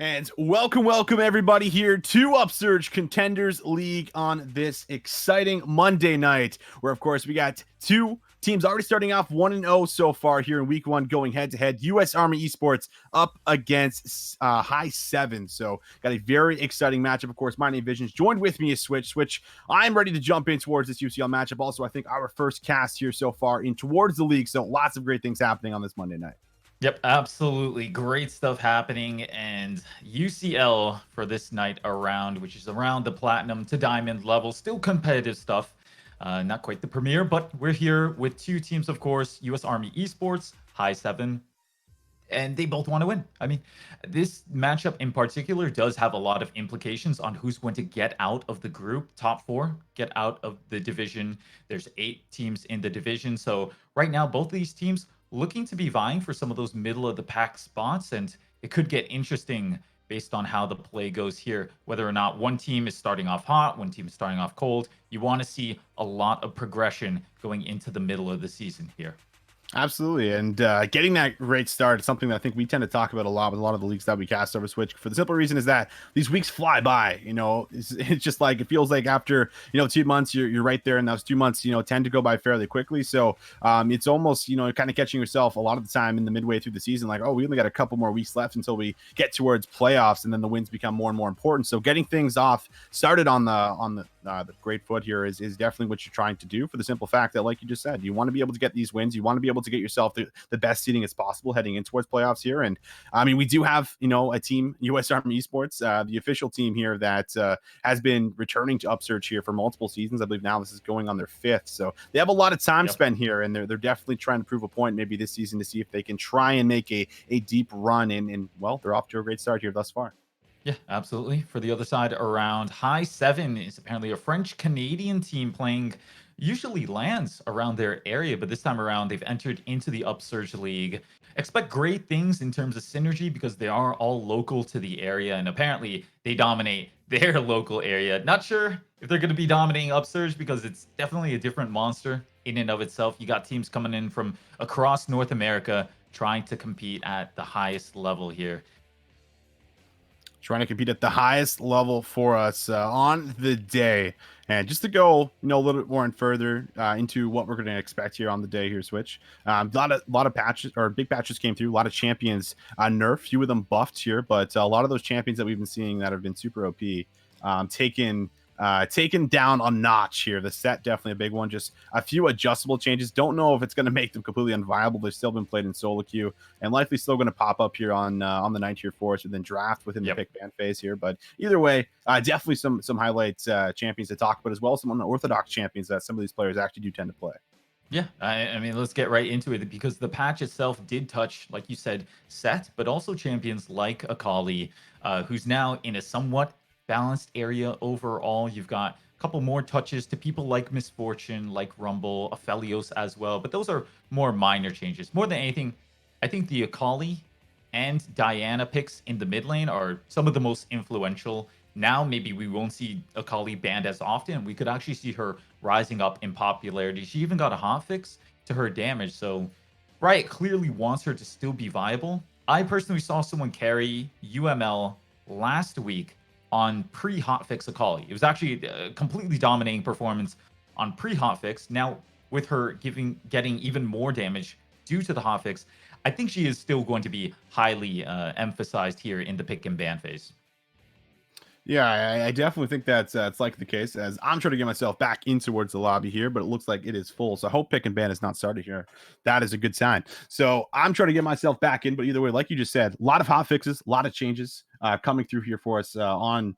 And welcome everybody here to Upsurge Contenders League on this exciting Monday night, where of course we got two teams already starting off 1-0 so far here in week one, going head to head. U.S. Army Esports up against High7. So got a very exciting matchup. Of course, my name is Visions. Joined with me is Switch. I'm ready to jump in towards this UCL matchup. Also, I think our first cast here so far in towards the league. So lots of great things happening on this Monday night. Yep, absolutely. Great stuff happening. And UCL for this night around, which is around the platinum to diamond level, still competitive stuff. Not quite the premier, but we're here with two teams, of course, US Army Esports, High7, and they both want to win. I mean, this matchup in particular does have a lot of implications on who's going to get out of the group. Top four, get out of the division. There's 8 teams in the division. So right now, both of these teams looking to be vying for some of those middle of the pack spots. And it could get interesting based on how the play goes here, whether or not one team is starting off hot, one team is starting off cold. You want to see a lot of progression going into the middle of the season here. Absolutely. And getting that great start is something that I think we tend to talk about a lot with a lot of the leagues that we cast over Switch, for the simple reason is that these weeks fly by. It's just like, it feels like after 2 months you're right there, and those 2 months tend to go by fairly quickly. So it's almost kind of catching yourself a lot of the time in the midway through the season, like, oh, we only got a couple more weeks left until we get towards playoffs, and then the wins become more and more important. So getting things off started on the great foot here is definitely what you're trying to do, for the simple fact that, like you just said, you want to be able to get these wins. You want to be able to get yourself the best seating as possible heading in towards playoffs here. And I mean, we do have a team, US Army Esports, the official team here, that has been returning to Upsurge here for multiple seasons. I believe now this is going on their 5th, so they have a lot of time spent here, and they're definitely trying to prove a point maybe this season to see if they can try and make a deep run. And well, they're off to a great start here thus far. Yeah, absolutely. For the other side around, High7 is apparently a French-Canadian team playing usually lands around their area, but this time around they've entered into the Upsurge League. Expect great things in terms of synergy because they are all local to the area, and apparently they dominate their local area. Not sure if they're going to be dominating Upsurge because it's definitely a different monster in and of itself. You got teams coming in from across North America trying to compete at the highest level here. Trying to compete at the highest level for us on the day. And just to go, a little bit more and further into what we're going to expect here on the day here, Switch. A lot of patches, or big patches, came through. A lot of champions nerfed, few of them buffed here, but a lot of those champions that we've been seeing that have been super OP taken down a notch here. The set, definitely a big one. Just a few adjustable changes. Don't know if it's going to make them completely unviable. They've still been played in solo queue, and likely still going to pop up here on the 9 tier force, and then draft within the pick ban phase here. But either way, definitely some highlights champions to talk about, as well as some unorthodox champions that some of these players actually do tend to play. Yeah, I mean, let's get right into it, because the patch itself did touch, like you said, Set, but also champions like Akali, who's now in a somewhat balanced area overall. You've got a couple more touches to people like Misfortune, like Rumble, Aphelios as well, but those are more minor changes. More than anything, I think the Akali and Diana picks in the mid lane are some of the most influential. Now, maybe we won't see Akali banned as often. We could actually see her rising up in popularity. She even got a hotfix to her damage. So Riot clearly wants her to still be viable. I personally saw someone carry UML last week on pre-hotfix Akali. It was actually a completely dominating performance on pre-hotfix. Now, with her getting even more damage due to the hotfix, I think she is still going to be highly emphasized here in the pick and ban phase. Yeah, I definitely think that's it's like the case, as I'm trying to get myself back in towards the lobby here, but it looks like it is full. So I hope pick and ban is not started here. That is a good sign. So I'm trying to get myself back in, but either way, like you just said, a lot of hot fixes, a lot of changes coming through here for us on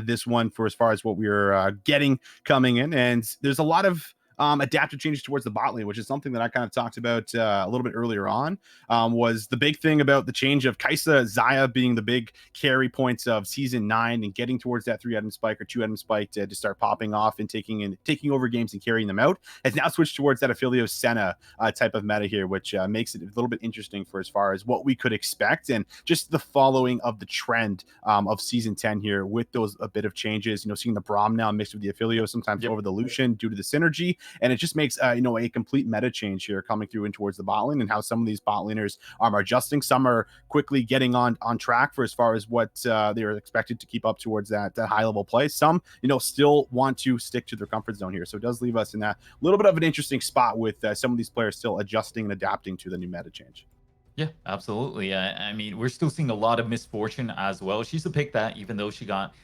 this one, for as far as what we're getting coming in. And there's a lot of adaptive changes towards the bot lane, which is something that I kind of talked about a little bit earlier on. Was the big thing about the change of Kai'Sa Xayah being the big carry points of season 9, and getting towards that 3-item spike or 2-item spike to start popping off and taking over games and carrying them out, has now switched towards that Aphelios Senna type of meta here, which makes it a little bit interesting for as far as what we could expect, and just the following of the trend of season 10 here with those a bit of changes. Seeing the Braum now mixed with the Aphelios sometimes over the Lucian due to the synergy. And it just makes a complete meta change here coming through in towards the bot lane, and how some of these bot laners are adjusting. Some are quickly getting on track for as far as what they're expected to keep up towards that high level play. Some still want to stick to their comfort zone here, so it does leave us in that little bit of an interesting spot with some of these players still adjusting and adapting to the new meta change. Yeah, absolutely. I mean, we're still seeing a lot of misfortune as well. She's a pick that, even though she got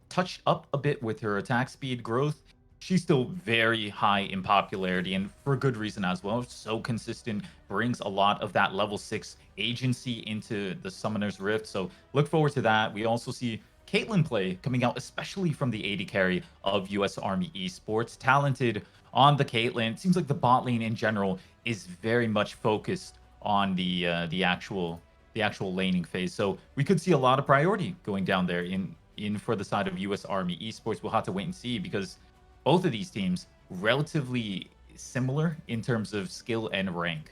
touched up a bit with her attack speed growth, she's still very high in popularity, and for good reason as well. So consistent, brings a lot of that level 6 agency into the Summoner's Rift. So look forward to that. We also see Caitlyn play coming out, especially from the AD carry of US Army Esports. Talented on the Caitlyn. It seems like the bot lane in general is very much focused on the actual laning phase. So we could see a lot of priority going down there in for the side of US Army Esports. We'll have to wait and see, because both of these teams relatively similar in terms of skill and rank.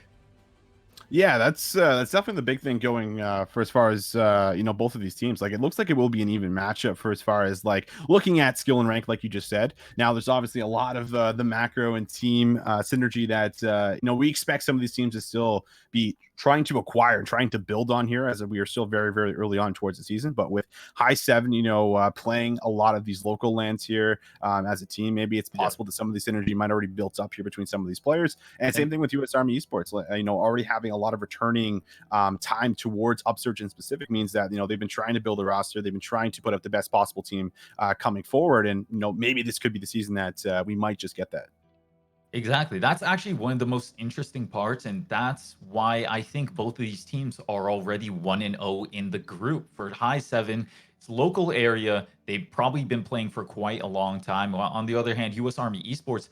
Yeah, that's definitely the big thing going for as far as both of these teams. Like, it looks like it will be an even matchup for as far as like looking at skill and rank, like you just said. Now, there's obviously a lot of the macro and team synergy that we expect some of these teams to still be trying to acquire and trying to build on here, as we are still very, very early on towards the season. But with High7, playing a lot of these local lands here as a team, maybe it's possible that some of the synergy might already built up here between some of these players. And same thing with US Army Esports. Already having a lot of returning time towards Upsurge in specific means that they've been trying to build a roster. They've been trying to put up the best possible team coming forward, and maybe this could be the season that we might just get that. Exactly. That's actually one of the most interesting parts, and that's why I think both of these teams are already 1-0 in the group. For High7, it's local area. They've probably been playing for quite a long time. While on the other hand, US Army Esports,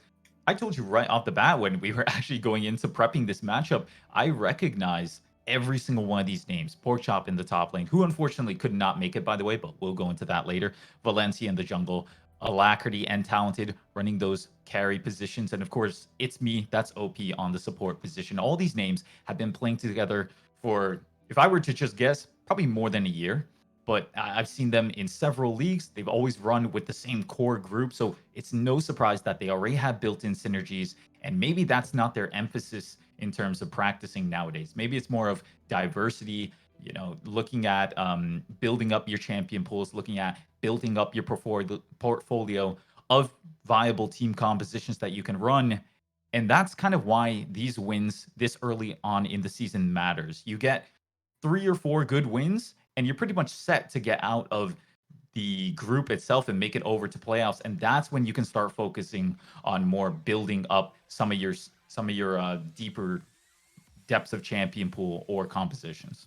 I told you right off the bat when we were actually going into prepping this matchup, I recognize every single one of these names. Porkchop in the top lane, who unfortunately could not make it, by the way, but we'll go into that later. Valencia in the jungle. Alacrity and Talented running those carry positions. And of course, it's me, that's OP on the support position. All these names have been playing together for, if I were to just guess, probably more than a year. But I've seen them in several leagues. They've always run with the same core group. So it's no surprise that they already have built-in synergies. And maybe that's not their emphasis in terms of practicing nowadays. Maybe it's more of diversity, looking at building up your champion pools, looking at building up your portfolio of viable team compositions that you can run. And that's kind of why these wins this early on in the season matters. You get 3 or 4 good wins, and you're pretty much set to get out of the group itself and make it over to playoffs. And that's when you can start focusing on more building up some of your deeper depths of champion pool or compositions.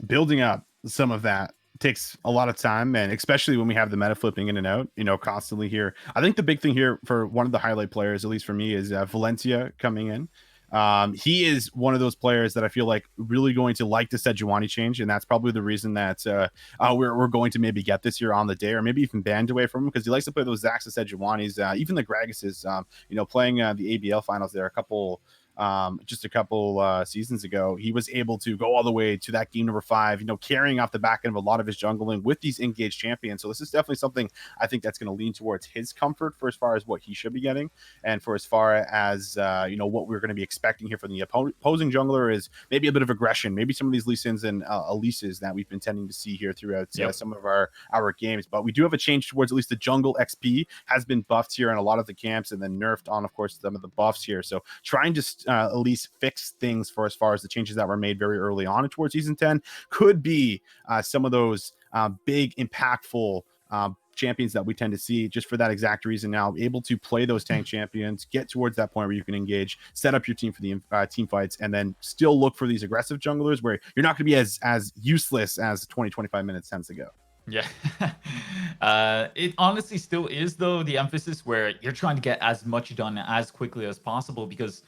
Building up some of that takes a lot of time, and especially when we have the meta flipping in and out, constantly here. I think the big thing here for one of the highlight players, at least for me, is Valencia coming in. He is one of those players that I feel like really going to like the Sejuani change, and that's probably the reason that we're going to maybe get this year on the day, or maybe even banned away from him, because he likes to play those Zaxa Sejuanis, even the Gragas's, playing the ABL finals there just a couple seasons ago. He was able to go all the way to that game number 5, carrying off the back end of a lot of his jungling with these engaged champions. So this is definitely something I think that's going to lean towards his comfort for as far as what he should be getting, and for as far as what we're going to be expecting here from the opposing jungler is maybe a bit of aggression, maybe some of these Lee Sins and Elises that we've been tending to see here throughout some of our games. But we do have a change towards at least the jungle XP has been buffed here in a lot of the camps, and then nerfed on, of course, some of the buffs here. So trying to at least fix things for as far as the changes that were made very early on towards season 10 could be some of those big impactful champions that we tend to see, just for that exact reason. Now able to play those tank champions, get towards that point where you can engage, set up your team for the team fights, and then still look for these aggressive junglers where you're not going to be as useless as 20-25 minutes tends to go. Yeah. It honestly still is, though, the emphasis where you're trying to get as much done as quickly as possible, because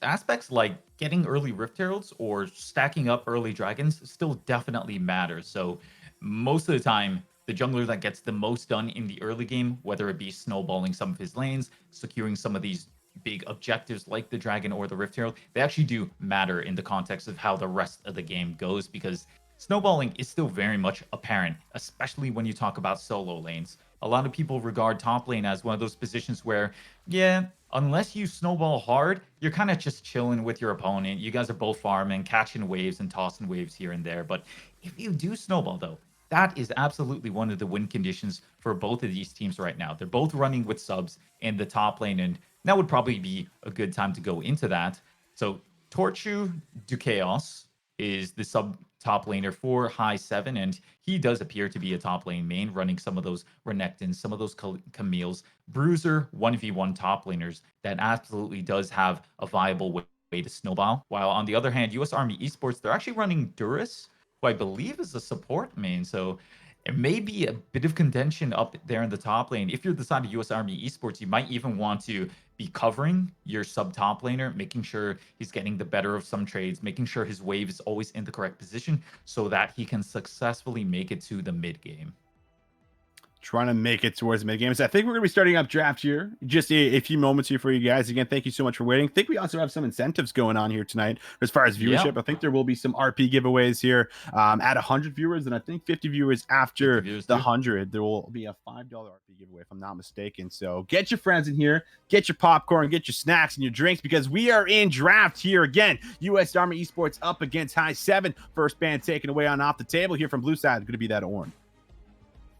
aspects like getting early Rift Heralds or stacking up early dragons still definitely matters. So most of the time, the jungler that gets the most done in the early game, whether it be snowballing some of his lanes, securing some of these big objectives like the dragon or the Rift Herald, they actually do matter in the context of how the rest of the game goes, because snowballing is still very much apparent, especially when you talk about solo lanes. A lot of people regard top lane as one of those positions where, yeah, unless you snowball hard, you're kind of just chilling with your opponent. You guys are both farming, catching waves and tossing waves here and there. But if you do snowball, though, that is absolutely one of the win conditions for both of these teams right now. They're both running with subs in the top lane, and that would probably be a good time to go into that. So Torchu Duchaos is the sub top laner for High7, and he does appear to be a top lane main, running some of those Renekton's, some of those Camille's, Bruiser 1v1 top laners that absolutely does have a viable way to snowball. While on the other hand, US Army Esports, they're actually running Duris, who I believe is a support main. So it may be a bit of contention up there in the top lane. If you're the side of US Army Esports, you might even want to be covering your sub top laner, making sure he's getting the better of some trades, making sure his wave is always in the correct position so that he can successfully make it to the mid game. Trying to make it towards the mid games. I think we're going to be starting up draft here. Just a few moments here for you guys. Again, thank you so much for waiting. I think we also have some incentives going on here tonight as far as viewership. I think there will be some RP giveaways here at 100 viewers, and I think 50 viewers after 50 viewers the 100. There will be a $5 RP giveaway, if I'm not mistaken. So get your friends in here, get your popcorn, get your snacks and your drinks, because we are in draft here again. US Army Esports up against High7. First band taken away on off the table here from blue side. Going to be that Ornn.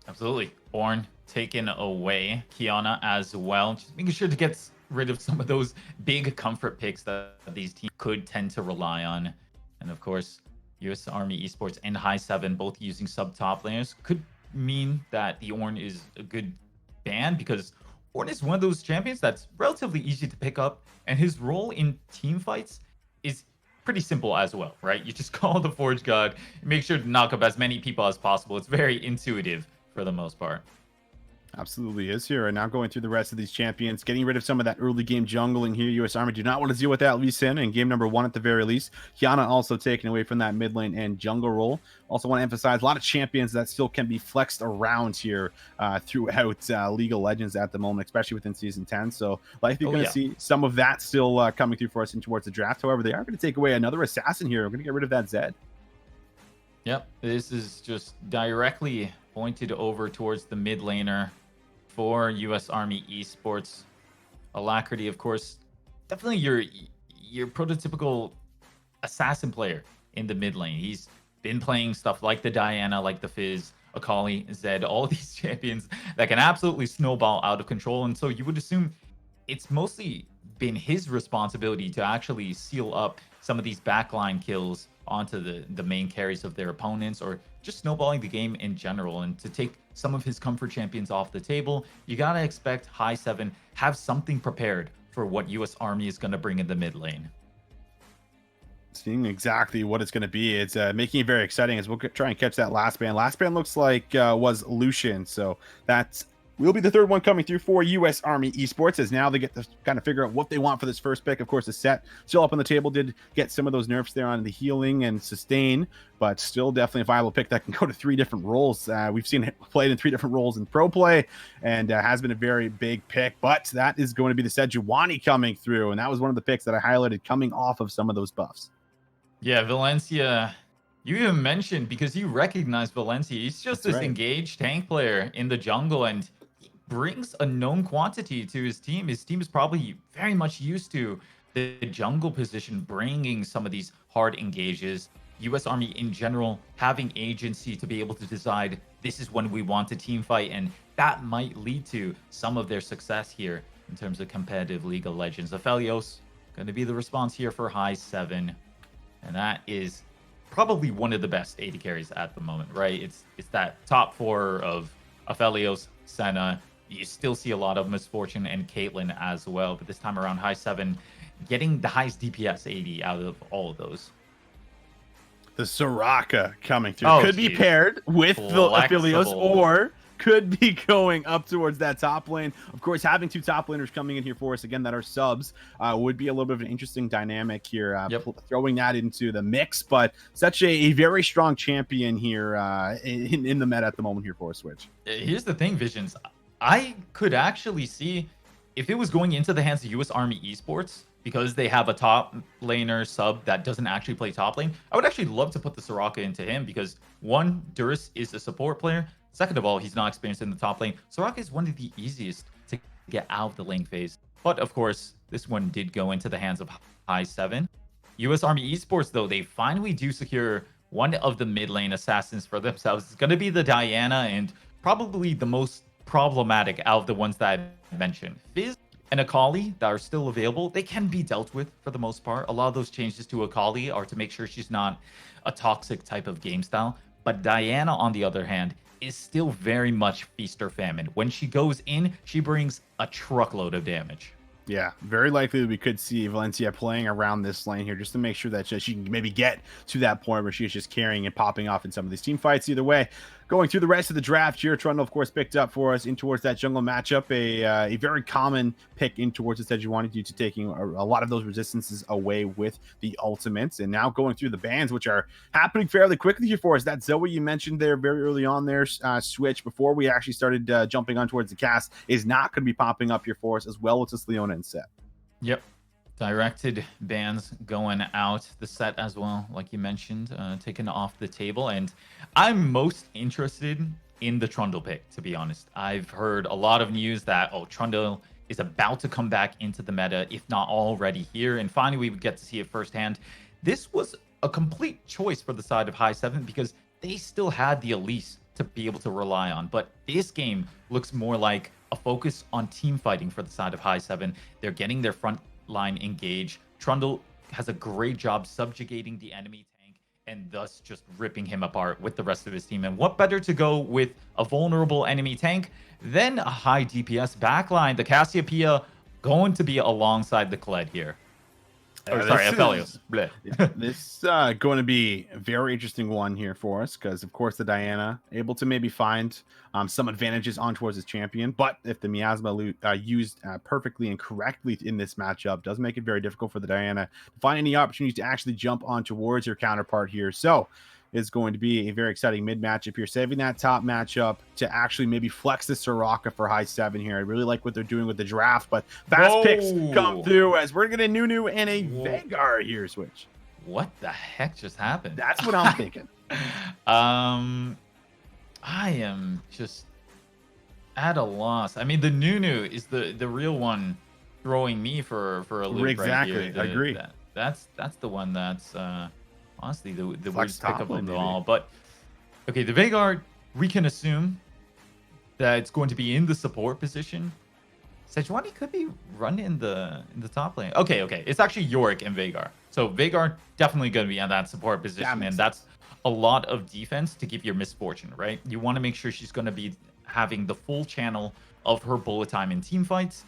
Absolutely. Ornn taken away. Kiana as well. Just making sure to get rid of some of those big comfort picks that these teams could tend to rely on. And of course, US Army Esports and High7 both using sub-top laners could mean that the Ornn is a good ban, because Ornn is one of those champions that's relatively easy to pick up, and his role in team fights is pretty simple as well, right? You just call the Forge God, make sure to knock up as many people as possible. It's very intuitive for the most part. Absolutely is here. And now going through the rest of these champions, getting rid of some of that early game jungling here. US Army do not want to deal with that Lee Sin in game number 1 at the very least. Kiana also taken away from that mid lane and jungle role. Also want to emphasize a lot of champions that still can be flexed around here throughout League of Legends at the moment, especially within Season 10. So likely going to see some of that still coming through for us in towards the draft. However, they are going to take away another assassin here. We're going to get rid of that Zed. Yep, this is just directly pointed over towards the mid laner for US Army Esports. Alacrity, of course, definitely your prototypical assassin player in the mid lane. He's been playing stuff like the Diana, like the Fizz, Akali, Zed, all these champions that can absolutely snowball out of control. And so you would assume it's mostly been his responsibility to actually seal up some of these backline kills onto the main carries of their opponents, or just snowballing the game in general. And to take some of his comfort champions off the table, you gotta expect High7 have something prepared for what US Army is going to bring in the mid lane. Seeing exactly what it's going to be. It's making it very exciting as we'll try and catch that last band. Last band looks like was Lucian, so that's will be the third one coming through for US Army Esports, as now they get to kind of figure out what they want for this first pick. Of course, the set still up on the table, did get some of those nerfs there on the healing and sustain, but still definitely a viable pick that can go to 3 different roles. We've seen it played in 3 different roles in pro play, and has been a very big pick, but that is going to be the Sejuani coming through, and that was one of the picks that I highlighted coming off of some of those buffs. Yeah, Valencia, you even mentioned, because you recognize Valencia, he's just this engaged tank player in the jungle, and brings a known quantity to his team. His team is probably very much used to the jungle position, bringing some of these hard engages. US Army in general having agency to be able to decide this is when we want to team fight, and that might lead to some of their success here in terms of competitive League of Legends. Aphelios going to be the response here for High7, and that is probably one of the best AD carries at the moment, right? It's that top 4 of Aphelios, Senna. You still see a lot of Misfortune and Caitlyn as well, but this time around High7 getting the highest DPS AD out of all of those. The Soraka coming through could be paired with the Aphelios, or could be going up towards that top lane. Of course, having 2 top laners coming in here for us again that are subs would be a little bit of an interesting dynamic here, throwing that into the mix. But such a very strong champion here in the meta at the moment here for a Switch. Here's the thing, Visions. I could actually see if it was going into the hands of US Army Esports, because they have a top laner sub that doesn't actually play top lane. I would actually love to put the Soraka into him, because 1, Duris is a support player. Second of all, he's not experienced in the top lane. Soraka is one of the easiest to get out of the lane phase. But of course, this one did go into the hands of High7. US Army Esports, though, they finally do secure one of the mid lane assassins for themselves. It's going to be the Diana, and probably the most problematic out of the ones that I mentioned. Fizz and Akali that are still available, they can be dealt with for the most part. A lot of those changes to Akali are to make sure she's not a toxic type of game style. But Diana, on the other hand, is still very much feast or famine. When she goes in, she brings a truckload of damage. Yeah, very likely we could see Valencia playing around this lane here just to make sure that she can maybe get to that point where she's just carrying and popping off in some of these team fights. Either way, going through the rest of the draft here, Trundle, of course, picked up for us in towards that jungle matchup, a very common pick in towards the Sejuani due to taking a lot of those resistances away with the ultimates. And now going through the bans, which are happening fairly quickly here for us. That Zoe you mentioned there very early on there, switch before we actually started jumping on towards the cast, is not going to be popping up here for us, as well as this Leona and Set. Yep. Directed bans going out the set as well, like you mentioned, taken off the table. And I'm most interested in the Trundle pick, to be honest. I've heard a lot of news that, oh, Trundle is about to come back into the meta, if not already here. And finally, we would get to see it firsthand. This was a complete choice for the side of High7 because they still had the Elise to be able to rely on. But this game looks more like a focus on team fighting for the side of High7. They're getting their front line engage. Trundle has a great job subjugating the enemy tank and thus just ripping him apart with the rest of his team. And what better to go with a vulnerable enemy tank than a high DPS backline? The Cassiopeia going to be alongside the Kled here. Aphelios. This is going to be a very interesting one here for us because, of course, the Diana able to maybe find some advantages on towards his champion. But if the miasma used perfectly and correctly in this matchup does make it very difficult for the Diana to find any opportunities to actually jump on towards your counterpart here. So is going to be a very exciting mid matchup here, saving that top matchup to actually maybe flex the Soraka for High7 here. I really like what they're doing with the draft, but fast picks come through as we're getting a Nunu and a Veigar here switch. What the heck just happened? That's what I'm thinking. I am just at a loss. I mean, the Nunu is the real one throwing me for a loop. Exactly, right here. I agree. That's the one that's honestly the worst pickup of them all. But okay, the Veigar, we can assume that it's going to be in the support position. Sejuani could be run in the top lane. Okay, it's actually Yorick and Veigar. So Veigar definitely going to be on that support position, and that's a lot of defense to give your misfortune, right? You want to make sure she's going to be having the full channel of her bullet time in team fights,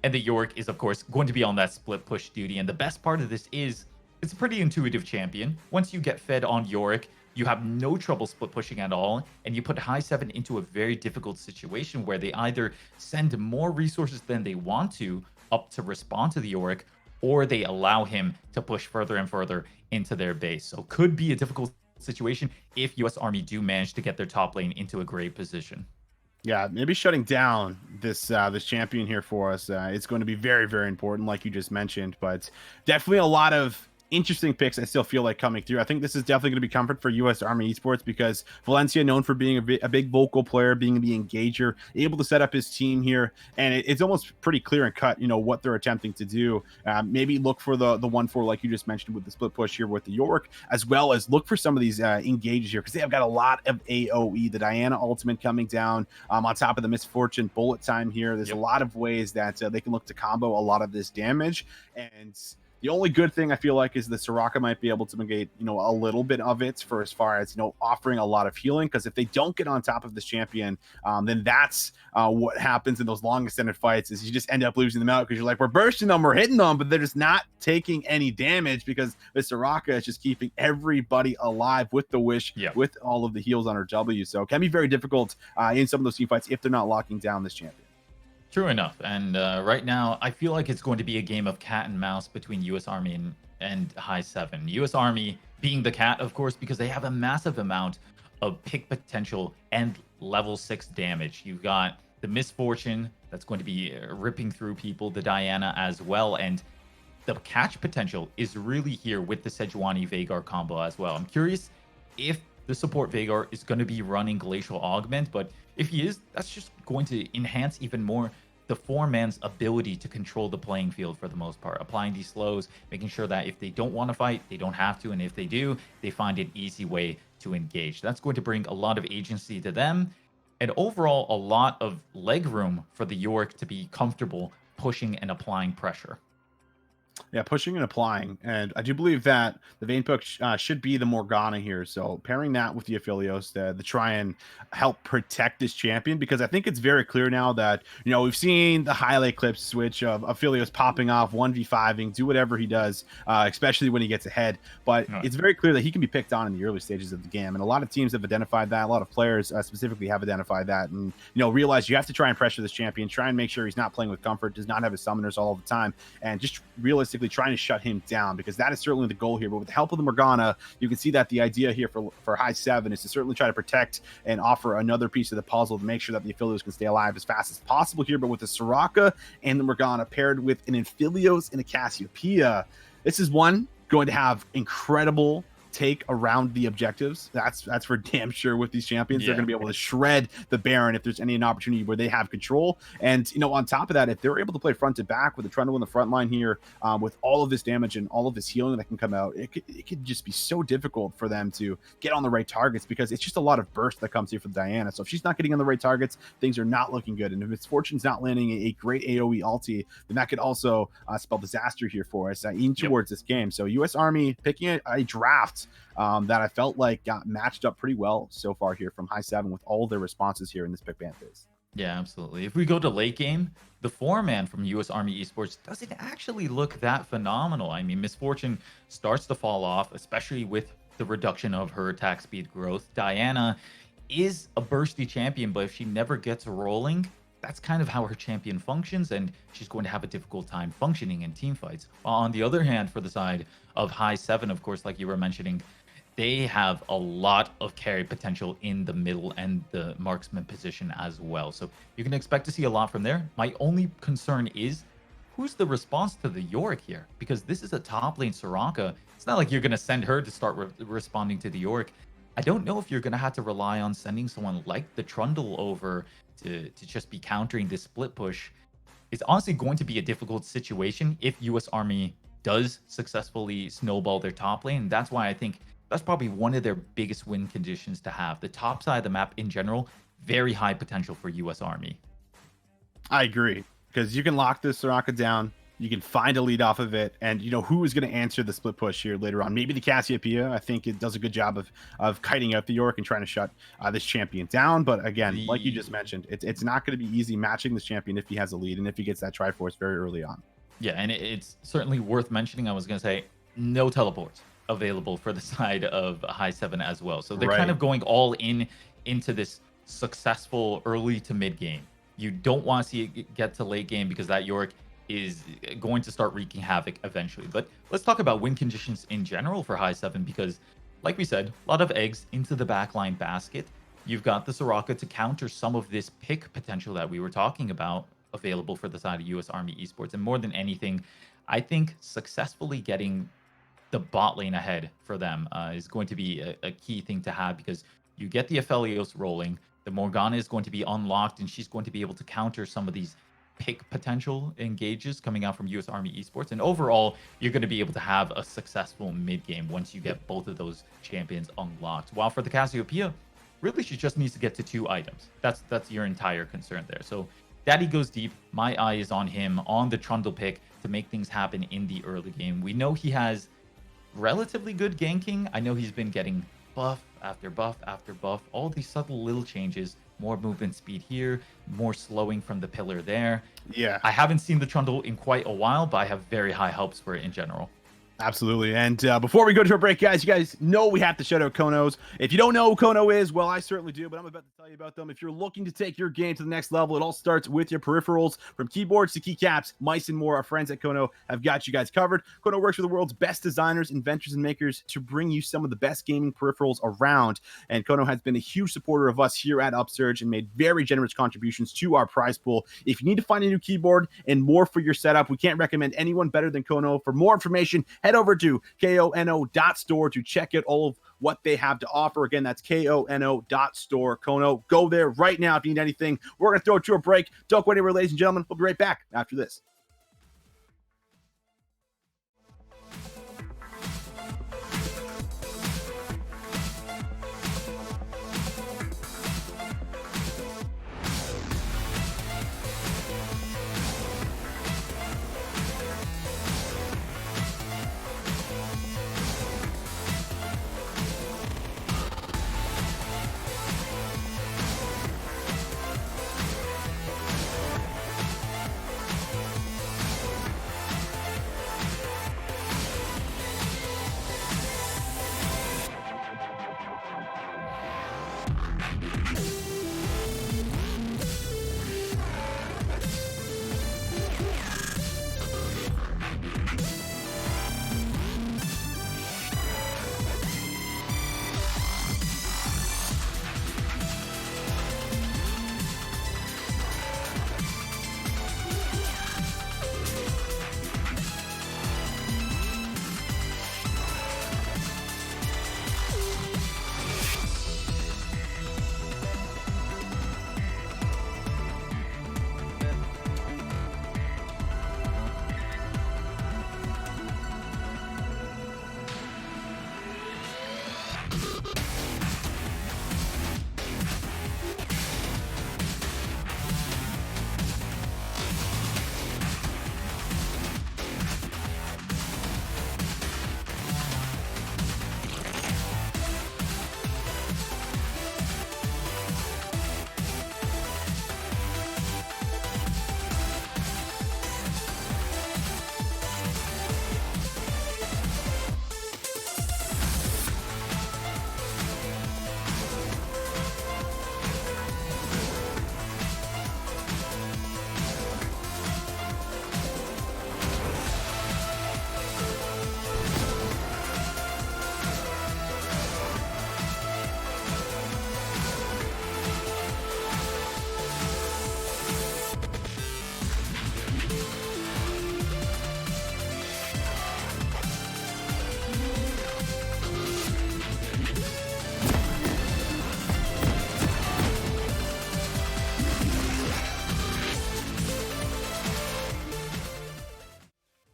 and the Yorick is of course going to be on that split push duty. And the best part of this is it's a pretty intuitive champion. Once you get fed on Yorick, you have no trouble split pushing at all, and you put High7 into a very difficult situation where they either send more resources than they want to up to respond to the Yorick, or they allow him to push further and further into their base. So could be a difficult situation if US Army do manage to get their top lane into a great position. Yeah, maybe shutting down this this champion here for us. It's going to be very, very important, like you just mentioned, but definitely a lot of interesting picks I still feel like coming through. I think this is definitely going to be comfort for US Army Esports because Valencia, known for being a big vocal player, being the engager, able to set up his team here, and it's almost pretty clear and cut, what they're attempting to do. Maybe look for the 1-4 like you just mentioned with the split push here with the Yorick, as well as look for some of these engages here because they have got a lot of AoE. The Diana ultimate coming down on top of the misfortune bullet time here. There's a lot of ways that they can look to combo a lot of this damage, and the only good thing I feel like is the Soraka might be able to negate, a little bit of it for as far as, offering a lot of healing. Because if they don't get on top of this champion, then that's what happens in those long extended fights is you just end up losing them out because you're like, we're bursting them, we're hitting them, but they're just not taking any damage because the Soraka is just keeping everybody alive with the wish, with all of the heals on her W. So it can be very difficult in some of those team fights if they're not locking down this champion. True enough. And right now, I feel like it's going to be a game of cat and mouse between US Army and High7. US Army being the cat, of course, because they have a massive amount of pick potential and level 6 damage. You've got the Misfortune that's going to be ripping through people, the Diana as well. And the catch potential is really here with the Sejuani Veigar combo as well. I'm curious if the support Veigar is going to be running Glacial Augment, but if he is, that's just going to enhance even more the four-man's ability to control the playing field for the most part, applying these slows, making sure that if they don't want to fight, they don't have to, and if they do, they find an easy way to engage. That's going to bring a lot of agency to them, and overall, a lot of leg room for the York to be comfortable pushing and applying pressure. Yeah, pushing and applying. And I do believe that the Vein Book should be the Morgana here. So pairing that with the Aphelios to try and help protect this champion, because I think it's very clear now that, we've seen the highlight clips switch of Aphelios popping off, 1v5ing, do whatever he does, especially when he gets ahead. But it's very clear that he can be picked on in the early stages of the game. And a lot of teams have identified that. A lot of players specifically have identified that and, realize you have to try and pressure this champion, try and make sure he's not playing with comfort, does not have his summoners all the time, and just realistically trying to shut him down, because that is certainly the goal here. But with the help of the Morgana, you can see that the idea here for High7 is to certainly try to protect and offer another piece of the puzzle to make sure that the Aphelios can stay alive as fast as possible here. But with the Soraka and the Morgana paired with an Aphelios and a Cassiopeia, this is one going to have incredible take around the objectives. That's for damn sure. With these champions, they're going to be able to shred the Baron if there's an opportunity where they have control. And on top of that, if they're able to play front to back with the Trundle in the front line here, with all of this damage and all of this healing that can come out, it could just be so difficult for them to get on the right targets, because it's just a lot of burst that comes here for Diana. So if she's not getting on the right targets, things are not looking good. And if Misfortune's not landing a great AoE ulti, then that could also spell disaster here for us in towards this game. So US Army picking a draft that I felt like got matched up pretty well so far here from High7 with all their responses here in this pick ban phase. Yeah, absolutely. If we go to late game, the four-man from US Army Esports doesn't actually look that phenomenal. I mean, Misfortune starts to fall off, especially with the reduction of her attack speed growth. Diana is a bursty champion, but if she never gets rolling, that's kind of how her champion functions, and she's going to have a difficult time functioning in team fights. On the other hand, for the side of High7, of course, like you were mentioning, they have a lot of carry potential in the middle and the marksman position as well. So you can expect to see a lot from there. My only concern is, who's the response to the York here? Because this is a top lane Soraka. It's not like you're going to send her to start responding to the York. I don't know if you're going to have to rely on sending someone like the Trundle over to just be countering this split push. It's honestly going to be a difficult situation if US Army does successfully snowball their top lane. And that's why I think that's probably one of their biggest win conditions to have. The top side of the map in general, very high potential for US Army. I agree, because you can lock this Soraka down. You can find a lead off of it, and who is going to answer the split push here later on? Maybe the Cassiopeia. I think it does a good job of kiting out the York and trying to shut this champion down. But again, like you just mentioned, it's not going to be easy matching this champion if he has a lead and if he gets that Triforce very early on. Yeah, and it's certainly worth mentioning. I was going to say, no teleports available for the side of High7 as well. So they're kind of going all into this successful early to mid game. You don't want to see it get to late game, because that York is going to start wreaking havoc eventually. But let's talk about win conditions in general for High7, because like we said, a lot of eggs into the backline basket. You've got the Soraka to counter some of this pick potential that we were talking about available for the side of US Army Esports. And more than anything, I think successfully getting the bot lane ahead for them is going to be a key thing to have, because you get the Aphelios rolling, the Morgana is going to be unlocked, and she's going to be able to counter some of these pick potential engages coming out from US Army Esports. And overall, you're going to be able to have a successful mid game once you get both of those champions unlocked. While for the Cassiopeia, really she just needs to get to 2 items. That's your entire concern there. So Daddy goes deep. My eye is on him, on the Trundle pick, to make things happen in the early game. We know he has relatively good ganking. I know he's been getting buff after buff after buff, all these subtle little changes, more movement speed here, more slowing from the pillar there. Yeah, I haven't seen the Trundle in quite a while, but I have very high hopes for it in general. Absolutely. And before we go to a break, guys, you guys know we have to shout out Konos. If you don't know who Kono is, well, I certainly do, but I'm about to tell you about them. If you're looking to take your game to the next level, it all starts with your peripherals. From keyboards to keycaps, mice, and more, our friends at Kono have got you guys covered. Kono works with the world's best designers, inventors, and makers to bring you some of the best gaming peripherals around. And Kono has been a huge supporter of us here at Upsurge and made very generous contributions to our prize pool. If you need to find a new keyboard and more for your setup, we can't recommend anyone better than Kono. For more information, head head over to kono.store to check out all of what they have to offer. Again, that's kono.store. Kono, go there right now if you need anything. We're going to throw it to a break. Don't go anywhere, ladies and gentlemen. We'll be right back after this.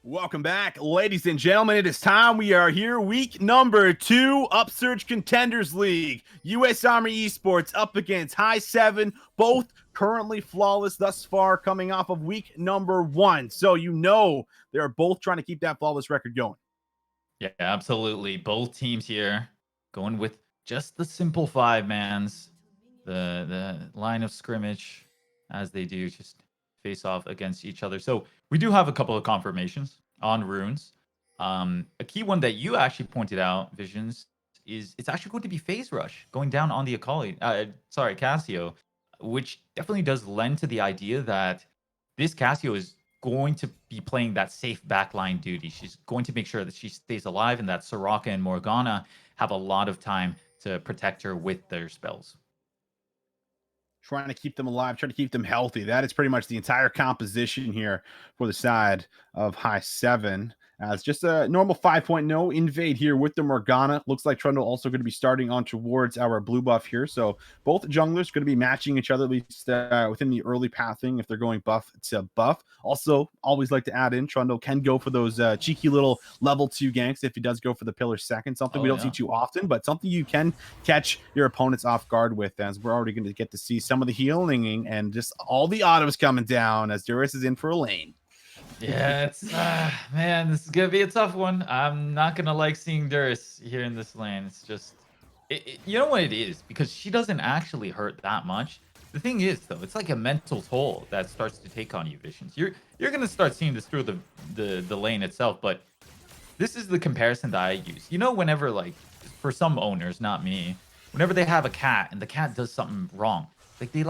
Welcome back, ladies and gentlemen. It is time. We are here. Week number 2, Upsurge Contenders League. U.S. Army Esports up against High7, both currently flawless thus far, coming off of week number 1. So you know they're both trying to keep that flawless record going. Yeah, absolutely. Both teams here going with just the simple 5-mans. The line of scrimmage, as they do, just face off against each other. So we do have a couple of confirmations on runes. A key one that you actually pointed out, Visions, is it's actually going to be Phase Rush going down on the Akali. Cassio, which definitely does lend to the idea that this Cassio is going to be playing that safe backline duty. She's going to make sure that she stays alive and that Soraka and Morgana have a lot of time to protect her with their spells. Trying to keep them alive, trying to keep them healthy. That is pretty much the entire composition here for the side of High7. As just a normal 5.0 invade here with the Morgana. Looks like Trundle also going to be starting on towards our blue buff here. So both junglers going to be matching each other, at least within the early pathing if they're going buff to buff. Also, always like to add in, Trundle can go for those cheeky little level 2 ganks if he does go for the pillar second. Something we don't see too often, but something you can catch your opponents off guard with, as we're already going to get to see some of the healing and just all the autos coming down as Duris is in for a lane. Yeah, it's man, this is gonna be a tough one. I'm not gonna like seeing Duris here in this lane. It's just, you know what it is, because she doesn't actually hurt that much. The thing is, though, it's like a mental toll that starts to take on you, Visions. You're gonna start seeing this through the lane itself, but this is the comparison that I use. You know, whenever, like, for some owners, not me, whenever they have a cat and the cat does something wrong, like they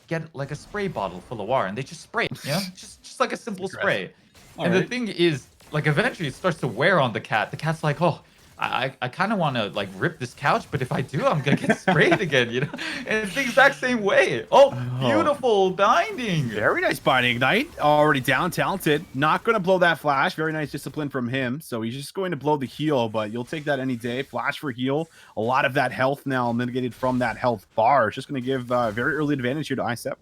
get like a spray bottle full of water and they just spray it, you know, just like a simple spray. And the thing is, like, eventually it starts to wear on the cat. The cat's like, oh, I kind of want to like rip this couch, but if I do, I'm gonna get sprayed again, you know? And it's the exact same way. Oh, Oh, beautiful binding. very nice binding. Ignite already down, talented. Not going to blow that flash. Very nice discipline from him. So he's just going to blow the heal, but you'll take that any day. Flash for heal. A lot of that health now mitigated from that health bar. It's just going to give very early advantage here to High7.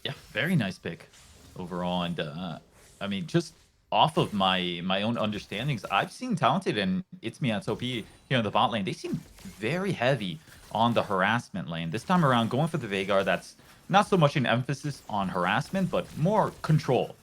Yeah, very nice pick overall. And I mean, just off of my own understandings, I've seen Talented and It's Me at OP here in the bot lane. They seem very heavy on the harassment lane. This time around, going for the Veigar, that's not so much an emphasis on harassment, but more control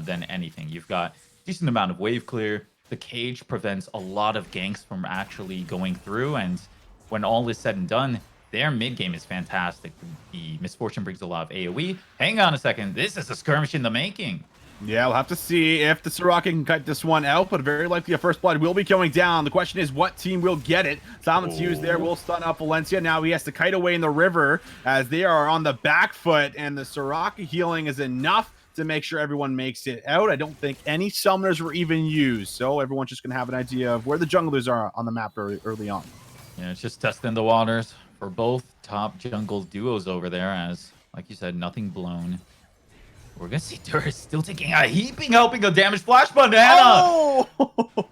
than anything. You've got decent amount of wave clear. The cage prevents a lot of ganks from actually going through. And when all is said and done, their mid game is fantastic. The Misfortune brings a lot of AoE. Hang on a second. This is a skirmish in the making. Yeah, we'll have to see if the Soraka can cut this one out, but very likely a first blood will be going down. The question is, what team will get it? Silence used there will stun up Valencia. Now he has to kite away in the river as they are on the back foot, and the Soraka healing is enough to make sure everyone makes it out. I don't think any summoners were even used, so everyone's just going to have an idea of where the junglers are on the map early on. Yeah, it's just testing the waters for both top jungle duos over there, as, like you said, nothing blown. We're going to see Duris still taking a heaping helping of damage. Flash banana! Oh!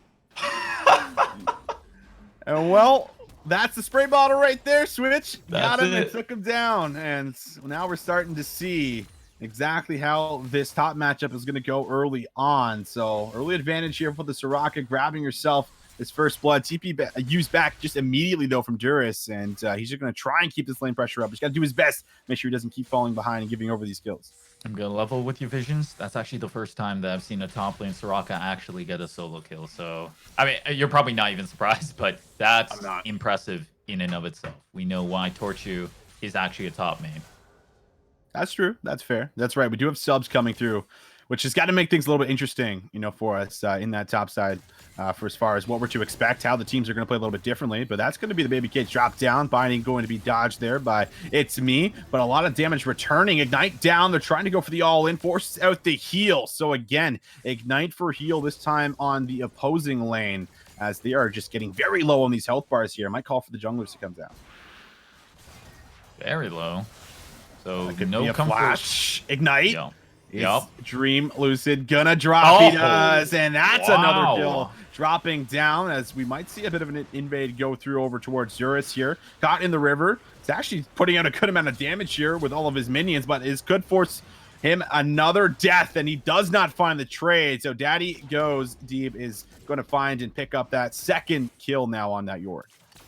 And well, that's the spray bottle right there, Switch. Got him and took him down. And now we're starting to see exactly how this top matchup is going to go early on. So early advantage here for the Soraka, grabbing herself his first blood. TP used back just immediately, though, from Duris. And he's just going to try and keep this lane pressure up. He's got to do his best, make sure he doesn't keep falling behind and giving over these kills. I'm going to level with your visions. That's actually the first time that I've seen a top lane Soraka actually get a solo kill. So, I mean, you're probably not even surprised, but that's impressive in and of itself. We know why Torchu is actually a top main. That's true. That's fair. That's right. We do have subs coming through, which has got to make things a little bit interesting, you know, for us in that top side for as far as what we're to expect, how the teams are going to play a little bit differently. But that's going to be the baby cage drop down. Binding going to be dodged there by It's Me, but a lot of damage returning. Ignite down. They're trying to go for the all-in, forces out the heal. So again, Ignite for heal this time on the opposing lane as they are just getting very low on these health bars here. Might call for the junglers to come down. Very low. So could no be a comfort. Flash. Ignite. Yep. Yep. Dream Lucid gonna drop. He does, and that's another kill dropping down as we might see a bit of an invade go through over towards Duris here. Caught in the river. It's actually putting out a good amount of damage here with all of his minions, but it could force him another death, and he does not find the trade. So Daddy Goes Deep is going to find and pick up that second kill now on that Yord.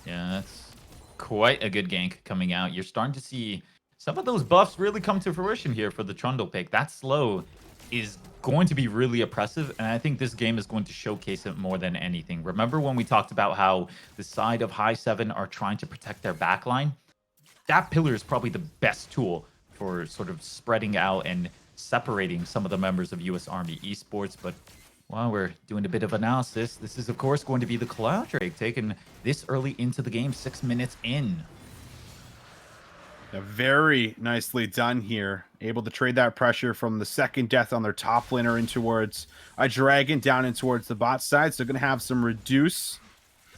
Yeah, that's quite a good gank coming out. You're starting to see some of those buffs really come to fruition here for the Trundle pick. That slow is going to be really oppressive, and I think this game is going to showcase it more than anything. Remember when we talked about how the side of High7 are trying to protect their backline? That pillar is probably the best tool for sort of spreading out and separating some of the members of US Army Esports. But while we're doing a bit of analysis, this is, of course, going to be the Cloud Drake taken this early into the game, 6 minutes in. Yeah, very nicely done here. Able to trade that pressure from the second death on their top laner in towards a dragon down in towards the bot side. So going to have some reduce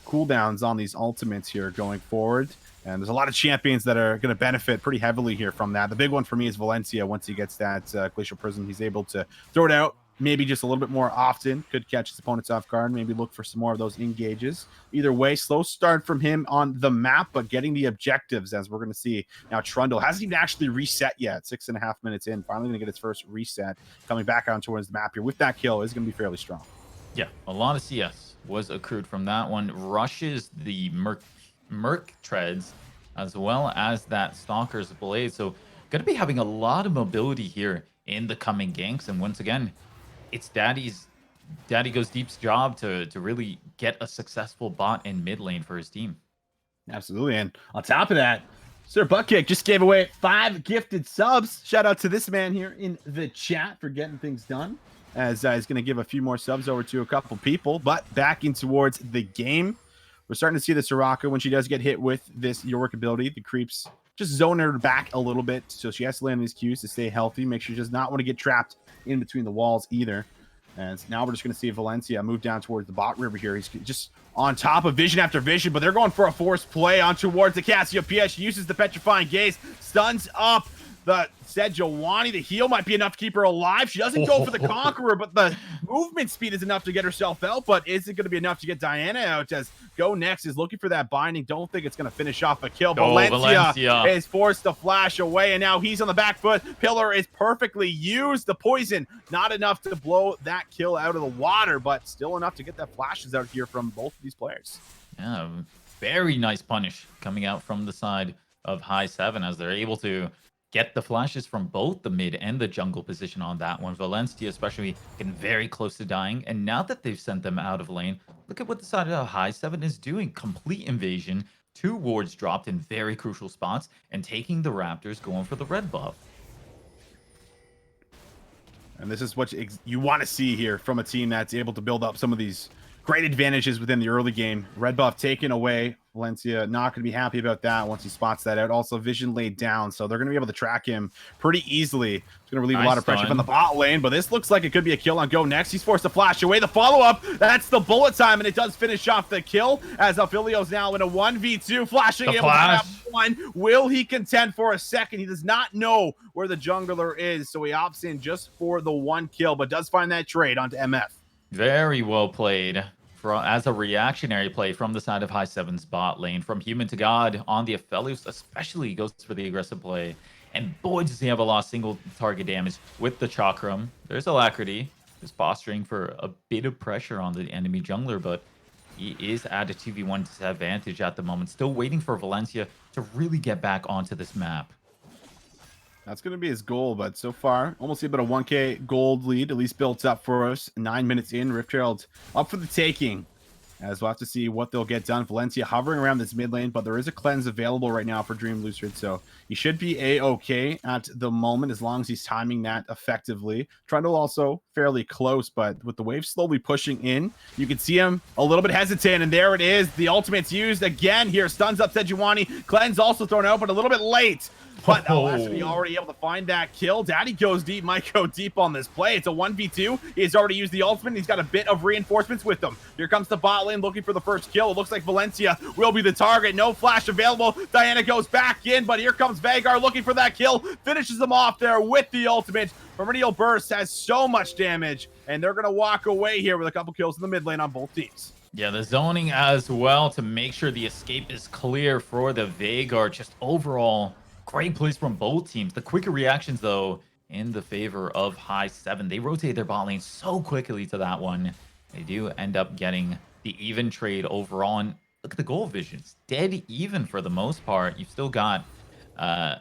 cooldowns on these ultimates here going forward. And there's a lot of champions that are going to benefit pretty heavily here from that. The big one for me is Valencia. Once he gets that Glacial Prism, he's able to throw it out maybe just a little bit more often. Could catch his opponents off guard. Maybe look for some more of those engages. Either way, slow start from him on the map, but getting the objectives, as we're going to see. Now, Trundle hasn't even actually reset yet. 6.5 minutes in. Finally going to get his first reset. Coming back on towards the map here with that kill is going to be fairly strong. Yeah, a lot of CS was accrued from that one. Rushes the Merc treads as well as that Stalker's Blade. So going to be having a lot of mobility here in the coming ganks. And once again, it's Daddy Goes Deep's job to really get a successful bot in mid lane for his team. Absolutely. And on top of that, Sir Buttkick just gave away 5 gifted subs. Shout out to this man here in the chat for getting things done, as he's going to give a few more subs over to a couple people. But back in towards the game, we're starting to see the Soraka, when she does get hit with this Yorick ability, the creeps just zone her back a little bit. So she has to land these Qs to stay healthy. Make sure she does not want to get trapped in between the walls either. And now we're just going to see Valencia move down towards the bot river here. He's just on top of vision after vision, but they're going for a forced play on towards the Cassiopeia. She uses the Petrifying Gaze, stuns up the Sejuani. The heal might be enough to keep her alive. She doesn't go for the Conqueror, but the movement speed is enough to get herself out. But is it going to be enough to get Diana out? As Go Next is looking for that binding. Don't think it's going to finish off a kill. Valencia is forced to flash away, and now he's on the back foot. Pillar is perfectly used. The poison, not enough to blow that kill out of the water, but still enough to get that flashes out here from both of these players. Yeah, very nice punish coming out from the side of High7 as they're able to get the flashes from both the mid and the jungle position on that one. Valencia especially getting very close to dying. And now that they've sent them out of lane, look at what the side of High7 is doing. Complete invasion. 2 wards dropped in very crucial spots and taking the Raptors, going for the red buff. And this is what you want to see here from a team that's able to build up some of these great advantages within the early game. Red buff taken away. Valencia not going to be happy about that once he spots that out. Also, vision laid down, so they're going to be able to track him pretty easily. It's going to relieve a lot of pressure from the bot lane, but this looks like it could be a kill on Go Next. He's forced to flash away. The follow-up, that's the bullet time, and it does finish off the kill as Aphilio's now in a 1v2, flashing able to have one. Will he contend for a second? He does not know where the jungler is, so he opts in just for the 1 kill, but does find that trade onto MF. Very well played. As a reactionary play from the side of High7's bot lane. From human to god on the Aphelios, especially goes for the aggressive play. And boy, does he have a lot of single target damage with the Chakram. There's Alacrity, just posturing for a bit of pressure on the enemy jungler, but he is at a 2v1 disadvantage at the moment. Still waiting for Valencia to really get back onto this map. That's going to be his goal, but so far, almost about a 1k gold lead, at least built up for us. 9 minutes in, Rift Herald up for the taking, as we'll have to see what they'll get done. Valencia hovering around this mid lane, but there is a cleanse available right now for Dream Lucid, so he should be a-okay at the moment, as long as he's timing that effectively. Trundle also fairly close, but with the wave slowly pushing in, you can see him a little bit hesitant, and there it is. The ultimate's used again here, stuns up Sejuani. Cleanse also thrown out, but a little bit late. But Elasty already able to find that kill. Daddy goes deep, might go deep on this play. It's a 1v2. He's already used the ultimate. He's got a bit of reinforcements with him. Here comes the bot lane looking for the first kill. It looks like Valencia will be the target. No flash available. Diana goes back in, but here comes Veigar looking for that kill. Finishes them off there with the ultimate. Perennial Burst has so much damage, and they're going to walk away here with a couple kills in the mid lane on both teams. Yeah, the zoning as well to make sure the escape is clear for the Veigar. Just overall great plays from both teams. The quicker reactions, though, in the favor of High7. They rotate their bot lane so quickly to that one. They do end up getting the even trade overall. And look at the goal visions. Dead even for the most part. You've still got a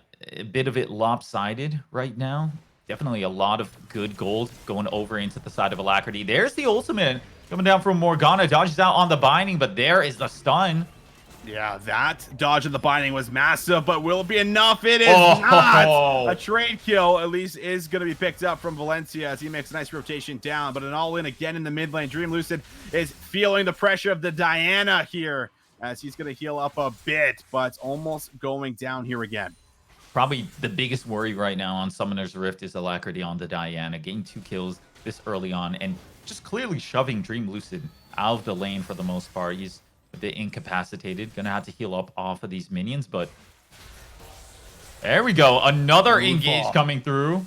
bit of it lopsided right now. Definitely a lot of good gold going over into the side of Alacrity. There's the ultimate coming down from Morgana. Dodges out on the binding, but there is the stun. Yeah, that dodge of the binding was massive, but will it be enough? It is not. A trade kill, at least, is going to be picked up from Valencia as he makes a nice rotation down, but an all-in again in the mid lane. Dream Lucid is feeling the pressure of the Diana here as he's going to heal up a bit, but almost going down here again. Probably the biggest worry right now on Summoner's Rift is Alacrity on the Diana, getting 2 kills this early on and just clearly shoving Dream Lucid out of the lane for the most part. He's a bit incapacitated, gonna have to heal up off of these minions, but there we go. Another Moonfall engage coming through.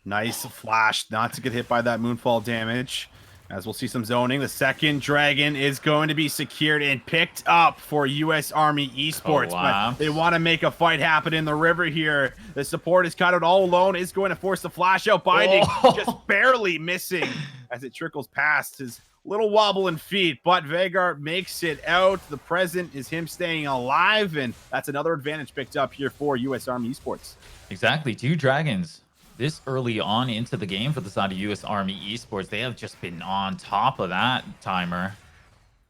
Nice flash, not to get hit by that Moonfall damage. As we'll see some zoning, the second dragon is going to be secured and picked up for U.S. Army Esports. But they want to make a fight happen in the river here. The support is caught out all alone, is going to force the flash out. Binding just barely missing as it trickles past his little wobbling feet, but Veigar makes it out. The present is him staying alive, and that's another advantage picked up here for U.S. Army Esports. Exactly, 2 dragons this early on into the game for the side of U.S. Army Esports. They have just been on top of that timer.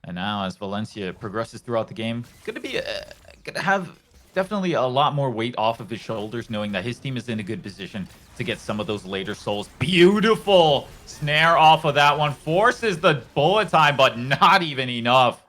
And now as Valencia progresses throughout the game, gonna have definitely a lot more weight off of his shoulders, knowing that his team is in a good position to get some of those later souls. Beautiful snare off of that one. Forces the bullet time, but not even enough.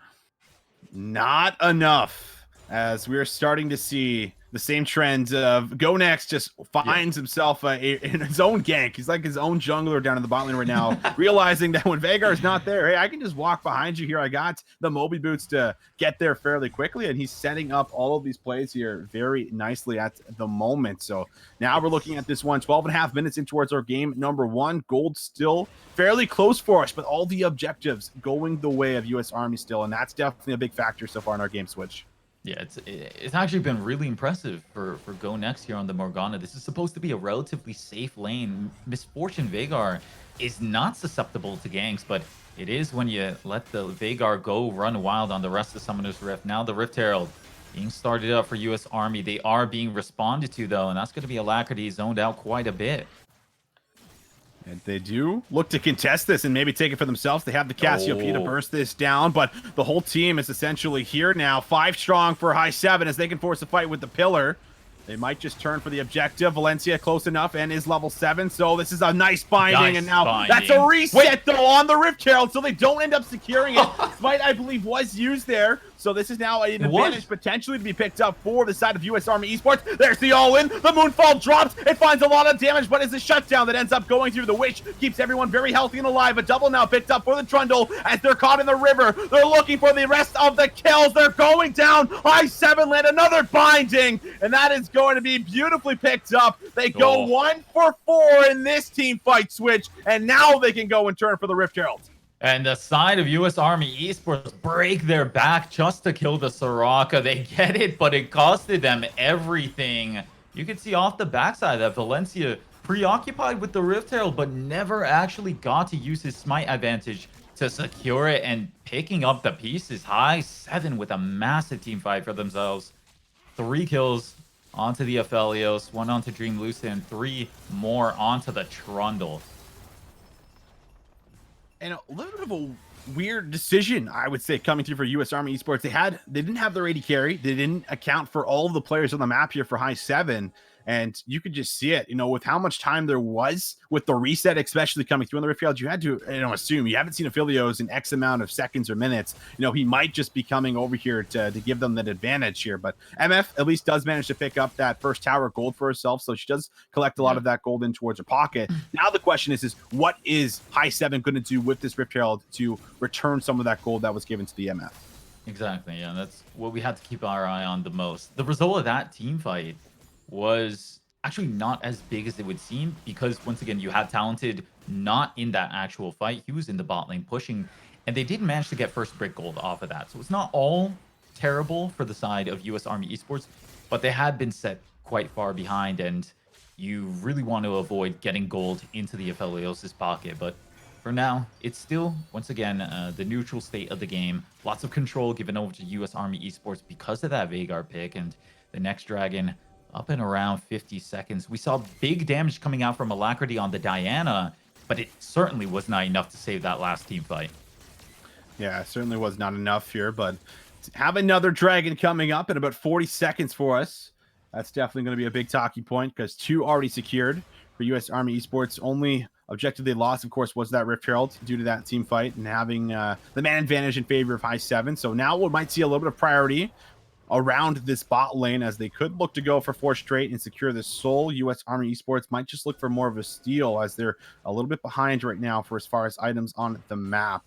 Not enough. as we're starting to see the same trend of Go Next just finds himself in his own gank. He's like his own jungler down in the bot lane right now, realizing that when Veigar is not there, hey, I can just walk behind you here. I got the Moby boots to get there fairly quickly, and he's setting up all of these plays here very nicely at the moment. So now we're looking at this one, 12.5 minutes in towards our game number 1. Gold still fairly close for us, but all the objectives going the way of US Army still, and that's definitely a big factor so far in our game switch. Yeah, it's actually been really impressive for Go Next here on the Morgana. This is supposed to be a relatively safe lane. Misfortune Veigar is not susceptible to ganks, but it is when you let the Veigar go run wild on the rest of Summoner's Rift. Now the Rift Herald being started up for US Army. They are being responded to, though, and that's going to be Alacrity zoned out quite a bit. And they do look to contest this and maybe take it for themselves. They have the Cassiopeia to burst this down, but the whole team is essentially here now. 5 strong for High7 as they can force a fight with the pillar. They might just turn for the objective. Valencia close enough and is level 7. So this is a nice binding. And now that's a reset, though, on the Rift Herald. So they don't end up securing it. Smite, I believe, was used there. So this is now an advantage potentially to be picked up for the side of US Army Esports. There's the all-in. The Moonfall drops. It finds a lot of damage, but it's a shutdown that ends up going through the Wish. Keeps everyone very healthy and alive. A double now picked up for the Trundle as they're caught in the river. They're looking for the rest of the kills. They're going down. High7 land another binding, and that is going to be beautifully picked up. They go 1 for 4 in this team fight switch, and now they can go and turn for the Rift Herald. And the side of US Army Esports break their back just to kill the Soraka. They get it, but it costed them everything. You can see off the backside that Valencia preoccupied with the Rift Herald, but never actually got to use his smite advantage to secure it, and picking up the pieces. High7 with a massive team fight for themselves. 3 kills onto the Aphelios, 1 onto Dream Lucid, and 3 more onto the Trundle. And a little bit of a weird decision, I would say, coming through for US Army Esports. They didn't have their AD carry. They didn't account for all of the players on the map here for High7. And you could just see it, with how much time there was with the reset, especially coming through on the Rift Herald. You had to, assume you haven't seen Aphelios in X amount of seconds or minutes. He might just be coming over here to give them that advantage here. But MF at least does manage to pick up that first tower gold for herself. So she does collect a lot of that gold in towards her pocket. Now the question is what is High7 going to do with this Rift Herald to return some of that gold that was given to the MF? Exactly, yeah. That's what we had to keep our eye on the most. The result of that team fight was actually not as big as it would seem, because once again, you had Talented not in that actual fight. He was in the bot lane pushing, and they did manage to get first brick gold off of that. So it's not all terrible for the side of US Army Esports, but they had been set quite far behind, and you really want to avoid getting gold into the Aphelios' pocket. But for now, it's still, once again, the neutral state of the game. Lots of control given over to US Army Esports because of that Veigar pick, and the next dragon up in around 50 seconds. We saw big damage coming out from Alacrity on the Diana, but it certainly was not enough to save that last team fight. Yeah, it certainly was not enough here, but have another dragon coming up in about 40 seconds for us. That's definitely going to be a big talking point, because 2 already secured for US Army Esports. Only objective they lost, of course, was that Rift Herald due to that team fight and having the man advantage in favor of High7. So now we might see a little bit of priority around this bot lane, as they could look to go for 4 straight and secure this soul. US Army Esports might just look for more of a steal, as they're a little bit behind right now for as far as items on the map.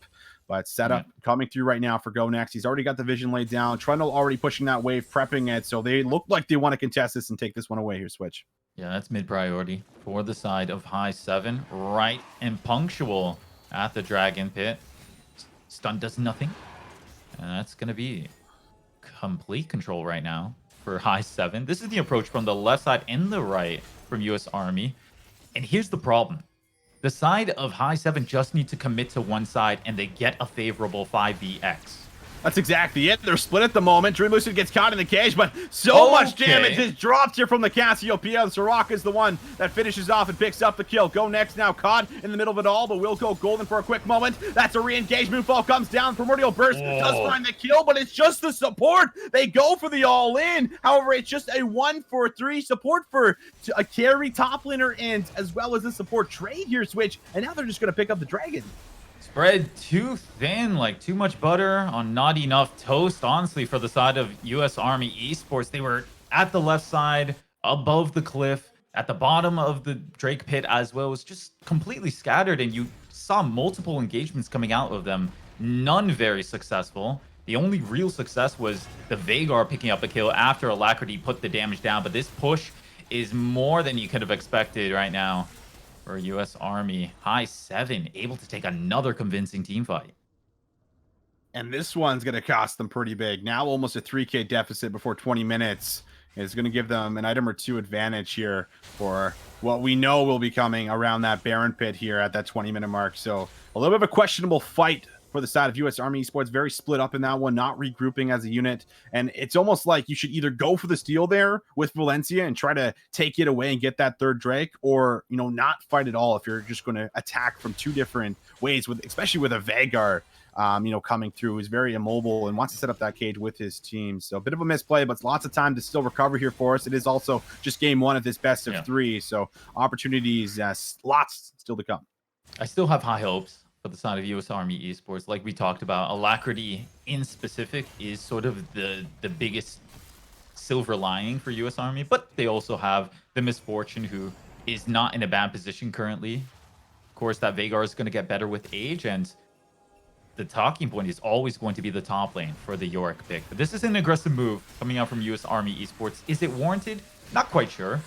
But setup coming through right now for Go Next. He's already got the vision laid down. Trundle already pushing that wave, prepping it. So they look like they want to contest this and take this one away here, Switch. Yeah, that's mid-priority for the side of High7. Right and punctual at the Dragon Pit. Stun does nothing. And that's going to be complete control right now for High7. This is the approach from the left side and the right from US Army. And here's the problem. The side of High7 just need to commit to one side, and they get a favorable 5vx. That's exactly it. They're split at the moment. Dream Lucid gets caught in the cage, but so much damage is dropped here from the Cassiopeia. The Soraka is the one that finishes off and picks up the kill. Go Next now caught in the middle of it all, but will go golden for a quick moment. That's a re-engage. Moonfall comes down. Primordial Burst does find the kill, but it's just the support. They go for the all-in. However, it's just a 1 for 3 support for a carry top laner, and as well as a support trade here, Switch. And now they're just going to pick up the dragon. Spread too thin, like too much butter on not enough toast, honestly, for the side of US Army Esports. They were at the left side, above the cliff, at the bottom of the Drake pit as well. It was just completely scattered, and you saw multiple engagements coming out of them. None very successful. The only real success was the Vagar picking up a kill after Alacrity put the damage down, but this push is more than you could have expected right now for US Army. High7 able to take another convincing team fight. And this one's going to cost them pretty big. Now almost a 3K deficit before 20 minutes. Is going to give them an item or two advantage here for what we know will be coming around that Baron pit here at that 20-minute mark. So a little bit of a questionable fight for the side of US Army Esports. Very split up in that one, not regrouping as a unit. And it's almost like you should either go for the steal there with Valencia and try to take it away and get that third Drake, or, you know, not fight at all if you're just going to attack from two different ways, with especially with a Vagar, you know, coming through, who's very immobile and wants to set up that cage with his team. So a bit of a misplay, but it's lots of time to still recover here for us. It is also just game one of this best of three. So opportunities, lots still to come. I still have high hopes for the side of US Army Esports. Like we talked about, Alacrity in specific is sort of the biggest silver lining for US Army, but they also have the Misfortune, who is not in a bad position currently. Of course, that Vagar is going to get better with age, and the talking point is always going to be the top lane for the Yorick pick. But this is an aggressive move coming out from US Army Esports. Is it warranted? Not quite sure.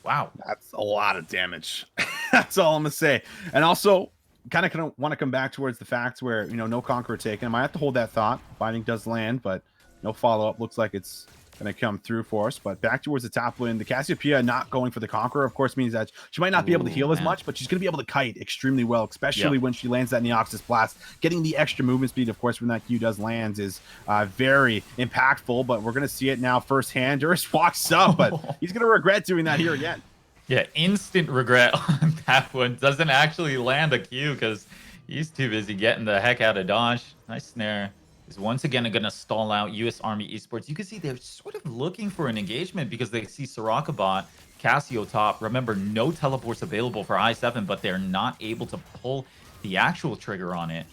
Wow. That's a lot of damage. That's all I'm going to say. And also, kind of want to come back towards the facts where, you know, no Conqueror taken. I might have to hold that thought. Binding does land, but no follow-up. Looks like it's going to come through for us. But back towards the top lane, the Cassiopeia not going for the Conqueror, of course, means that she might not be able to heal as much, but she's going to be able to kite extremely well, especially when she lands that Neoxys Blast. Getting the extra movement speed, of course, when that Q does lands is very impactful, but we're going to see it now firsthand. Durst walks up, but he's going to regret doing that here again. Yeah, instant regret on that one. Doesn't actually land a Q because he's too busy getting the heck out of dodge. Nice snare. Is once again going to stall out US Army Esports. You can see they're sort of looking for an engagement because they see Soraka bot, Cassio top. Remember, no teleports available for High7, but they're not able to pull the actual trigger on it.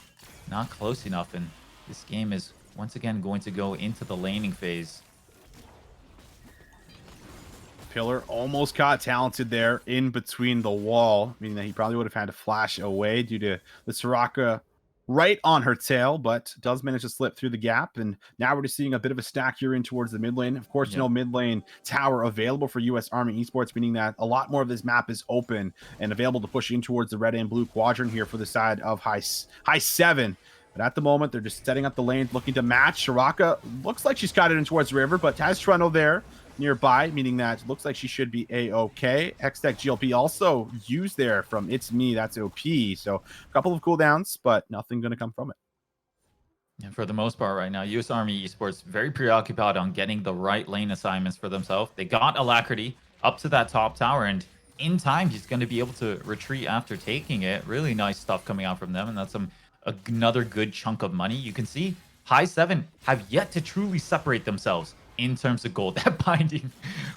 Not close enough, and this game is once again going to go into the laning phase. Pillar almost caught Talented there in between the wall, meaning that he probably would have had to flash away due to the Soraka right on her tail, but does manage to slip through the gap. And now we're just seeing a bit of a stack here in towards the mid lane. Of course, you know, mid lane tower available for US Army Esports, meaning that a lot more of this map is open and available to push in towards the red and blue quadrant here for the side of High7. But at the moment, they're just setting up the lane, looking to match. Soraka looks like she's got it in towards the river, but has Trundle there nearby, meaning that it looks like she should be a-okay. Hextech GLP also used there from It's Me, That's OP. So a couple of cooldowns, but nothing going to come from it. And for the most part right now, US Army Esports very preoccupied on getting the right lane assignments for themselves. They got Alacrity up to that top tower, and in time, he's going to be able to retreat after taking it. Really nice stuff coming out from them, and that's another good chunk of money. You can see High7 have yet to truly separate themselves in terms of gold. That binding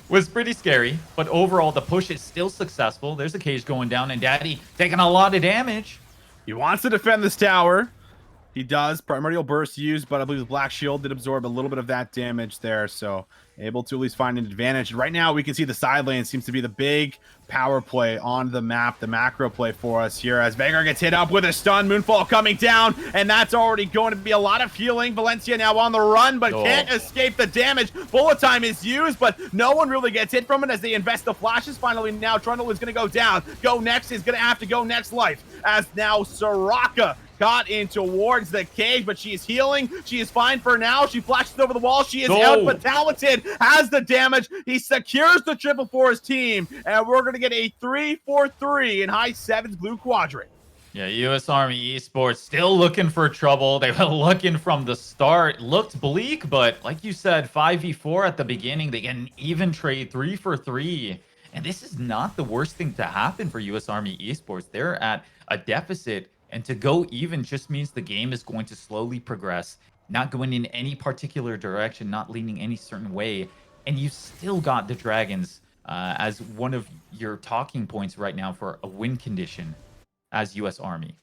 was pretty scary, but overall the push is still successful. There's a cage going down, and Daddy taking a lot of damage. He wants to defend this tower. He does. Primordial Burst used, but I believe the Black Shield did absorb a little bit of that damage there, so able to at least find an advantage. Right now, we can see the side lane seems to be the big power play on the map, the macro play for us here as Vagar gets hit up with a stun. Moonfall coming down, and that's already going to be a lot of healing. Valencia now on the run, but can't escape the damage. Bullet time is used, but no one really gets hit from it as they invest the flashes. Finally, now Trundle is going to go down. Go Next is going to have to go Next life, as now Soraka got in towards the cage, but she is healing. She is fine for now. She flashes over the wall. She is out, but Talented has the damage. He secures the triple for his team, and we're going to get a 3-4-3 in High7's blue quadrant. Yeah, US Army Esports still looking for trouble. They were looking from the start. Looked bleak, but like you said, 5v4 at the beginning. They get an even trade, 3-for-3. And this is not the worst thing to happen for US Army Esports. They're at a deficit, and to go even just means the game is going to slowly progress, not going in any particular direction, not leaning any certain way. And you've still got the Dragons as one of your talking points right now for a win condition as US Army.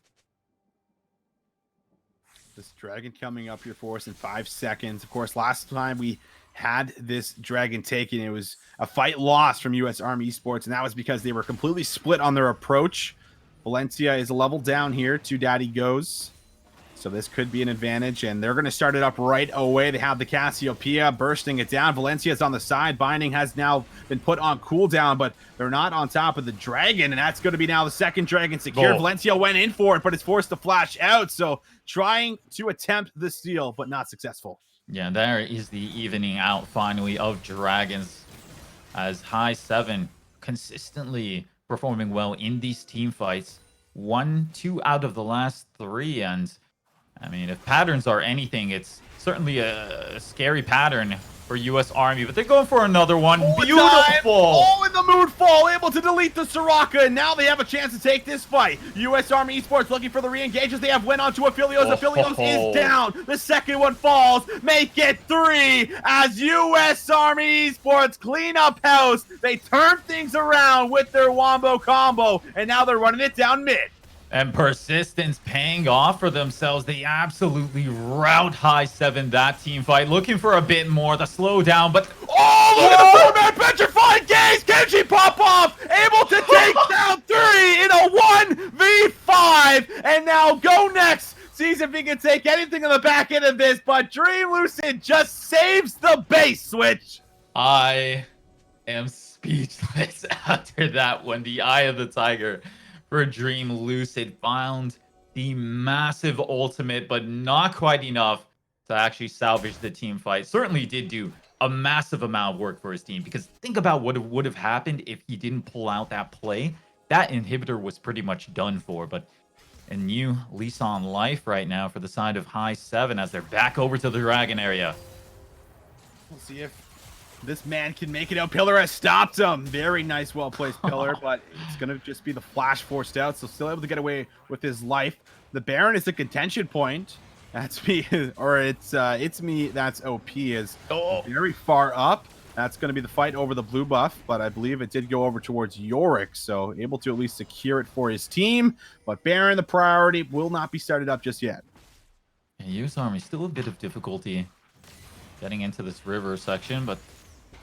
This dragon coming up here for us in 5 seconds. Of course, last time we had this dragon taken, it was a fight lost from US Army Esports, and that was because they were completely split on their approach. Valencia is a level down here. 2 Daddy goes. So this could be an advantage, and they're going to start it up right away. They have the Cassiopeia bursting it down. Valencia's on the side. Binding has now been put on cooldown, but they're not on top of the dragon, and that's going to be now the second dragon secured. Oh. Valencia went in for it, but it's forced to flash out, so trying to attempt the steal, but not successful. Yeah, there is the evening out finally of dragons, as High7 consistently performing well in these team fights. 1, 2 out of the last 3, and I mean, if patterns are anything, it's certainly a scary pattern for US Army, but they're going for another one. Beautiful! All in the Moonfall, able to delete the Soraka, and now they have a chance to take this fight. US Army Esports looking for the re-engages. They have went on to Affilios. Affilios is down. The second one falls. Make it 3 as US Army Esports clean up house. They turn things around with their Wombo combo, and now they're running it down mid. And persistence paying off for themselves. They absolutely rout High7 that team fight. Looking for a bit more, the slowdown, but oh, look at the 4-man petrifying gaze! Kenji pop off, able to take down 3 in a 1v5, and now Go Next sees if he can take anything on the back end of this, but Dream Lucid just saves the base switch. I am speechless after that one. The Eye of the Tiger for Dream Lucid found the massive ultimate, but not quite enough to actually salvage the team fight. Certainly did do a massive amount of work for his team, because think about what would have happened if he didn't pull out that play. That inhibitor was pretty much done for, but a new lease on life right now for the side of High7 as they're back over to the dragon area. We'll see if this man can make it out. Pillar has stopped him. Very nice, well-placed Pillar, but it's going to just be the flash forced out, so still able to get away with his life. The Baron is a contention point. That's me, or it's me, that's OP, is very far up. That's going to be the fight over the blue buff, but I believe it did go over towards Yorick, so able to at least secure it for his team. But Baron, the priority, will not be started up just yet. And US Army still a bit of difficulty getting into this river section, but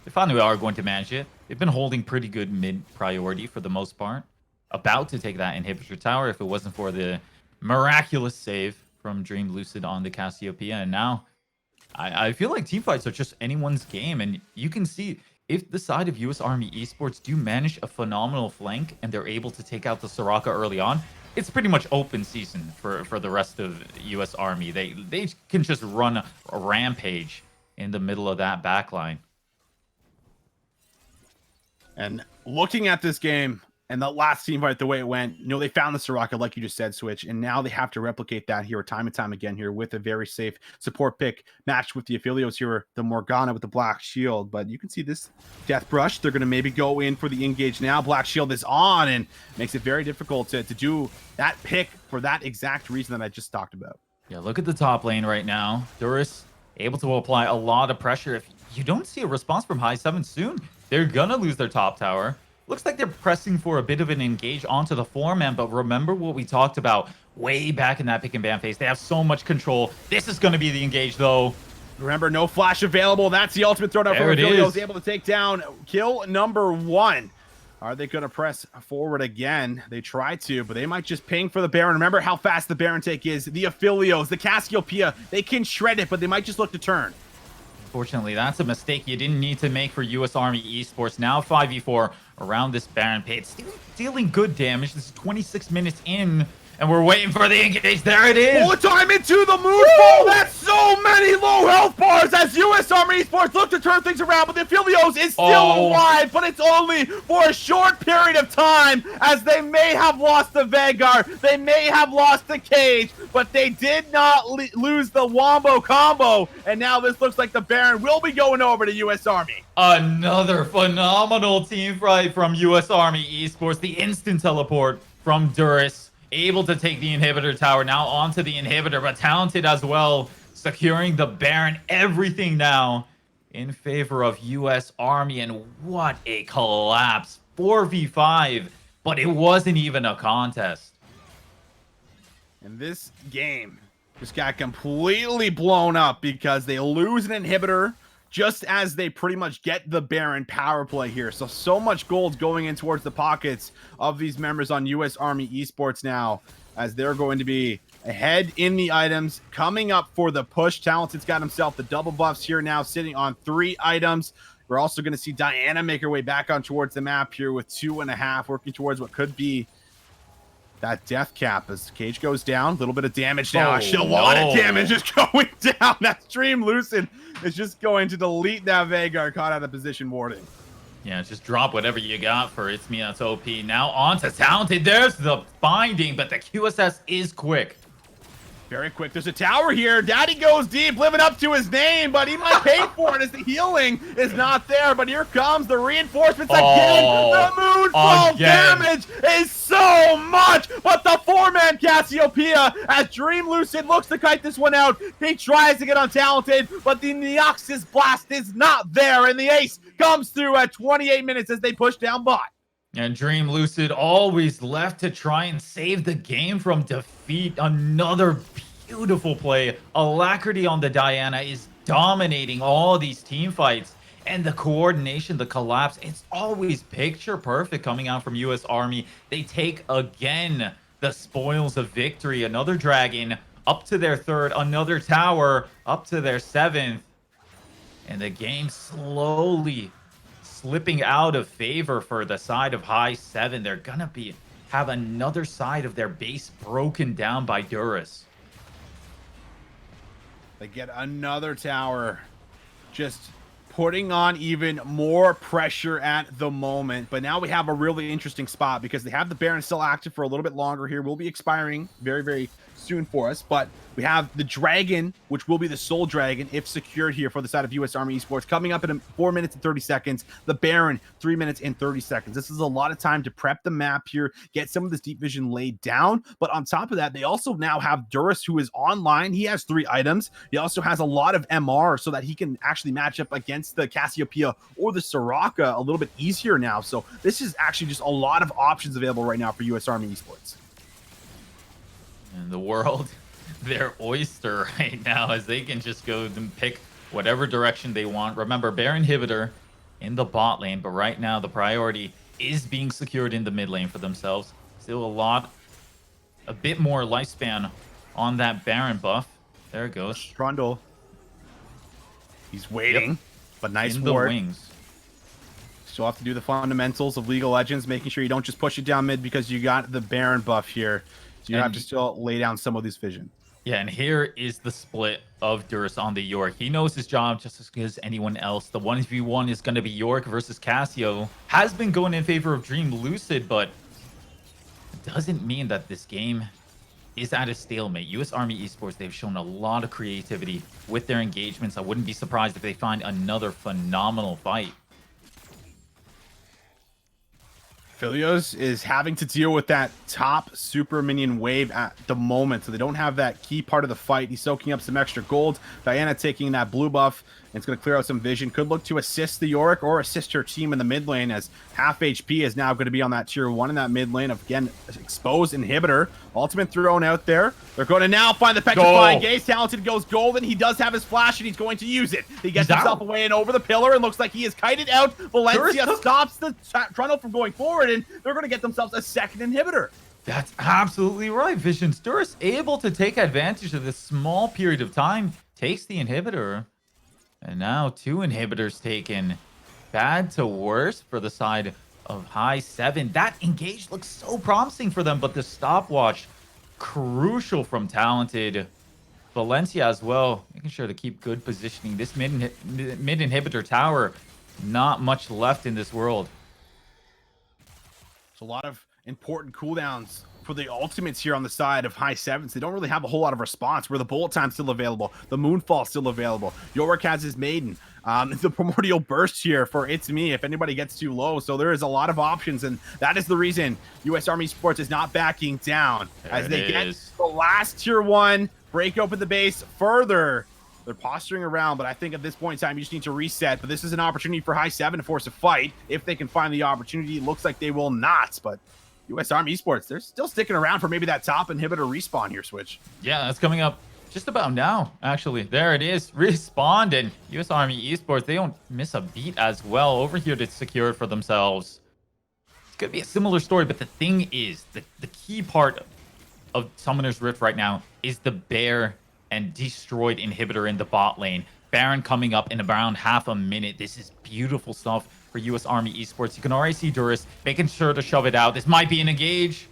they finally are going to manage it. They've been holding pretty good mid priority for the most part. About to take that inhibitor tower if it wasn't for the miraculous save from Dream Lucid on the Cassiopeia. And now I feel like teamfights are just anyone's game. And you can see if the side of US Army Esports do manage a phenomenal flank and they're able to take out the Soraka early on, it's pretty much open season for the rest of US Army. They can just run a rampage in the middle of that backline. And looking at this game and the last team fight, the way it went, you know, they found the Soraka, like you just said, Switch, and now they have to replicate that here time and time again here with a very safe support pick matched with the Affilios here, the Morgana with the Black Shield. But you can see this Death Brush. They're going to maybe go in for the engage now. Black Shield is on and makes it very difficult to do that pick for that exact reason that I just talked about. Yeah, look at the top lane right now. Duris able to apply a lot of pressure. If you don't see a response from High7 soon, they're gonna lose their top tower. Looks like they're pressing for a bit of an engage onto the 4-man, but remember what we talked about way back in that pick and ban phase. They have so much control. This is gonna be the engage though. Remember, no flash available. That's the ultimate throwdown for Affilios, able to take down kill number 1. Are they going to press forward again? They try to, but they might just ping for the Baron. Remember how fast the Baron take is. The Affilios, the Cassiopeia, they can shred it, but they might just look to turn. Unfortunately, that's a mistake you didn't need to make for US Army Esports. Now 5v4 around this Baron pit. Still dealing good damage. This is 26 minutes in, and we're waiting for the engage. There it is. Full time into the Moonfall. That's so many low health bars as US Army Esports look to turn things around, but the Affilios is still alive, but it's only for a short period of time as they may have lost the Vanguard. They may have lost the Cage, but they did not lose the Wombo combo, and now this looks like the Baron will be going over to US Army. Another phenomenal team fight from US Army Esports. The instant teleport from Duris. Able to take the inhibitor tower, now onto the inhibitor, but talented as well, securing the Baron. Everything now in favor of US Army, and what a collapse. 4v5, but it wasn't even a contest. And this game just got completely blown up because they lose an inhibitor just as they pretty much get the Baron power play here. So much gold going in towards the pockets of these members on US Army Esports now, as they're going to be ahead in the items. Coming up for the push, Talented's got himself the double buffs here now, sitting on 3 items. We're also going to see Diana make her way back on towards the map here with 2.5, working towards what could be that death cap as Cage goes down. A little bit of damage now. Actually, a lot of damage is going down. That Stream Lucid is just going to delete that Vanguard caught out of position warding. Yeah, just drop whatever you got for It's Me, That's OP. Now on to Talented. There's the binding, but the QSS is quick. Very quick. There's a tower here. Daddy goes deep, living up to his name, but he might pay for it as the healing is not there. But here comes the reinforcements again. The moonfall damage is so much, but the 4-man Cassiopeia, as Dream Lucid looks to kite this one out. He tries to get untalented, but the Neoxys blast is not there, and the ace comes through at 28 minutes as they push down bot. And Dream Lucid always left to try and save the game from defeat. Another beautiful play. Alacrity on the Diana is dominating all these team fights. And the coordination, the collapse, it's always picture perfect coming out from US Army. They take again the spoils of victory. Another dragon up to their 3rd, another tower up to their 7th. And the game slowly slipping out of favor for the side of High7. They're gonna have another side of their base broken down by Duras. They get another tower, just putting on even more pressure at the moment. But now we have a really interesting spot because they have the Baron still active for a little bit longer here. Will be expiring very, very soon for us, but we have the Dragon, which will be the Soul Dragon if secured here for the side of US Army Esports, coming up in 4 minutes and 30 seconds. The Baron, 3 minutes and 30 seconds. This is a lot of time to prep the map here, get some of this deep vision laid down. But on top of that, they also now have Duras, who is online. He has 3 items. He also has a lot of MR so that he can actually match up against the Cassiopeia or the Soraka a little bit easier now. So this is actually just a lot of options available right now for US Army Esports. And the world, their oyster right now, as they can just go and pick whatever direction they want. Remember, Baron inhibitor in the bot lane, but right now the priority is being secured in the mid lane for themselves. Still a bit more lifespan on that Baron buff. There it goes. Trundle. He's waiting, but nice in ward. The wings. Still have to do the fundamentals of League of Legends, making sure you don't just push it down mid because you got the Baron buff here. So you have to still lay down some of this vision. Yeah, and here is the split of Duras on the York. He knows his job just as good as anyone else. The 1v1 is going to be York versus Cassio. Has been going in favor of Dream Lucid, but it doesn't mean that this game is at a stalemate. US Army Esports, they've shown a lot of creativity with their engagements. I wouldn't be surprised if they find another phenomenal fight. Philios is having to deal with that top super minion wave at the moment, so they don't have that key part of the fight. He's soaking up some extra gold. Diana taking that blue buff, and it's going to clear out some vision. Could look to assist the Yorick or assist her team in the mid lane, as half HP is now going to be on that tier 1 in that mid lane. Again, exposed inhibitor. Ultimate thrown out there. They're going to now find the petrifying gaze. Talented goes golden. He does have his flash, and he's going to use it. He gets himself away and over the pillar, and looks like he is kited out. Valencia stops the Trundle from going forward, and they're going to get themselves a second inhibitor. That's absolutely right. Vision's Duras able to take advantage of this small period of time. Takes the inhibitor. And now 2 inhibitors taken. Bad to worse for the side of High7. That engage looks so promising for them, but the stopwatch, crucial from Talented. Valencia as well, making sure to keep good positioning. This mid inhibitor tower, not much left in this world. There's a lot of important cooldowns for the ultimates here on the side of High7. They don't really have a whole lot of response, where the bullet time's still available, the moonfall still available. Yorick has his maiden. The primordial burst here for It's Me if anybody gets too low. So there is a lot of options, and that is the reason US Army Sports is not backing down as they get the last tier 1, break open the base further. They're posturing around, but I think at this point in time, you just need to reset. But this is an opportunity for High7 to force a fight if they can find the opportunity. It looks like they will not, but US Army Esports, they're still sticking around for maybe that top inhibitor respawn here, Switch. Yeah, that's coming up Just about now, actually. There it is. Respawned, and US Army Esports, they don't miss a beat as well over here to secure it for themselves. It's going to be a similar story, but the thing is, the key part of Summoner's Rift right now is the Bear and Destroyed inhibitor in the bot lane. Baron coming up in around half a minute. This is beautiful stuff for US Army Esports. You can already see Duris making sure to shove it out. This might be an engage.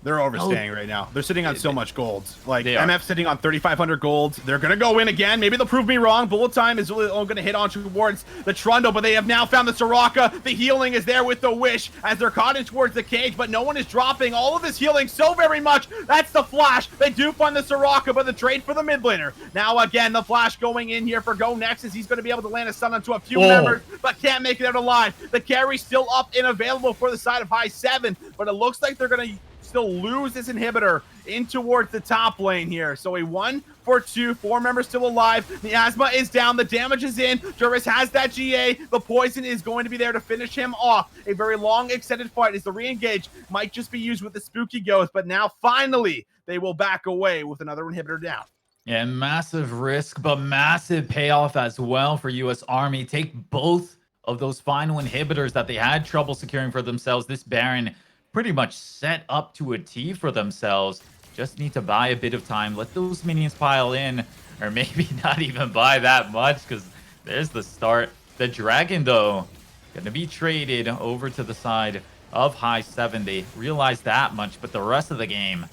They're overstaying right now. They're sitting on so much gold. Like, MF sitting on 3,500 gold. They're going to go in again. Maybe they'll prove me wrong. Bullet time is really going to hit on towards the Trundle, but they have now found the Soraka. The healing is there with the Wish as they're caught in towards the cage, but no one is dropping all of this healing so very much. That's the flash. They do find the Soraka, but the trade for the mid laner. Now, again, the flash going in here for Go Next as he's going to be able to land a stun onto a few members, but can't make it out alive. The carry still up and available for the side of High7, but it looks like they're going to still lose this inhibitor in towards the top lane here. So a 1 for 2, 4 members still alive. The asthma is down, the damage is in. Duris has that GA. The poison is going to be there to finish him off. A very long extended fight as the re-engage might just be used with the spooky ghost, but now finally they will back away with another inhibitor down. Yeah, massive risk, but massive payoff as well for US Army. Take both of those final inhibitors that they had trouble securing for themselves. This Baron pretty much set up to a T for themselves. Just need to buy a bit of time, let those minions pile in, or maybe not even buy that much, because there's the start. The Dragon, though, going to be traded over to the side of High7. They realize that much, but the rest of the game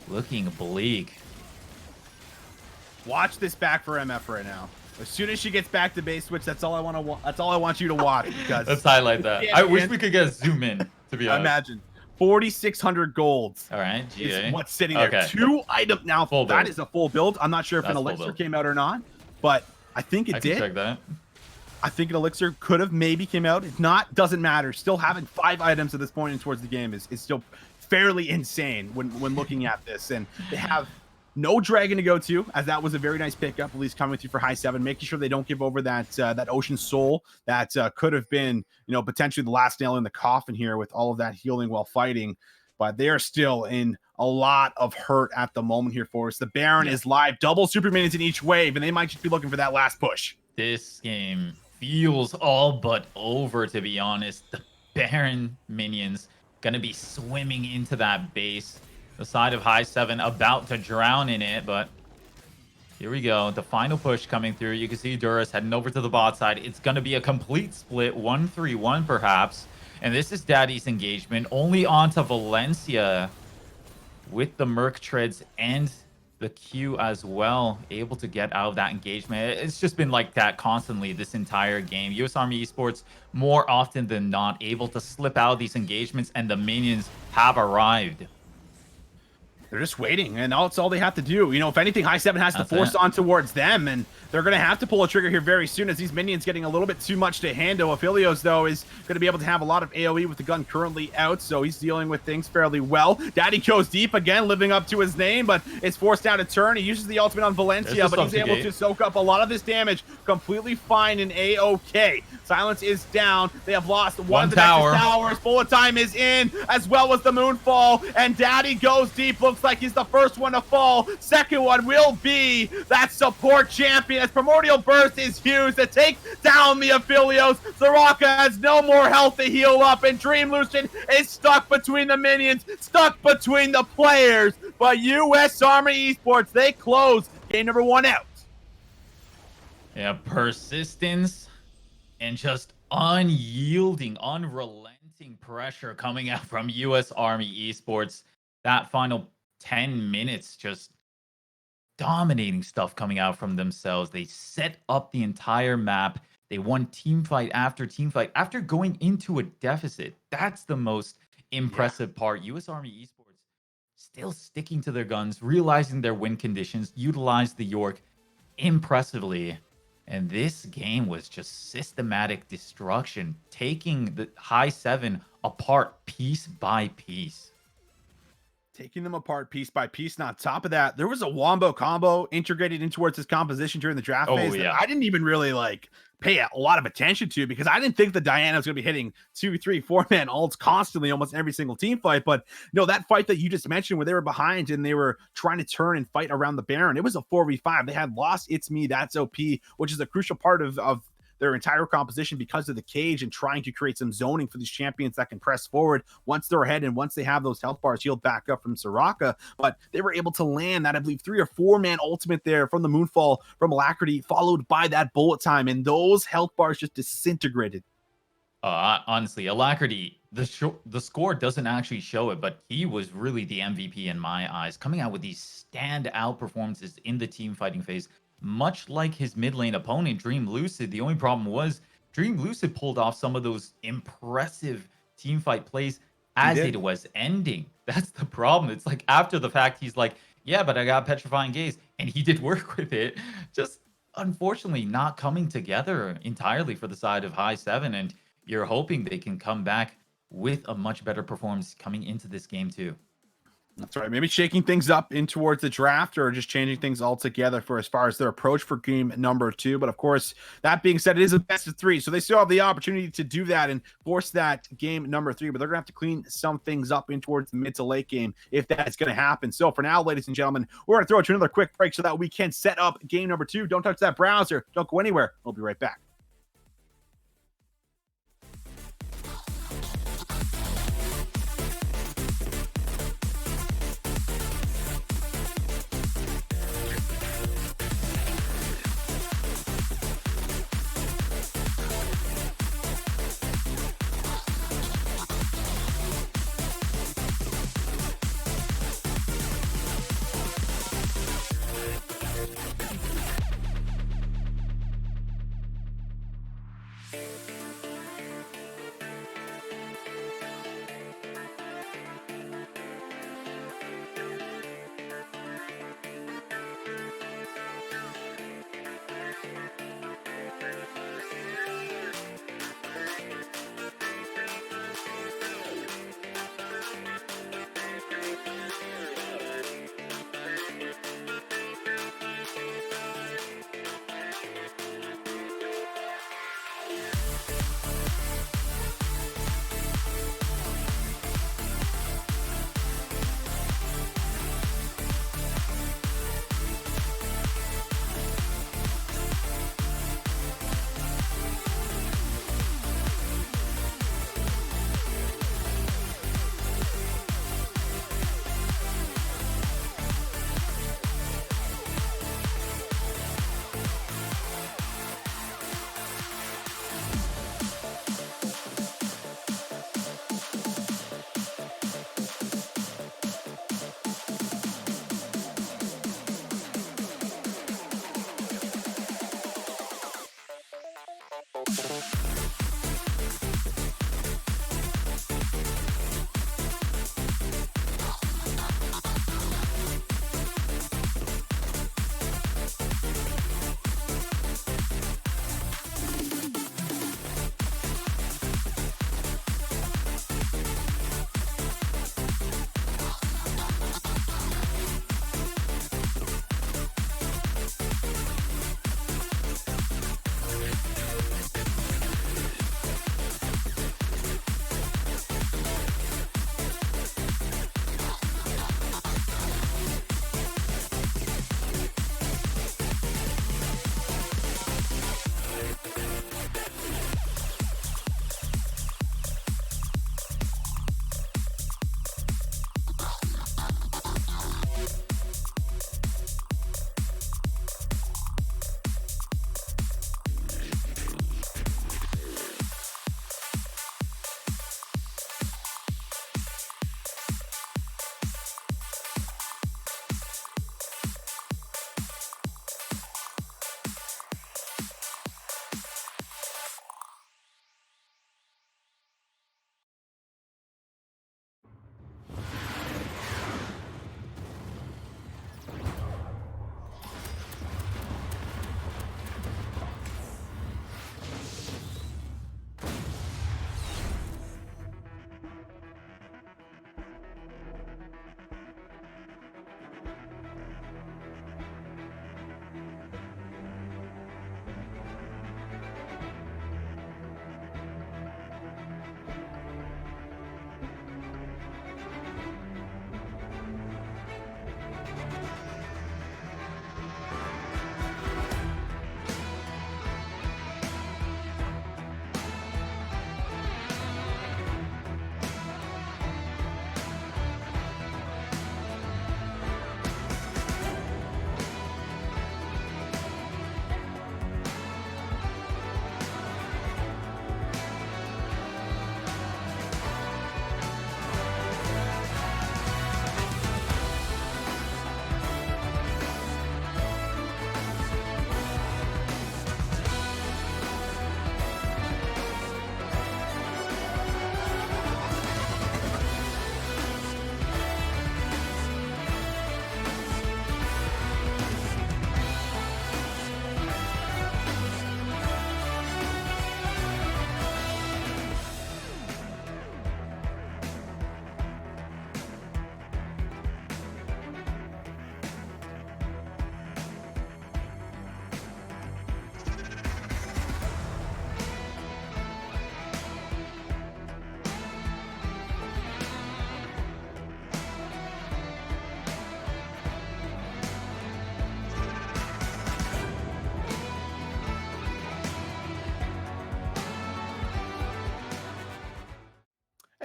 looking bleak. Watch this back for MF right now. As soon as she gets back to base switch, that's all I want to. That's all I want you to watch. Because let's highlight that. I wish we could get a zoom in. To be honest, imagine 4,600 gold. All right, GA. Is what's sitting there. Okay. 2 items now. Full that build. Is a full build. I'm not sure if an elixir came out or not, but I think it did. Check that. I think an elixir could have maybe came out. If not, doesn't matter. Still having 5 items at this point in towards the game is still fairly insane when looking at this. And they have no dragon to go to, as that was a very nice pickup, at least coming with you for High7, making sure they don't give over that that Ocean Soul that could have been, potentially the last nail in the coffin here with all of that healing while fighting. But they're still in a lot of hurt at the moment here for us. The Baron is live, double super minions in each wave, and they might just be looking for that last push. This game feels all but over, to be honest. The Baron minions gonna be swimming into that base. The side of High7 about to drown in it, but here we go. The final push coming through. You can see Duris heading over to the bot side. It's going to be a complete split, 1-3-1 perhaps. And this is Daddy's engagement. Only onto Valencia with the Merc Treads and the Q as well, able to get out of that engagement. It's just been like that constantly this entire game. US Army Esports, more often than not, able to slip out of these engagements, and the minions have arrived. They're just waiting, and that's all they have to do. If anything, High7 has to force on towards them, and they're going to have to pull a trigger here very soon as these minions getting a little bit too much to handle. Aphelios, though, is going to be able to have a lot of AoE with the gun currently out, so he's dealing with things fairly well. Daddy goes deep again, living up to his name, but it's forced out a turn. He uses the ultimate on Valencia, but he's able to soak up a lot of this damage. Completely fine and A-OK. Silence is down. They have lost one of the Nexus towers. Bullet time is in, as well as the Moonfall, and Daddy goes deep. Looks like he's the first one to fall. Second one will be that support champion, as Primordial Burst is used to take down the Aphelios. Soraka has no more health to heal up, and Dream Lucian is stuck between the minions, stuck between the players. But US Army Esports, they close game number 1 out. Yeah, persistence and just unyielding, unrelenting pressure coming out from US Army Esports. That final 10 minutes just dominating stuff coming out from themselves. They set up the entire map. They won team fight after going into a deficit. That's the most impressive part. US Army Esports still sticking to their guns, realizing their win conditions, utilized the York impressively. And this game was just systematic destruction, taking the High7 apart piece by piece. taking them apart piece by piece. And on top of that, there was a wombo combo integrated in towards his composition during the draft Oh phase that yeah. I didn't even really like pay a lot of attention to, because I didn't think the Diana was going to be hitting 2, 3, 4 man ults constantly, almost every single team fight. But no, that fight that you just mentioned where they were behind and they were trying to turn and fight around the Baron, it was a 4v5. They had lost It's Me, That's OP, which is a crucial part of their entire composition because of the cage and trying to create some zoning for these champions that can press forward once they're ahead and once they have those health bars healed back up from Soraka. But they were able to land that, I believe, 3 or 4 man ultimate there from the Moonfall from Alacrity, followed by that bullet time, and those health bars just disintegrated. Honestly, Alacrity, the score doesn't actually show it, but he was really the MVP in my eyes, coming out with these standout performances in the team fighting phase. Much like his mid lane opponent, Dream Lucid, the only problem was Dream Lucid pulled off some of those impressive team fight plays as it was ending. That's the problem. It's like after the fact, he's like, yeah, but I got Petrifying Gaze, and he did work with it. Just unfortunately not coming together entirely for the side of High7, and you're hoping they can come back with a much better performance coming into this game too. That's right. Maybe shaking things up in towards the draft or just changing things altogether for as far as their approach for game number 2. But of course, that being said, it is a best of 3. So they still have the opportunity to do that and force that game number 3. But they're going to have to clean some things up in towards the mid to late game if that's going to happen. So for now, ladies and gentlemen, we're going to throw it to another quick break so that we can set up game number 2. Don't touch that browser. Don't go anywhere. We'll be right back.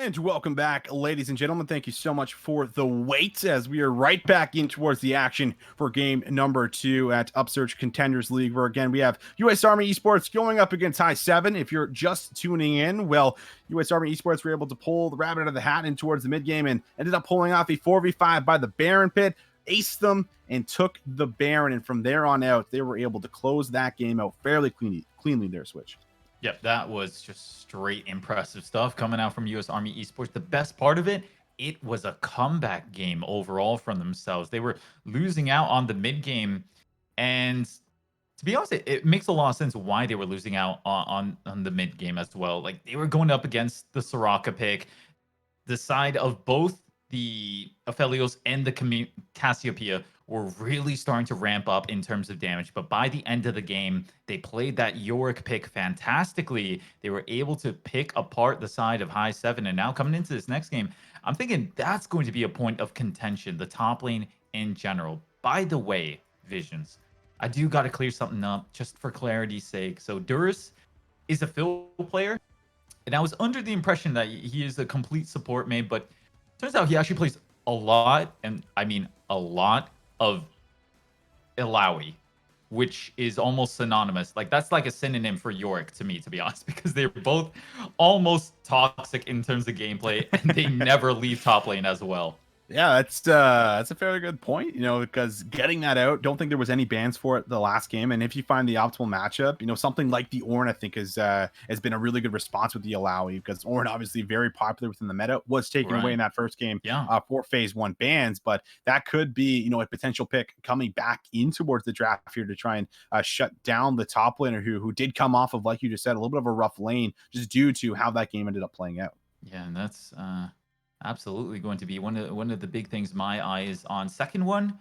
And welcome back, ladies and gentlemen. Thank you so much for the wait as we are right back in towards the action for game number 2 at Upsurge Contenders League, where again we have U.S. Army Esports going up against High7. If you're just tuning in, well, U.S. Army Esports were able to pull the rabbit out of the hat in towards the mid game and ended up pulling off a 4v5 by the Baron pit, aced them, and took the Baron. And from there on out, they were able to close that game out fairly cleanly there, Switch. Yep, that was just straight impressive stuff coming out from U.S. Army Esports. The best part of it, it was a comeback game overall from themselves. They were losing out on the mid game, and to be honest, it makes a lot of sense why they were losing out on the mid game as well. Like they were going up against the Soraka pick, the side of both the Aphelios and the Cassiopeia were really starting to ramp up in terms of damage. But by the end of the game, they played that Yorick pick fantastically. They were able to pick apart the side of High7. And now coming into this next game, I'm thinking that's going to be a point of contention, the top lane in general. By the way, Visions, I do got to clear something up just for clarity's sake. So Durus is a fill player. And I was under the impression that he is a complete support main, but turns out he actually plays a lot, and I mean a lot, of Illaoi, which is almost synonymous. Like that's like a synonym for Yorick to me, to be honest, because they're both almost toxic in terms of gameplay, and they never leave top lane as well. Yeah, that's a fairly good point, because getting that out, don't think there was any bans for it the last game. And if you find the optimal matchup, something like the Ornn, I think has been a really good response with the Illaoi, because Ornn obviously very popular within the meta, was taken away in that first game for phase 1 bans, but that could be, a potential pick coming back in towards the draft here to try and shut down the top laner who did come off of, like you just said, a little bit of a rough lane just due to how that game ended up playing out. Yeah, and that's absolutely going to be one of the big things my eye is on. Second one,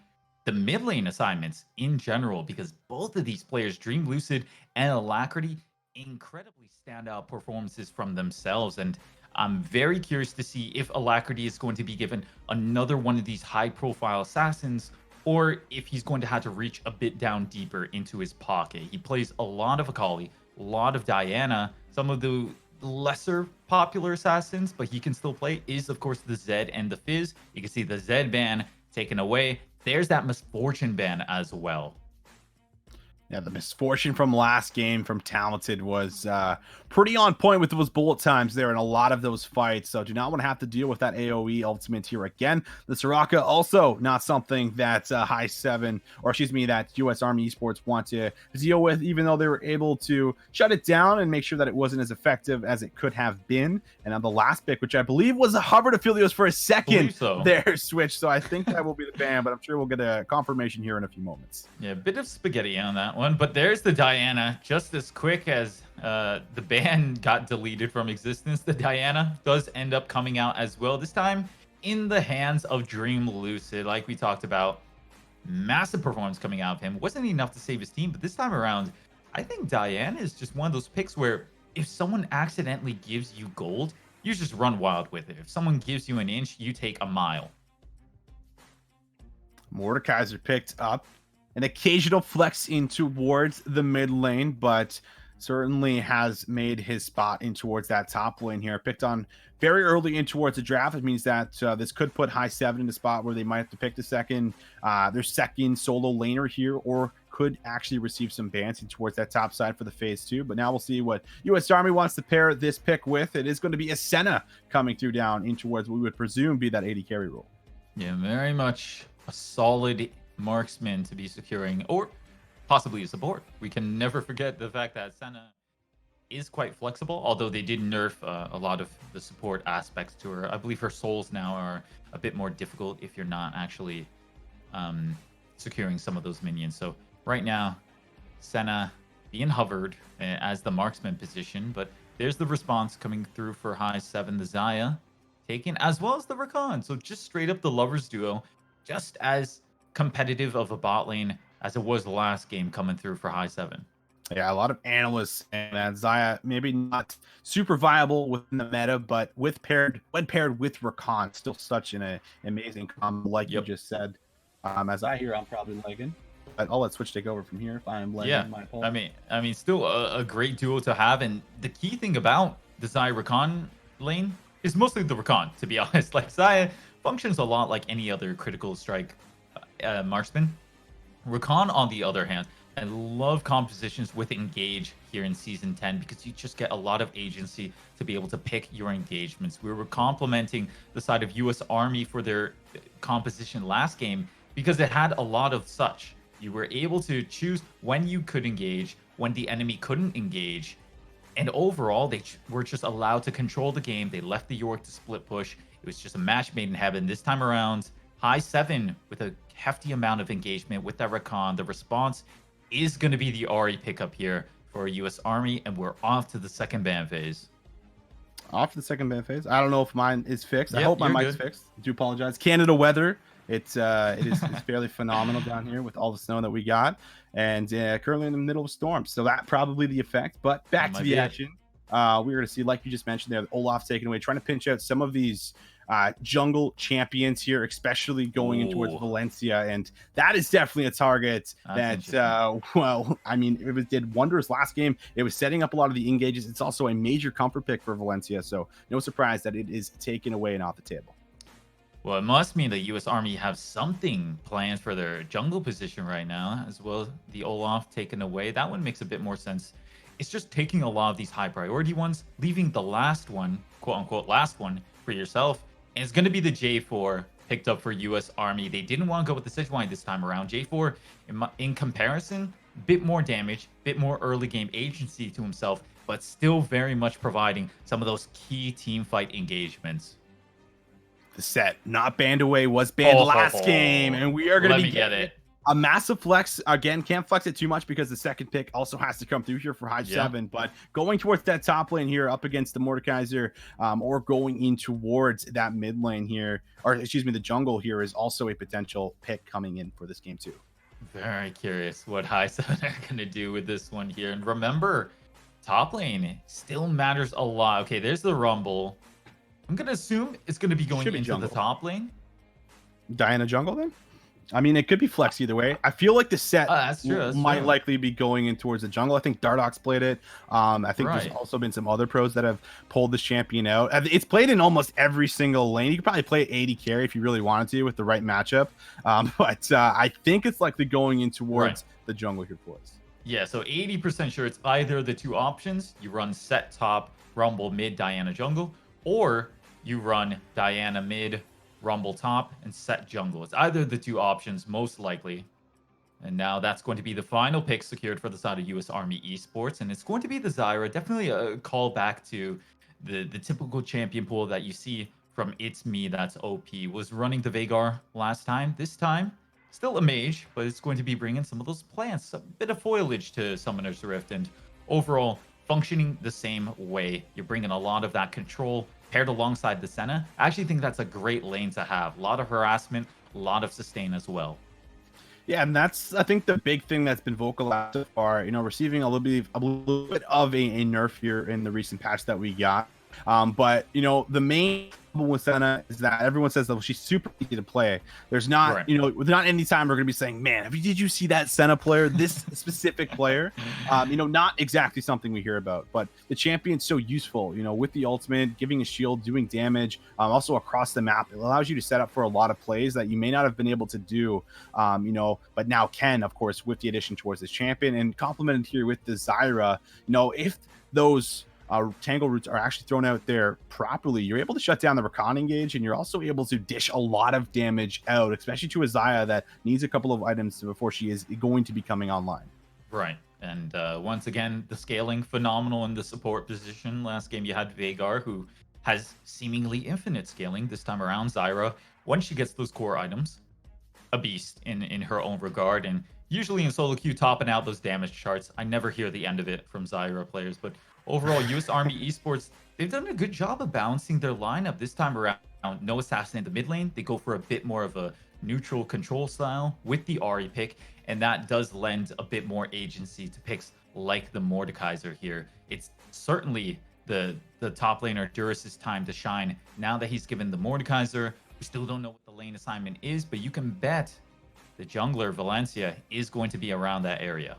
the mid lane assignments in general, because both of these players, Dream Lucid and Alacrity, incredibly standout performances from themselves. And I'm very curious to see if Alacrity is going to be given another one of these high profile assassins, or if he's going to have to reach a bit down deeper into his pocket. He plays a lot of Akali, a lot of Diana, some of the lesser popular assassins, but he can still play is of course the Zed and the Fizz. You can see the Zed ban taken away. There's that Misfortune ban as well. Yeah, the Misfortune from last game from Talented was pretty on point with those bullet times there in a lot of those fights. So do not want to have to deal with that AoE ultimate here again. The Soraka also not something that High7, or excuse me, that US Army Esports want to deal with, even though they were able to shut it down and make sure that it wasn't as effective as it could have been. And on the last pick, which I believe was a Hover to Aphelios for a second there, Switch. So I think that will be the ban, but I'm sure we'll get a confirmation here in a few moments. Yeah, a bit of spaghetti on that one, but there's the Diana. Just as quick as the ban got deleted from existence, the Diana does end up coming out as well, this time in the hands of Dream Lucid. Like we talked about, massive performance coming out of him. Wasn't enough to save his team, but this time around, I think Diana is just one of those picks where if someone accidentally gives you gold, you just run wild with it. If someone gives you an inch, you take a mile. Mordekaiser picked up an occasional flex in towards the mid lane, but certainly has made his spot in towards that top lane here. Picked on very early in towards the draft. It means that this could put High7 in a spot where they might have to pick their second solo laner here, or could actually receive some bans in towards that top side for the phase 2. But now we'll see what US Army wants to pair this pick with. It is going to be a Senna coming through down in towards what we would presume be that 80 carry role. Yeah, very much a solid marksman to be securing, or possibly a support. We can never forget the fact that Senna is quite flexible, although they did nerf a lot of the support aspects to her. I believe her souls now are a bit more difficult if you're not actually securing some of those minions. So right now, Senna being hovered as the marksman position, but there's the response coming through for High7, the Xayah taken, as well as the Rakan. So just straight up the lovers duo, just as competitive of a bot lane as it was the last game coming through for High7. Yeah, a lot of analysts and that Xayah maybe not super viable within the meta, but when paired with Rakan, still such an amazing combo, like you just said. As I hear, I'm probably lagging, but I'll let Switch take over from here if I am lagging. Yeah, I mean, still a great duo to have, and the key thing about the Xayah Rakan lane is mostly the Rakan, to be honest. Like, Xayah functions a lot like any other critical strike marksman. Rakan, on the other hand, I love compositions with engage here in Season 10 because you just get a lot of agency to be able to pick your engagements. We were complimenting the side of US Army for their composition last game because it had a lot of such. You were able to choose when you could engage, when the enemy couldn't engage, and overall, they were just allowed to control the game. They left the York to split push. It was just a match made in heaven. This time around, High7 with a hefty amount of engagement with that Rakan. The response is going to be the Ahri pickup here for US Army, and we're off to the second ban phase. Off to the second ban phase. I don't know if mine is fixed. I Yep, hope my you're mic's good. fixed. I do apologize. Canada weather. It's fairly phenomenal down here with all the snow that we got, and currently in the middle of a storm. So that probably the effect. But back to the action. We're going to see, like you just mentioned there, Olaf taken away, trying to pinch out some of these jungle champions here, especially going in towards Valencia, and that is definitely a target well, I mean, it did wonders last game. It was setting up a lot of the engages. It's also a major comfort pick for Valencia, so no surprise that it is taken away and off the table. Well, it must mean the US Army have something planned for their jungle position right now, as well. The Olaf taken away, that one makes a bit more sense. It's just taking a lot of these high priority ones, leaving the last one, quote unquote last one, for yourself. And it's going to be the J4 picked up for US Army. They didn't want to go with the Sejuani this time around. J4, in comparison, bit more damage, bit more early game agency to himself, but still very much providing some of those key team fight engagements. The set not banned away was banned last game, and we are going to be getting it. A massive flex. Again, can't flex it too much because the second pick also has to come through here for High7. But going towards that top lane here up against the Mordekaiser, or going in towards that mid lane here, or excuse me, the jungle here is also a potential pick coming in for this game too. Very curious what High7 are going to do with this one here. And remember, top lane still matters a lot. Okay, there's the Rumble. I'm going to assume it's going to be going into the top lane. Diana jungle then? I mean, it could be flex either way. I feel like the set might likely be going in towards the jungle. I think Dardox played it. I think there's also been some other pros that have pulled this champion out. It's played in almost every single lane. You could probably play 80 carry if you really wanted to with the right matchup. But I think it's likely going in towards the jungle here for us. Yeah, so 80% sure it's either the two options. You run set top, Rumble mid, Diana jungle, or you run Diana mid, Rumble top, and set jungle. It's either the two options, most likely. And now that's going to be the final pick secured for the side of US Army Esports. And it's going to be the Zyra. Definitely a call back to the typical champion pool that you see from It's Me, That's OP. Was running the Veigar last time. This time, still a mage, but it's going to be bringing some of those plants, a bit of foliage to Summoner's Rift, and overall functioning the same way. You're bringing a lot of that control paired alongside the Senna. I actually think that's a great lane to have. A lot of harassment, a lot of sustain as well. Yeah, and that's, I think, the big thing that's been vocalized so far. You know, receiving a little bit of a nerf here in the recent patch that we got. But, you know, the main problem with Senna is that everyone says that she's super easy to play. There's not, you know, not any time we're going to be saying, man, did you see that Senna player, this specific player? You know, not exactly something we hear about, but the champion's so useful, you know, with the ultimate, giving a shield, doing damage, also across the map. It allows you to set up for a lot of plays that you may not have been able to do, you know, but now can, of course, with the addition towards this champion, and complemented here with the Zyra. You know, if those tangle roots are actually thrown out there properly, you're able to shut down the Rakan engage, and you're also able to dish a lot of damage out, especially to a Xayah that needs a couple of items before she is going to be coming online. Right. And once again, the scaling phenomenal in the support position. Last game you had Veigar, who has seemingly infinite scaling. This time around, Zyra, once she gets those core items, a beast in her own regard. And usually in solo queue, topping out those damage charts. I never hear the end of it from Zyra players, but overall, US Army Esports, they've done a good job of balancing their lineup this time around. No assassin in the mid lane. They go for a bit more of a neutral control style with the Ahri pick, and that does lend a bit more agency to picks like the Mordekaiser here. It's certainly the top laner Duris's time to shine. Now that he's given the Mordekaiser, we still don't know what the lane assignment is, but you can bet the jungler Valencia is going to be around that area.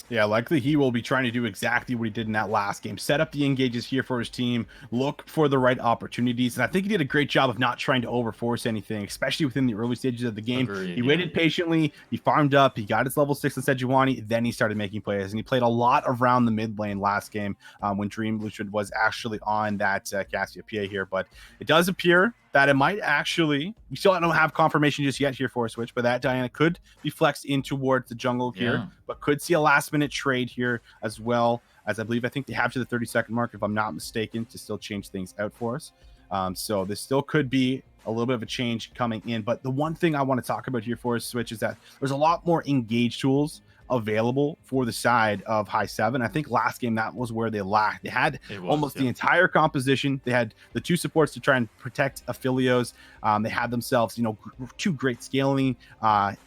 Yeah, likely he will be trying to do exactly what he did in that last game. Set up the engages here for his team, look for the right opportunities. And I think he did a great job of not trying to overforce anything, especially within the early stages of the game. Agreed, He yeah. waited patiently, he farmed up, he got his level 6 in Sejuani, then he started making plays. And he played a lot around the mid lane last game when Dream Lucian was actually on that Cassiopeia here. But it does appear that it might actually, we still don't have confirmation just yet here for a switch, but that Diana could be flexed in towards the jungle here, but could see a last minute trade here as well, as I think they have to the 30-second mark, if I'm not mistaken, to still change things out for us. So this still could be a little bit of a change coming in. But the one thing I want to talk about here for us, Switch, is that there's a lot more engage tools available for the side of High7. I think last game that was where they lacked. They had the entire composition. They had the two supports to try and protect Affilios. They had themselves, two great scaling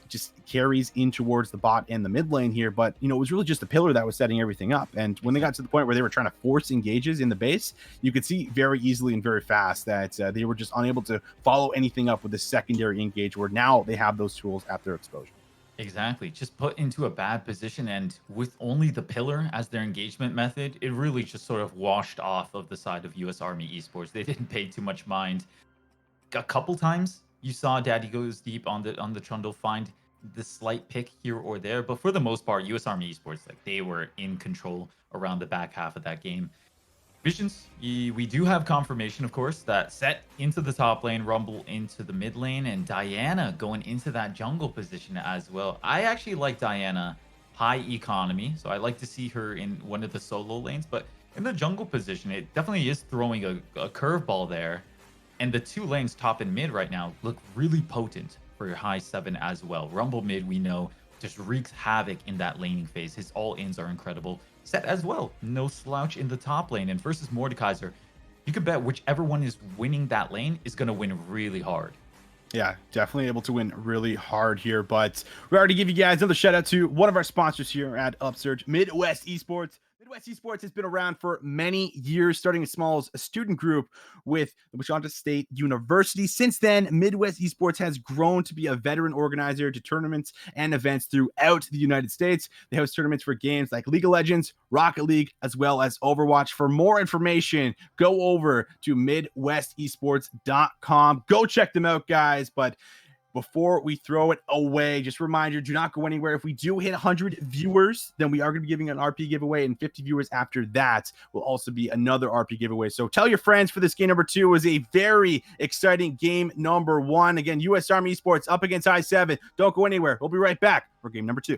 just carries in towards the bot and the mid lane here. But, it was really just the pillar that was setting everything up. And when they got to the point where they were trying to force engages in the base, you could see very easily and very fast that they were just unable to follow anything up with the secondary engage, where now they have those tools at their exposure. Exactly. Just put into a bad position, and with only the pillar as their engagement method, it really just sort of washed off of the side of US Army Esports. They didn't pay too much mind. A couple times you saw Daddy Goes Deep on the Trundle find the slight pick here or there, but for the most part, US Army Esports, like, they were in control around the back half of that game. Visions, we do have confirmation, of course, that Set into the top lane, Rumble into the mid lane, and Diana going into that jungle position as well. I actually like Diana high economy, so I like to see her in one of the solo lanes, but in the jungle position, it definitely is throwing a curveball there. And the two lanes, top and mid right now, look really potent for your High7 as well. Rumble mid, we know, just wreaks havoc in that laning phase. His all-ins are incredible. Set as well, no slouch in the top lane. And versus Mordekaiser, you could bet whichever one is winning that lane is going to win really hard. Yeah, definitely able to win really hard here. But we already give you guys another shout out to one of our sponsors here at Upsurge, Midwest Esports. Midwest Esports has been around for many years, starting as small as a student group with the Wichita State University. Since then, Midwest Esports has grown to be a veteran organizer to tournaments and events throughout the United States. They host tournaments for games like League of Legends, Rocket League, as well as Overwatch. For more information, go over to MidwestEsports.com. Go check them out, guys. But before we throw it away, just a reminder, do not go anywhere. If we do hit 100 viewers, then we are going to be giving an RP giveaway, and 50 viewers after that will also be another RP giveaway. So tell your friends, for this game number 2 is a very exciting game number 1. Again, US Army Esports up against High7. Don't go anywhere. We'll be right back for game number 2.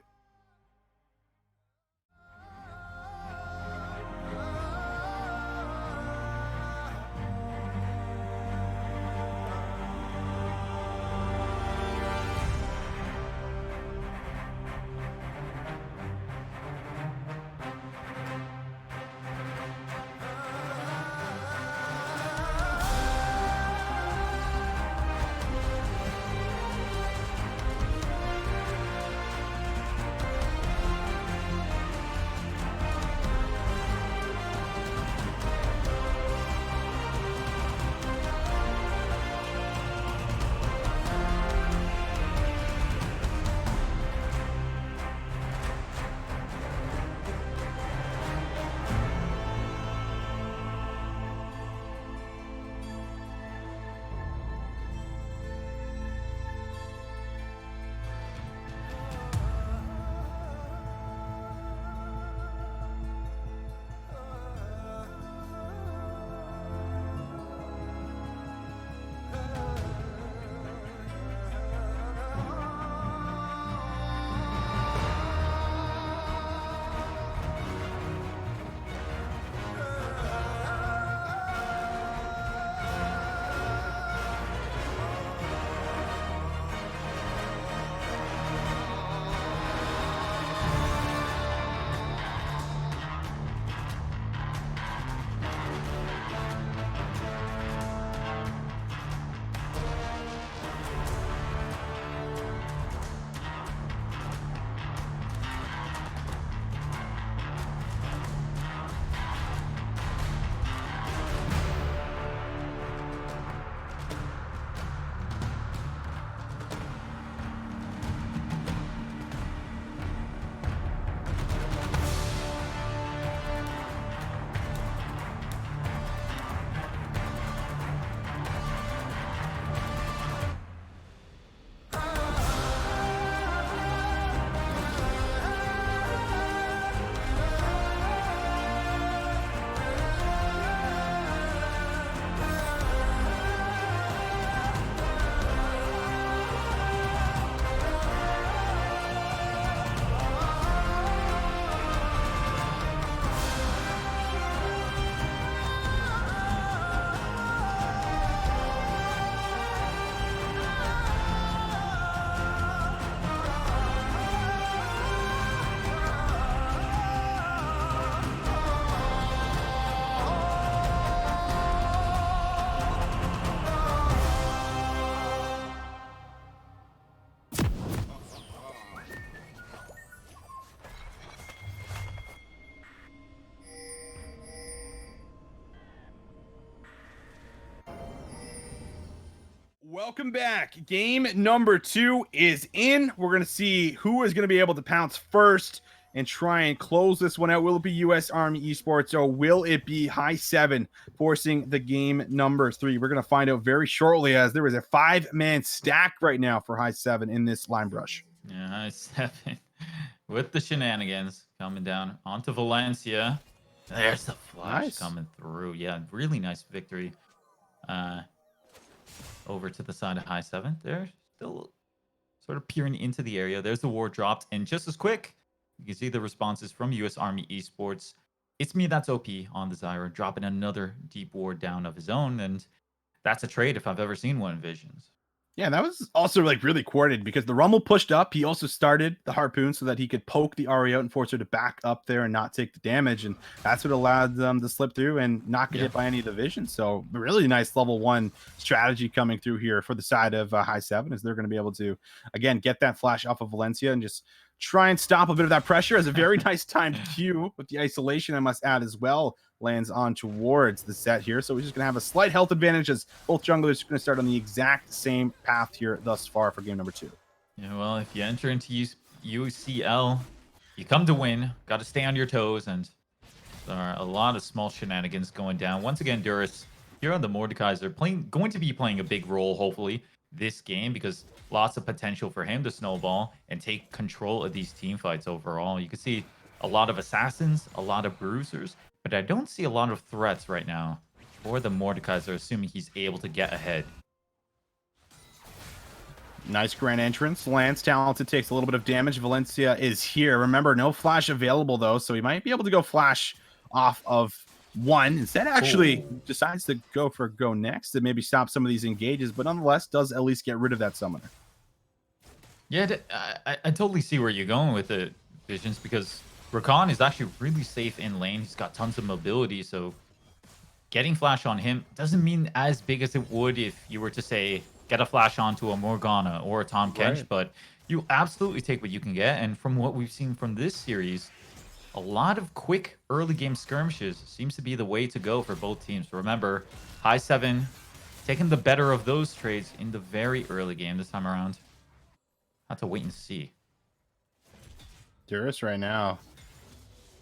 Welcome back. Game number 2 is in. We're going to see who is going to be able to pounce first and try and close this one out. Will it be US Army Esports or will it be High7 forcing the game number 3? We're going to find out very shortly, as there is a 5-man stack right now for High7 in this line brush. Yeah, High7 with the shenanigans coming down onto Valencia. There's the flash coming through. Yeah, really nice victory. Over to the side of High7. They're still sort of peering into the area. There's the ward dropped, and just as quick, you can see the responses from US Army Esports. It's me, that's OP on the Zyra, dropping another deep ward down of his own, and that's a trade if I've ever seen one in Visions. Yeah, that was also like really coordinated because the Rumble pushed up. He also started the Harpoon so that he could poke the Ari out and force her to back up there and not take the damage. And that's what allowed them to slip through and not get hit by any of the vision. So really nice level 1 strategy coming through here for the side of High7, as they're going to be able to, again, get that flash off of Valencia and just try and stop a bit of that pressure. As a very nice timed Q with the isolation, I must add as well, lands on towards the set here. So we're just going to have a slight health advantage, as both junglers are going to start on the exact same path here thus far for game number 2. Yeah, well, if you enter into UCL, you come to win. Got to stay on your toes, and there are a lot of small shenanigans going down. Once again, Duris here on the Mordekaiser going to be playing a big role, hopefully, this game, because lots of potential for him to snowball and take control of these team fights overall. You can see a lot of assassins, a lot of bruisers, but I don't see a lot of threats right now for the Mordekaiser, assuming he's able to get ahead. Nice grand entrance. Lance, talented, takes a little bit of damage. Valencia is here. Remember, no flash available, though, so he might be able to go flash off of 1. Instead, actually decides to go for go next to maybe stop some of these engages, but nonetheless does at least get rid of that summoner. Yeah, I totally see where you're going with the Visions, because Rakan is actually really safe in lane. He's got tons of mobility, so getting flash on him doesn't mean as big as it would if you were to, say, get a flash onto a Morgana or a Tahm Kench, but you absolutely take what you can get. And from what we've seen from this series, a lot of quick early game skirmishes seems to be the way to go for both teams. Remember, High7 taking the better of those trades in the very early game this time around. Have to wait and see. Duris right now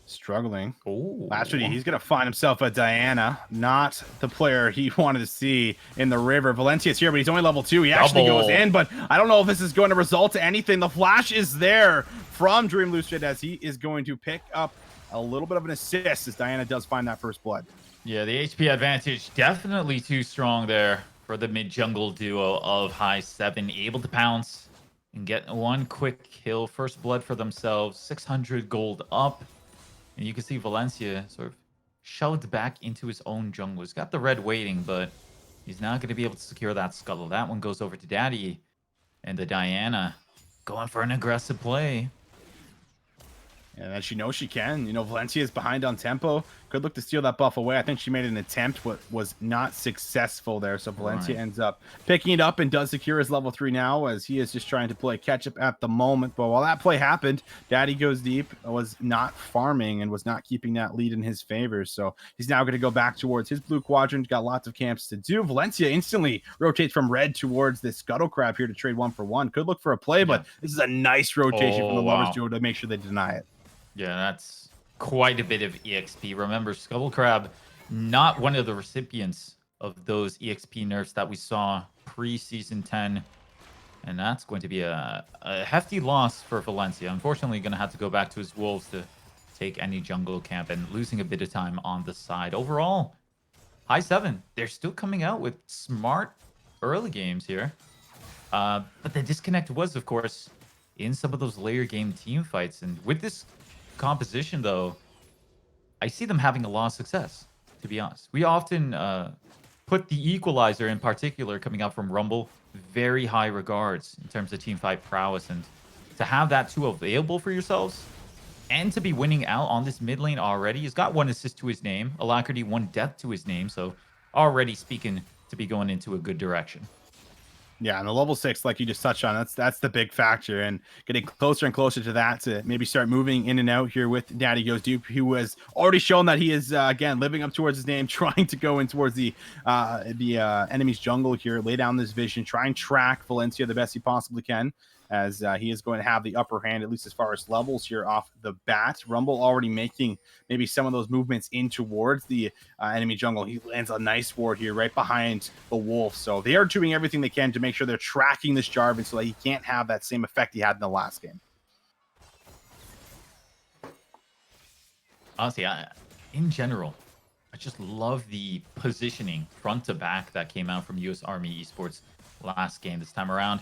struggling. Last he's going to find himself a Diana, not the player he wanted to see in the river. Valencia's here, but he's only level 2. He actually goes in, but I don't know if this is going to result to anything. The flash is there from Dream Lucid, as he is going to pick up a little bit of an assist as Diana does find that first blood. Yeah, the HP advantage definitely too strong there for the mid-jungle duo of High7, able to pounce and get one quick kill. First blood for themselves, 600 gold up. And you can see Valencia sort of shoved back into his own jungle. He's got the red waiting, but he's not going to be able to secure that scuttle. That one goes over to Daddy. And the Diana going for an aggressive play. And she knows she can. You know, Valencia is behind on tempo. Could look to steal that buff away. I think she made an attempt, but was not successful there. So Valencia ends up picking it up and does secure his level 3 now, as he is just trying to play catch up at the moment. But while that play happened, Daddy goes deep, was not farming and was not keeping that lead in his favor. So he's now going to go back towards his blue quadrant. Got lots of camps to do. Valencia instantly rotates from red towards this Scuttle Crab here to trade 1 for 1. Could look for a play, but this is a nice rotation from the Lovers duo to make sure they deny it. Yeah, that's quite a bit of EXP. Remember, Scuttle Crab, not one of the recipients of those EXP nerfs that we saw pre-Season 10. And that's going to be a hefty loss for Valencia. Unfortunately, going to have to go back to his Wolves to take any jungle camp and losing a bit of time on the side. Overall, High7, they're still coming out with smart early games here. But the disconnect was, of course, in some of those later game team fights. And with this composition, though, I see them having a lot of success, to be honest. We often put the Equalizer in particular, coming out from Rumble, very high regards in terms of team fight prowess, and to have that too available for yourselves and to be winning out on this mid lane already. He's got 1 assist to his name, Alacrity 1 death to his name, so already speaking to be going into a good direction. Yeah, and the level 6, like you just touched on, that's the big factor, and getting closer and closer to that to maybe start moving in and out here with Daddy Goes Deep, who has already shown that he is again living up towards his name, trying to go in towards the enemy's jungle here, lay down this vision, try and track Valencia the best he possibly can, as he is going to have the upper hand, at least as far as levels here off the bat. Rumble already making maybe some of those movements in towards the enemy jungle. He lands a nice ward here right behind the wolf. So they are doing everything they can to make sure they're tracking this Jarvan so that he can't have that same effect he had in the last game. Honestly, in general, I just love the positioning front to back that came out from US Army Esports last game. This time around,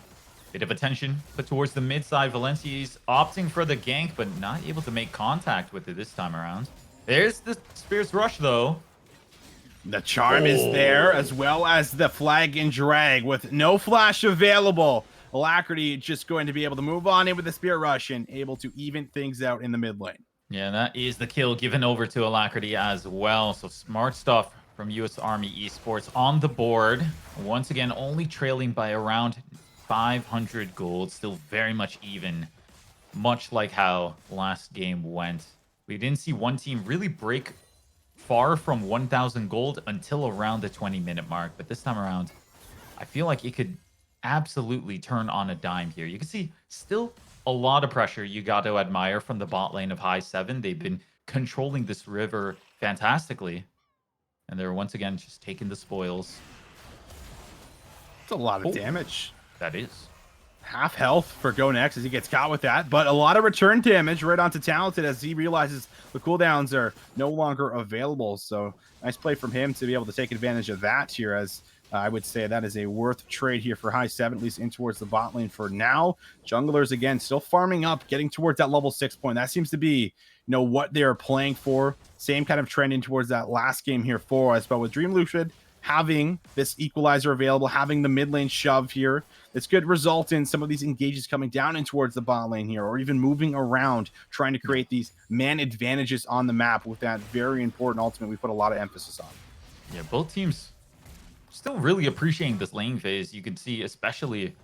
bit of attention put towards the mid side. Valencia's opting for the gank, but not able to make contact with it this time around. There's the Spear's Rush, though. The charm is there, as well as the flag and drag with no flash available. Alacrity just going to be able to move on in with the Spirit Rush and able to even things out in the mid lane. Yeah, that is the kill given over to Alacrity as well. So smart stuff from US Army Esports on the board. Once again, only trailing by around 500 gold, still very much even, much like how last game went. We didn't see one team really break far from 1,000 gold until around the 20-minute mark, but this time around, I feel like it could absolutely turn on a dime here. You can see still a lot of pressure you got to admire from the bot lane of High7. They've been controlling this river fantastically, and they're once again just taking the spoils. It's a lot of damage. That is. Half health for Go Next as he gets caught with that, but a lot of return damage right onto Talented as he realizes the cooldowns are no longer available. So nice play from him to be able to take advantage of that here, as I would say that is a worth trade here for High7, at least in towards the bot lane for now. Junglers, again, still farming up, getting towards that level 6 point. That seems to be, you know, what they're playing for. Same kind of trending towards that last game here for us, but with Dream Lucid having this equalizer available, having the mid lane shove here, this could result in some of these engages coming down in towards the bot lane here, or even moving around, trying to create these man advantages on the map with that very important ultimate we put a lot of emphasis on. Yeah, both teams still really appreciating this lane phase. You can see, especially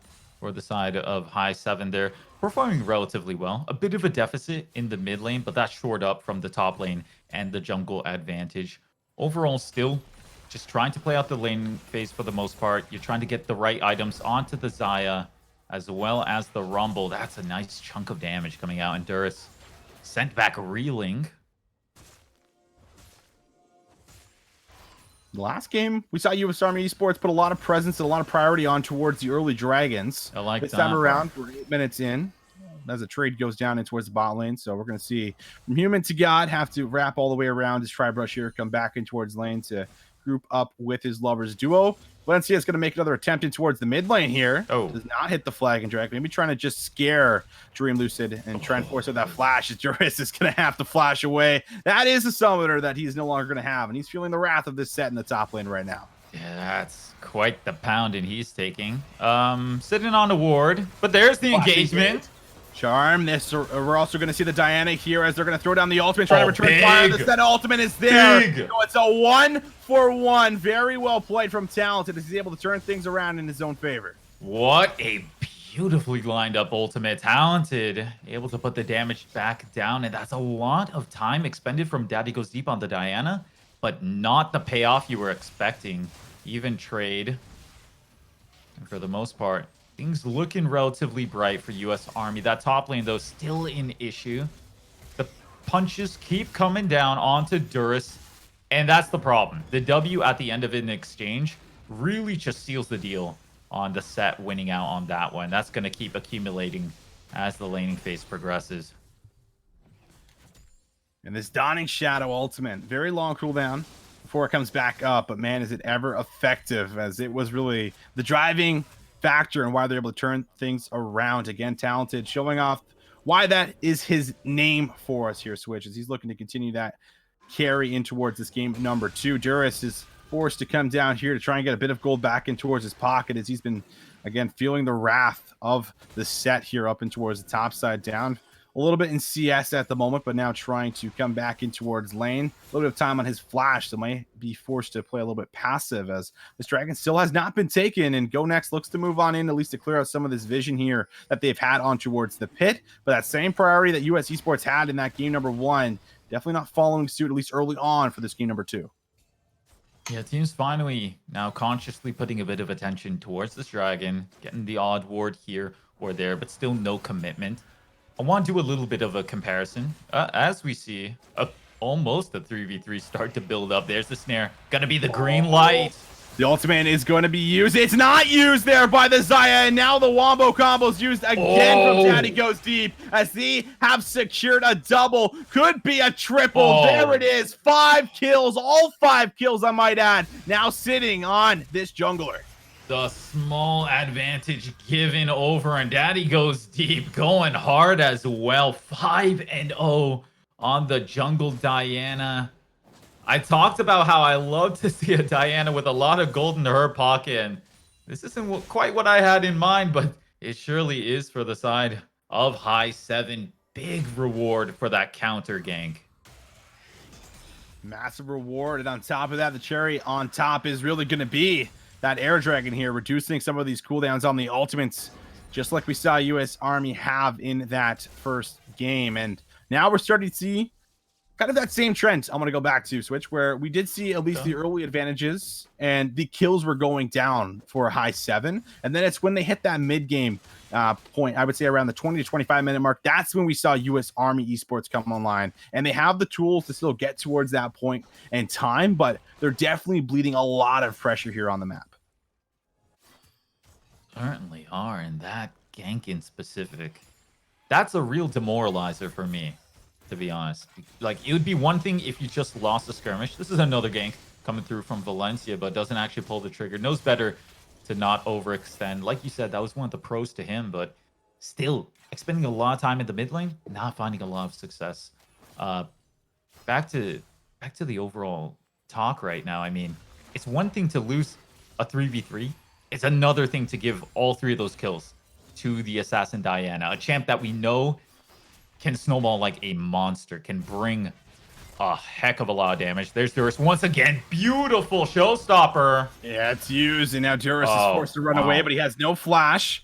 for the side of High7, they're performing relatively well. A bit of a deficit in the mid lane, but that's shored up from the top lane and the jungle advantage. Overall, still just trying to play out the lane phase for the most part. You're trying to get the right items onto the Xayah as well as the Rumble. That's a nice chunk of damage coming out. And Duris sent back reeling. The last game, we saw US Army Esports put a lot of presence and a lot of priority on towards the early dragons. I like this that. time around, we're 8 minutes in as the trade goes down in towards the bot lane. So we're going to see from human to god have to wrap all the way around his Tri-Brush here, come back in towards lane to group up with his lovers duo. Valencia is going to make another attempt in towards the mid lane here. Oh. Does not hit the flag and drag. Maybe trying to just scare Dream Lucid and try and force out that flash. Duris is going to have to flash away. That is a summoner that he's no longer going to have, and he's feeling the wrath of this set in the top lane right now. Yeah, that's quite the pounding he's taking. Sitting on a ward, but there's the engagement. Charm. We're also going to see the Diana here as they're going to throw down the ultimate, trying to return big. fire. The set ultimate is there. Big. So it's a 1-for-1. Very well played from Talented as he's able to turn things around in his own favor. What a beautifully lined up ultimate. Talented, able to put the damage back down, and that's a lot of time expended from Daddy Goes Deep on the Diana, but not the payoff you were expecting. Even trade. And for the most part, things looking relatively bright for US Army. That top lane, though, still an issue. The punches keep coming down onto Duris, and that's the problem. The W at the end of an exchange really just seals the deal on the set winning out on that one. That's going to keep accumulating as the laning phase progresses. And this Dawning Shadow ultimate, very long cooldown before it comes back up, but man, is it ever effective, as it was really the driving factor and why they're able to turn things around. Again, Talented showing off why that is his name for us here, Switch, as he's looking to continue that carry in towards this game number 2. Duris is forced to come down here to try and get a bit of gold back in towards his pocket, as he's been, again, feeling the wrath of the set here up and towards the top side, down a little bit in CS at the moment, but now trying to come back in towards lane. A little bit of time on his flash, so might be forced to play a little bit passive as this dragon still has not been taken, and Go Next looks to move on in, at least to clear out some of this vision here that they've had on towards the pit. But that same priority that US Esports had in that game number 1, definitely not following suit, at least early on, for this game number 2. Yeah, team's finally now consciously putting a bit of attention towards this dragon, getting the odd ward here or there, but still no commitment. I want to do a little bit of a comparison. As we see almost a 3v3 start to build up. There's the snare. Gonna be the green light. The ultimate is going to be used. It's not used there by the Xayah, and now the Wombo combo's used again from Daddy Goes Deep as they have secured a double. Could be a triple. There it is. 5 kills. All 5 kills, I might add. Now sitting on this jungler. The small advantage given over, and Daddy Goes Deep going hard as well. 5-0 on the jungle Diana. I talked about how I love to see a Diana with a lot of gold in her pocket, and this isn't quite what I had in mind, but it surely is for the side of High7. Big reward for that counter gank. Massive reward, and on top of that, the cherry on top is really going to be that air dragon here, reducing some of these cooldowns on the ultimates, just like we saw US Army have in that first game. And now we're starting to see kind of that same trend I'm going to go back to, Switch, where we did see at least the early advantages and the kills were going down for High7. And then it's when they hit that mid-game point, I would say around the 20 to 25 minute mark, that's when we saw US Army Esports come online. And they have the tools to still get towards that point in time, but they're definitely bleeding a lot of pressure here on the map. Certainly are, and that gank in specific, that's a real demoralizer for me, to be honest. Like, it would be one thing if you just lost a skirmish. This is another gank coming through from Valencia, but doesn't actually pull the trigger. Knows better to not overextend. Like you said, that was one of the pros to him, but still, spending a lot of time in the mid lane, not finding a lot of success. Back to the overall talk right now. I mean, it's one thing to lose a 3v3. It's another thing to give all 3 of those kills to the Assassin Diana, a champ that we know can snowball like a monster, can bring a heck of a lot of damage. There's Duris once again. Beautiful showstopper. Yeah, it's used, and now Duris is forced to run away, but he has no flash.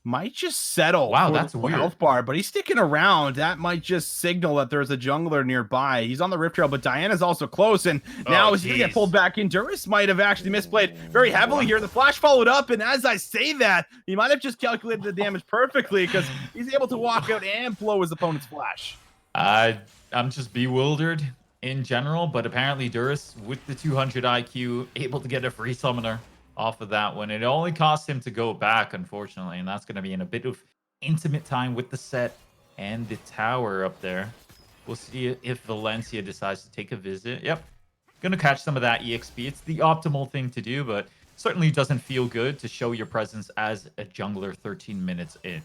Might just settle. Wow, that's weird. Health bar, but he's sticking around. That might just signal that there's a jungler nearby. He's on the Rift Trail, but Diana's also close, and now he's gonna get pulled back in. Duris might have actually misplayed very heavily here. The flash followed up, and as I say that, he might have just calculated the damage perfectly because he's able to walk out and blow his opponent's flash. I'm just bewildered in general, but apparently Duris, with the 200 IQ, able to get a free summoner off of that one. It only cost him to go back, unfortunately, and that's going to be in a bit of intimate time with the set and the tower up there. We'll see if Valencia decides to take a visit. Yep, going to catch some of that EXP. It's the optimal thing to do, but certainly doesn't feel good to show your presence as a jungler 13 minutes in.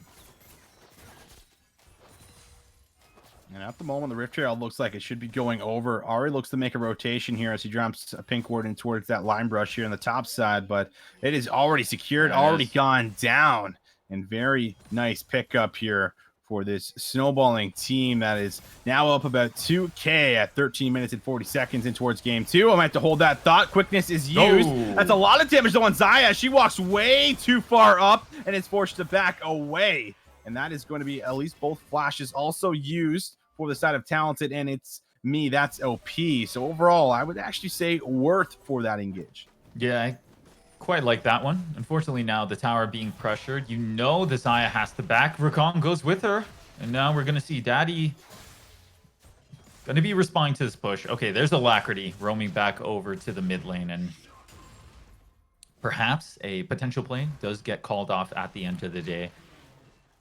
And at the moment, the Rift Trail looks like it should be going over. Ari looks to make a rotation here as he drops a pink ward in towards that line brush here on the top side, but it is already secured, already gone down. And very nice pickup here for this snowballing team that is now up about 2K at 13 minutes and 40 seconds in towards game 2. I might have to hold that thought. Quickness is used. That's a lot of damage though on Xayah. She walks way too far up and is forced to back away. And that is going to be at least both flashes also used for the side of Talented, and it's me. That's OP. So overall, I would actually say worth for that engage. Yeah, I quite like that one. Unfortunately, now the tower being pressured. You know the Xayah has to back. Rakan goes with her. And now we're going to see Daddy going to be responding to this push. Okay, there's Alacrity roaming back over to the mid lane. And perhaps a potential play does get called off at the end of the day.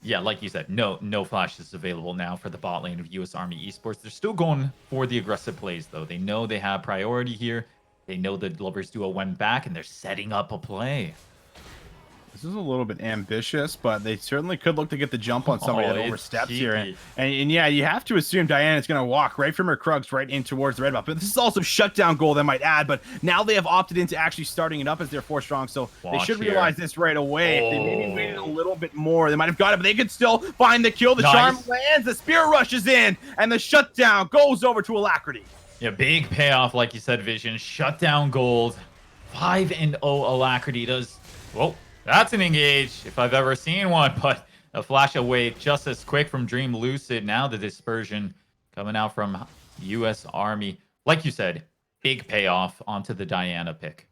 Yeah, like you said, no flashes available now for the bot lane of US Army Esports. They're still going for the aggressive plays, though. They know they have priority here. They know the Lovers Duo went back, and they're setting up a play. This is a little bit ambitious, but they certainly could look to get the jump on somebody that it's oversteps here. cheeky. And yeah, you have to assume Diana's going to walk right from her Krugs right in towards the red buff. But this is also shutdown goal, that might add. But now they have opted into actually starting it up as their 4 strong. So they should realize this right away. If they maybe waited a little bit more, they might have got it, but they could still find the kill. The charm lands, the spear rushes in, and the shutdown goes over to Alacrity. Yeah, big payoff, like you said, Vision. Shutdown gold. 5-0 Alacrity does. Whoa. That's an engage, if I've ever seen one, but a flash away just as quick from Dream Lucid. Now the dispersion coming out from US Army. Like you said, big payoff onto the Diana pick.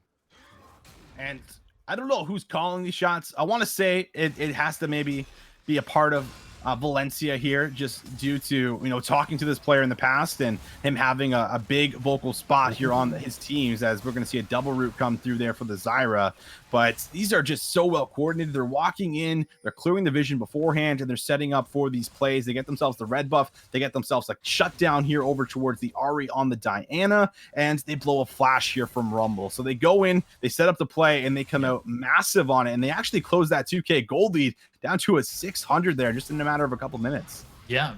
And I don't know who's calling these shots. I want to say it has to maybe be a part of Valencia here, just due to, talking to this player in the past and him having a big vocal spot here on his teams, as we're going to see a double root come through there for the Zyra. But these are just so well coordinated. They're walking in, they're clearing the vision beforehand, and they're setting up for these plays. They get themselves the red buff, they get themselves a shutdown here over towards the Ari on the Diana, and they blow a flash here from Rumble. So they go in, they set up the play, and they come out massive on it, and they actually close that 2K gold lead down to a 600 there just in a matter of a couple minutes. Yeah,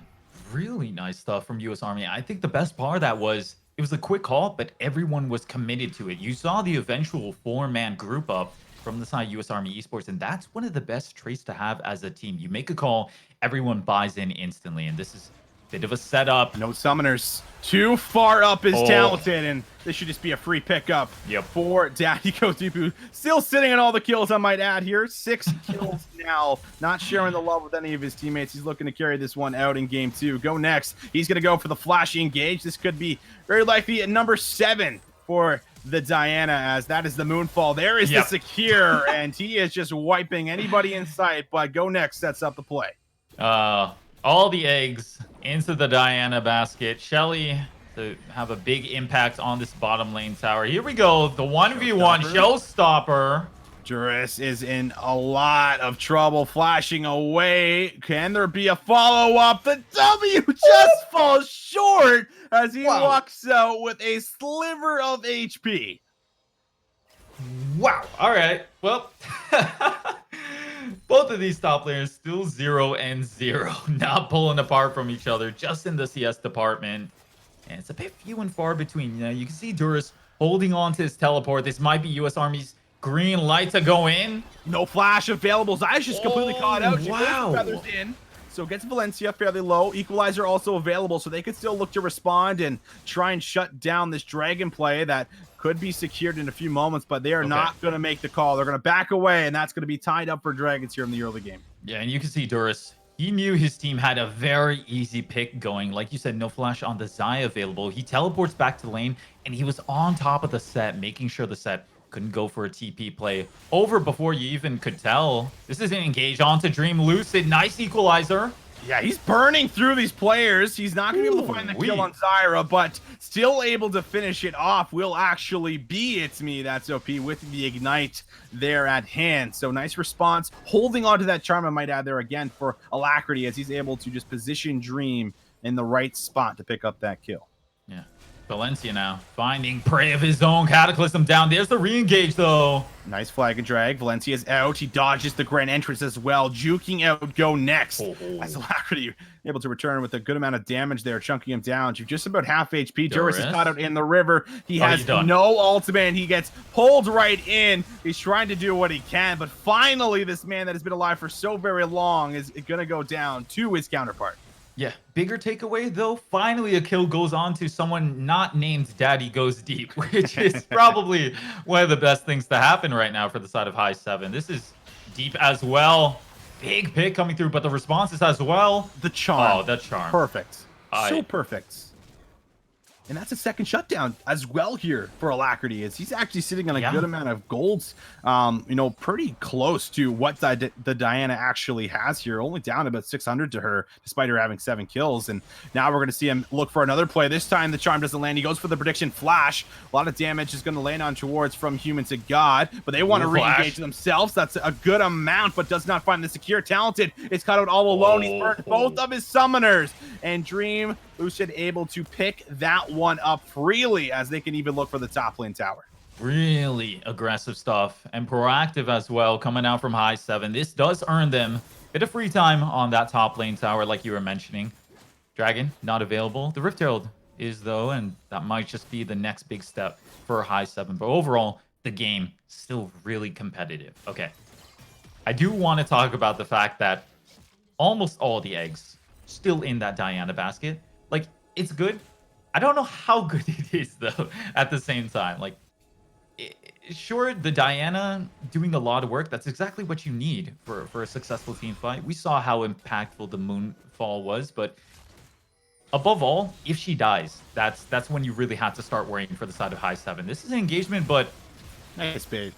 really nice stuff from US Army. I think the best part of that was it was a quick call, but everyone was committed to it. You saw the eventual 4-man group up from the side US Army Esports, and that's one of the best traits to have as a team. You make a call, everyone buys in instantly, and this is a bit of a setup. No summoners. Too far up is talented, and this should just be a free pickup for Daddy Kotipu. Still sitting on all the kills, I might add here. 6 kills now. Not sharing the love with any of his teammates. He's looking to carry this one out in game 2. Go next. He's going to go for the flashy engage. This could be very likely at number 7 for the Diana, as that is the Moonfall. There is the secure, and he is just wiping anybody in sight, but Go next sets up the play. All the eggs into the Diana basket. Shelly to have a big impact on this bottom lane tower. Here we go. The 1v1 showstopper. Juris is in a lot of trouble, flashing away. Can there be a follow-up? The W just falls short as he walks out with a sliver of HP. Wow. All right. Well, both of these top laners still 0 and 0, not pulling apart from each other, just in the CS department. And it's a bit few and far between. You can see Duras holding on to his teleport. This might be US Army's green light to go in. No flash available. Zay's just completely caught out. Wow. Feathers in. So gets Valencia fairly low. Equalizer also available, so they could still look to respond and try and shut down this dragon play that could be secured in a few moments, but they are not going to make the call. They're going to back away, and that's going to be tied up for Dragons here in the early game. Yeah, and you can see Duras. He knew his team had a very easy pick going. Like you said, no flash on the Zaya available. He teleports back to the lane, and he was on top of the set, making sure the set couldn't go for a TP play over before you even could tell. This is an engage onto Dream Lucid. Nice equalizer. Yeah, he's burning through these players. He's not going to be able to find the kill on Zyra, but still able to finish it off will actually be It's Me, That's OP, with the Ignite there at hand. So nice response. Holding on to that charm, I might add there again for Alacrity, as he's able to just position Dream in the right spot to pick up that kill. Yeah. Valencia now finding prey of his own. Cataclysm down. There's the re-engage, though. Nice flag and drag. Valencia's out. He dodges the grand entrance as well. Juking out Go next. As Alacrity able to return with a good amount of damage there, chunking him down to just about half HP. Duras is caught out in the river. He has no ultimate, and he gets pulled right in. He's trying to do what he can, but finally this man that has been alive for so very long is going to go down to his counterpart. Yeah, bigger takeaway though, finally a kill goes on to someone not named Daddy Goes Deep, which is probably one of the best things to happen right now for the side of High7. This is deep as well. Big pick coming through, but the responses as well. The charm. Oh, that charm. Perfect. So perfect. And that's a second shutdown as well here for Alacrity, as he's actually sitting on a good amount of golds, pretty close to what the Diana actually has here, only down about 600 to her, despite her having 7 kills. And now we're going to see him look for another play. This time the charm doesn't land. He goes for the prediction flash. A lot of damage is going to land on towards from human to god, but they want to re-engage themselves. That's a good amount, but does not find the secure. Talented is caught out all alone. He's burned both of his summoners, and Dream Lucid able to pick that one up freely, as they can even look for the top lane tower. Really aggressive stuff and proactive as well coming out from High7. This does earn them a bit of free time on that top lane tower like you were mentioning. Dragon, not available. The Rift Herald is, though, and that might just be the next big step for High7. But overall, the game still really competitive. Okay. I do want to talk about the fact that almost all the eggs still in that Diana basket. Like, it's good. I don't know how good it is, though, at the same time. Like, sure, the Diana doing a lot of work. That's exactly what you need for a successful team fight. We saw how impactful the Moonfall was, but above all, if she dies, that's when you really have to start worrying for the side of High7. This is an engagement, but nice bait.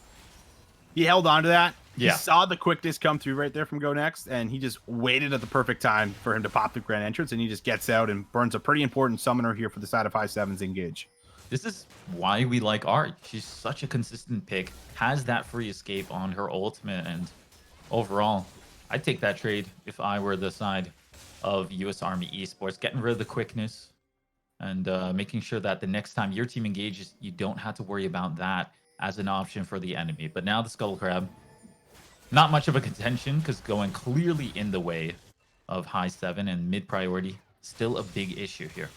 He held on to that. He yeah, saw the quickness come through right there from Go Next, and he just waited at the perfect time for him to pop the grand entrance, and he just gets out and burns a pretty important summoner here for the side of High7's engage. this is why we like Art. She's such a consistent pick, has that free escape on her ultimate, and overall, I'd take that trade if I were the side of US Army Esports, getting rid of the quickness and making sure that the next time your team engages, you don't have to worry about that as an option for the enemy. But now the Skull Crab, not much of a contention because going clearly in the way of High7 and mid priority, still a big issue here.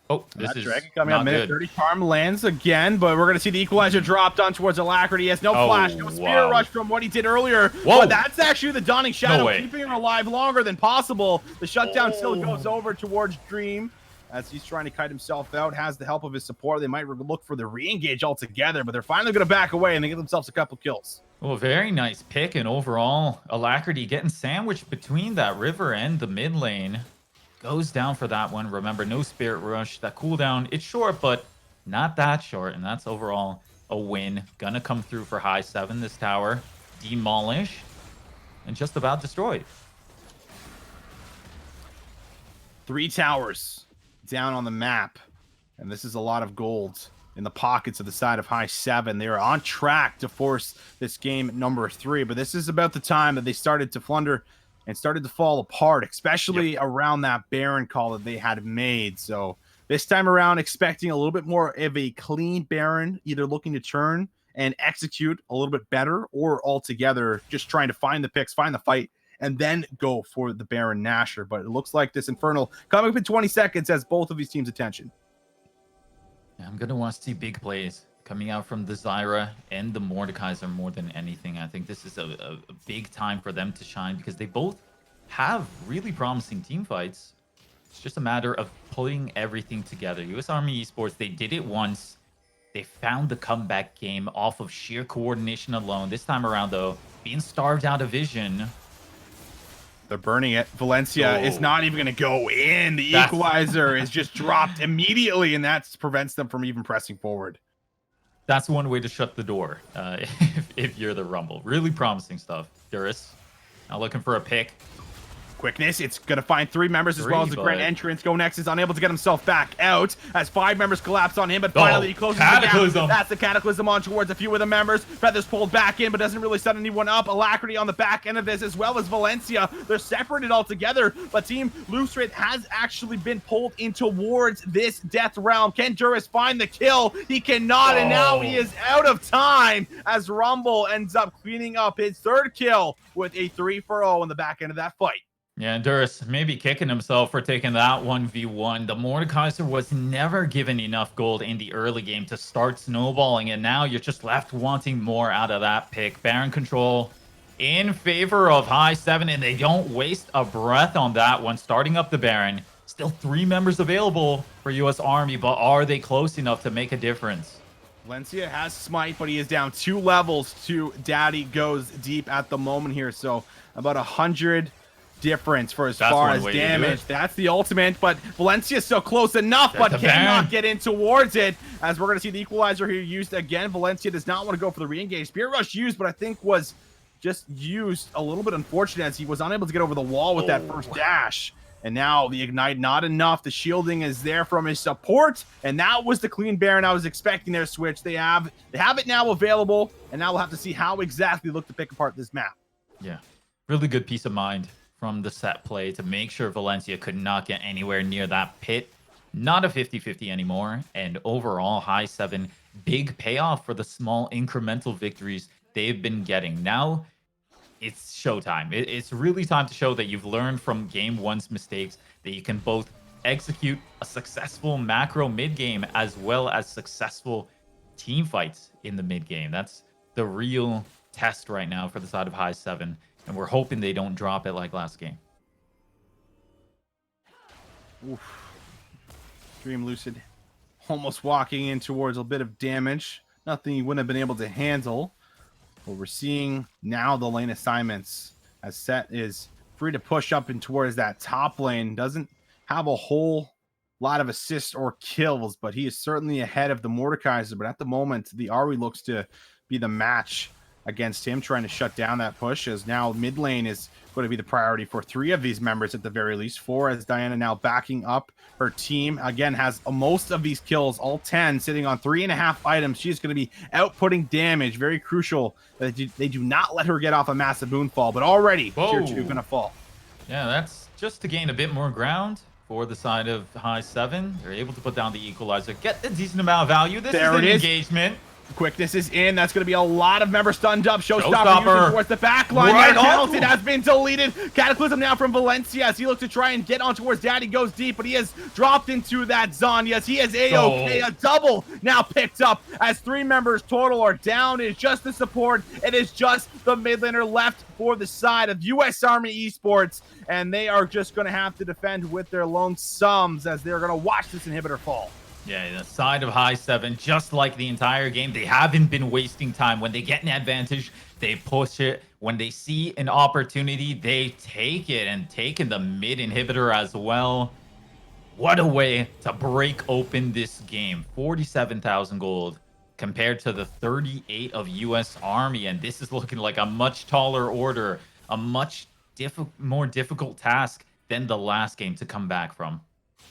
Oh, this is Dragon coming not up, minute good. 30. Charm lands again, but we're going to see the equalizer drop down towards Alacrity. He has no flash, no spirit rush from what he did earlier. Whoa. But that's actually the Dawning Shadow, way. keeping him alive longer than possible. The shutdown still goes over towards Dream as he's trying to kite himself out, has the help of his support. They might look for the re-engage altogether, but they're finally going to back away and they get themselves a couple kills. Well, very nice pick, and overall, Alacrity getting sandwiched between that river and the mid lane. Goes down for that one. Remember, no Spirit Rush. That cooldown, it's short, but not that short, and that's overall a win. Gonna come through for High7 this tower. Demolish, and just about destroyed. 3 towers down on the map, and this is a lot of gold in the pockets of the side of High7. They are on track to force this game number 3, but this is about the time that they started to flunder and started to fall apart, especially around that Baron call that they had made. So this time around, expecting a little bit more of a clean Baron, either looking to turn and execute a little bit better, or altogether just trying to find the picks, find the fight, and then go for the Baron Nasher. But it looks like this Infernal coming up in 20 seconds has both of these teams' attention. Yeah, I'm going to want to see big plays coming out from the Zyra and the Mordekaiser more than anything. I think this is a big time for them to shine because they both have really promising team fights. It's just a matter of putting everything together. US Army Esports, they did it once. They found the comeback game off of sheer coordination alone. This time around, though, being starved out of vision. They're burning it. Valencia is not even going to go in. The equalizer is just dropped immediately, and that prevents them from even pressing forward. That's one way to shut the door if you're the Rumble. Really promising stuff. Duris, now looking for a pick. Quickness, it's going to find 3 members as well as the grand entrance. Go Next is unable to get himself back out as 5 members collapse on him, but finally he closes the gap. That's the Cataclysm on towards a few of the members. Feathers pulled back in, but doesn't really set anyone up. Alacrity on the back end of this, as well as Valencia. They're separated altogether, but Team Lucid has actually been pulled in towards this death realm. Can Duris find the kill? He cannot, and now he is out of time as Rumble ends up cleaning up his 3rd kill with a 3-for-0 in the back end of that fight. Yeah, Duris maybe kicking himself for taking that 1v1. The Mordekaiser was never given enough gold in the early game to start snowballing, and now you're just left wanting more out of that pick. Baron control in favor of High7, and they don't waste a breath on that one. Starting up the Baron. Still 3 members available for US Army, but are they close enough to make a difference? Valencia has Smite, but he is down 2 levels to Daddy Goes Deep at the moment here, so about 100 difference for as far as damage. That's the ultimate, but Valencia is still close enough, but cannot get in towards it, as we're going to see the equalizer here used again. Valencia does not want to go for the re-engage. Spirit Rush used, but I think was just used a little bit unfortunate as he was unable to get over the wall with that first dash. And now the Ignite, not enough. The shielding is there from his support, and that was the clean Baron I was expecting their switch. They have it now available, and now we'll have to see how exactly look to pick apart this map. Yeah, really good peace of mind from the set play to make sure Valencia could not get anywhere near that pit. Not a 50-50 anymore. And overall, High7, big payoff for the small incremental victories they've been getting. Now it's showtime. It's really time to show that you've learned from game one's mistakes, that you can both execute a successful macro mid game as well as successful team fights in the mid game. That's the real test right now for the side of High7. And we're hoping they don't drop it like last game. Oof. Dream Lucid almost walking in towards a bit of damage. Nothing he wouldn't have been able to handle. But we're seeing now the lane assignments as Set is free to push up and towards that top lane. Doesn't have a whole lot of assists or kills, but he is certainly ahead of the Mordekaiser. But at the moment, the Ari looks to be the match against him, trying to shut down that push, as now mid lane is going to be the priority for 3 of these members at the very least. 4, as Diana now backing up her team. Again, has most of these kills, all 10, sitting on 3.5 items. She's going to be outputting damage. Very crucial that they do not let her get off a massive moonfall, but already tier 2 going to fall. Yeah, that's just to gain a bit more ground for the side of High7. They're able to put down the equalizer, get a decent amount of value. This is an engagement. Quickness is in. That's going to be a lot of members stunned up. Showstopper towards the back line. Right Talented has been deleted. Cataclysm now from Valencia as he looks to try and get on towards Daddy. Goes deep, but he has dropped into that Zanyas. He is A-OK. A double now picked up as 3 members total are down. It is just the support. It is just the mid laner left for the side of US Army Esports, and they are just going to have to defend with their lone sums as they're going to watch this inhibitor fall. Yeah, the side of High7, just like the entire game, they haven't been wasting time. When they get an advantage, they push it. When they see an opportunity, they take it, and taking the mid inhibitor as well. What a way to break open this game. 47,000 gold compared to the 38 of US Army, and this is looking like a much taller order, a much more difficult task than the last game to come back from.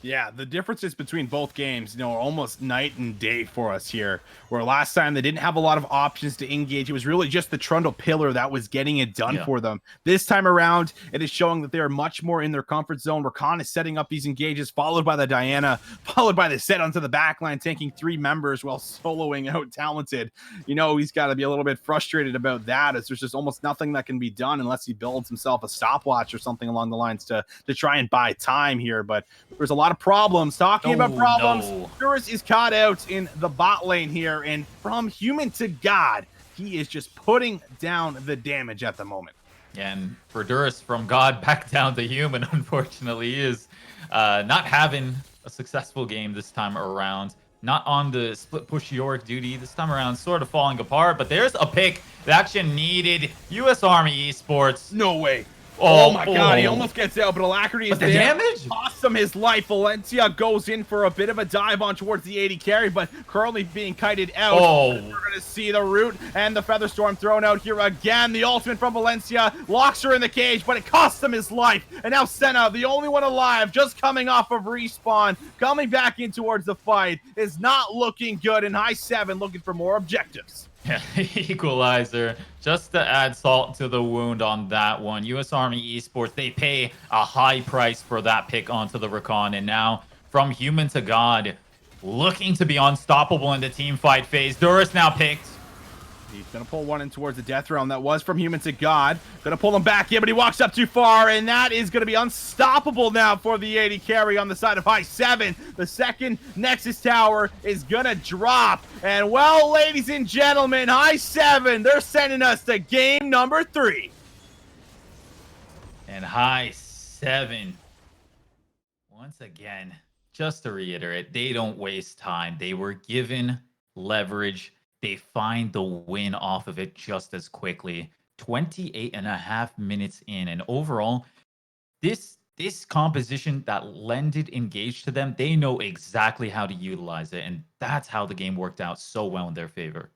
Yeah, the differences between both games, are almost night and day for us here. Where last time they didn't have a lot of options to engage. It was really just the Trundle pillar that was getting it done for them. This time around, it is showing that they are much more in their comfort zone. Rakan is setting up these engages, followed by the Diana, followed by the set onto the backline, taking 3 members while soloing out Talented. He's got to be a little bit frustrated about that, as there's just almost nothing that can be done unless he builds himself a stopwatch or something along the lines to try and buy time here. But there's a lot of problems. Talking about problems, Duras is caught out in the bot lane here, and from human to god, he is just putting down the damage at the moment. And for Duras, from god back down to human, unfortunately, he is not having a successful game this time around. Not on the split push York duty this time around, sort of falling apart, but there's a pick that actually needed. US Army Esports. No way. Oh my god, he almost gets out, but Alacrity is the there. Damage? Costs him his life. Valencia goes in for a bit of a dive on towards the 80 carry, but currently being kited out. We're going to see the root and the Featherstorm thrown out here again. The ultimate from Valencia locks her in the cage, but it costs him his life. And now Senna, the only one alive, just coming off of respawn, coming back in towards the fight, is not looking good. And High7 looking for more objectives. Yeah, equalizer, just to add salt to the wound on that one. US Army Esports, they pay a high price for that pick onto the Rakan, and now from human to god, looking to be unstoppable in the team fight phase. Duras now picked. He's going to pull one in towards the death realm. That was from human to god. Going to pull him back in, but he walks up too far, and that is going to be unstoppable now for the 80 carry on the side of High7. The second Nexus Tower is going to drop. And, well, ladies and gentlemen, High7, they're sending us to game number 3. And High7, once again, just to reiterate, they don't waste time. They were given leverage. They find the win off of it just as quickly. 28.5 minutes in, and overall, this composition that lended engage to them, they know exactly how to utilize it, and that's how the game worked out so well in their favor.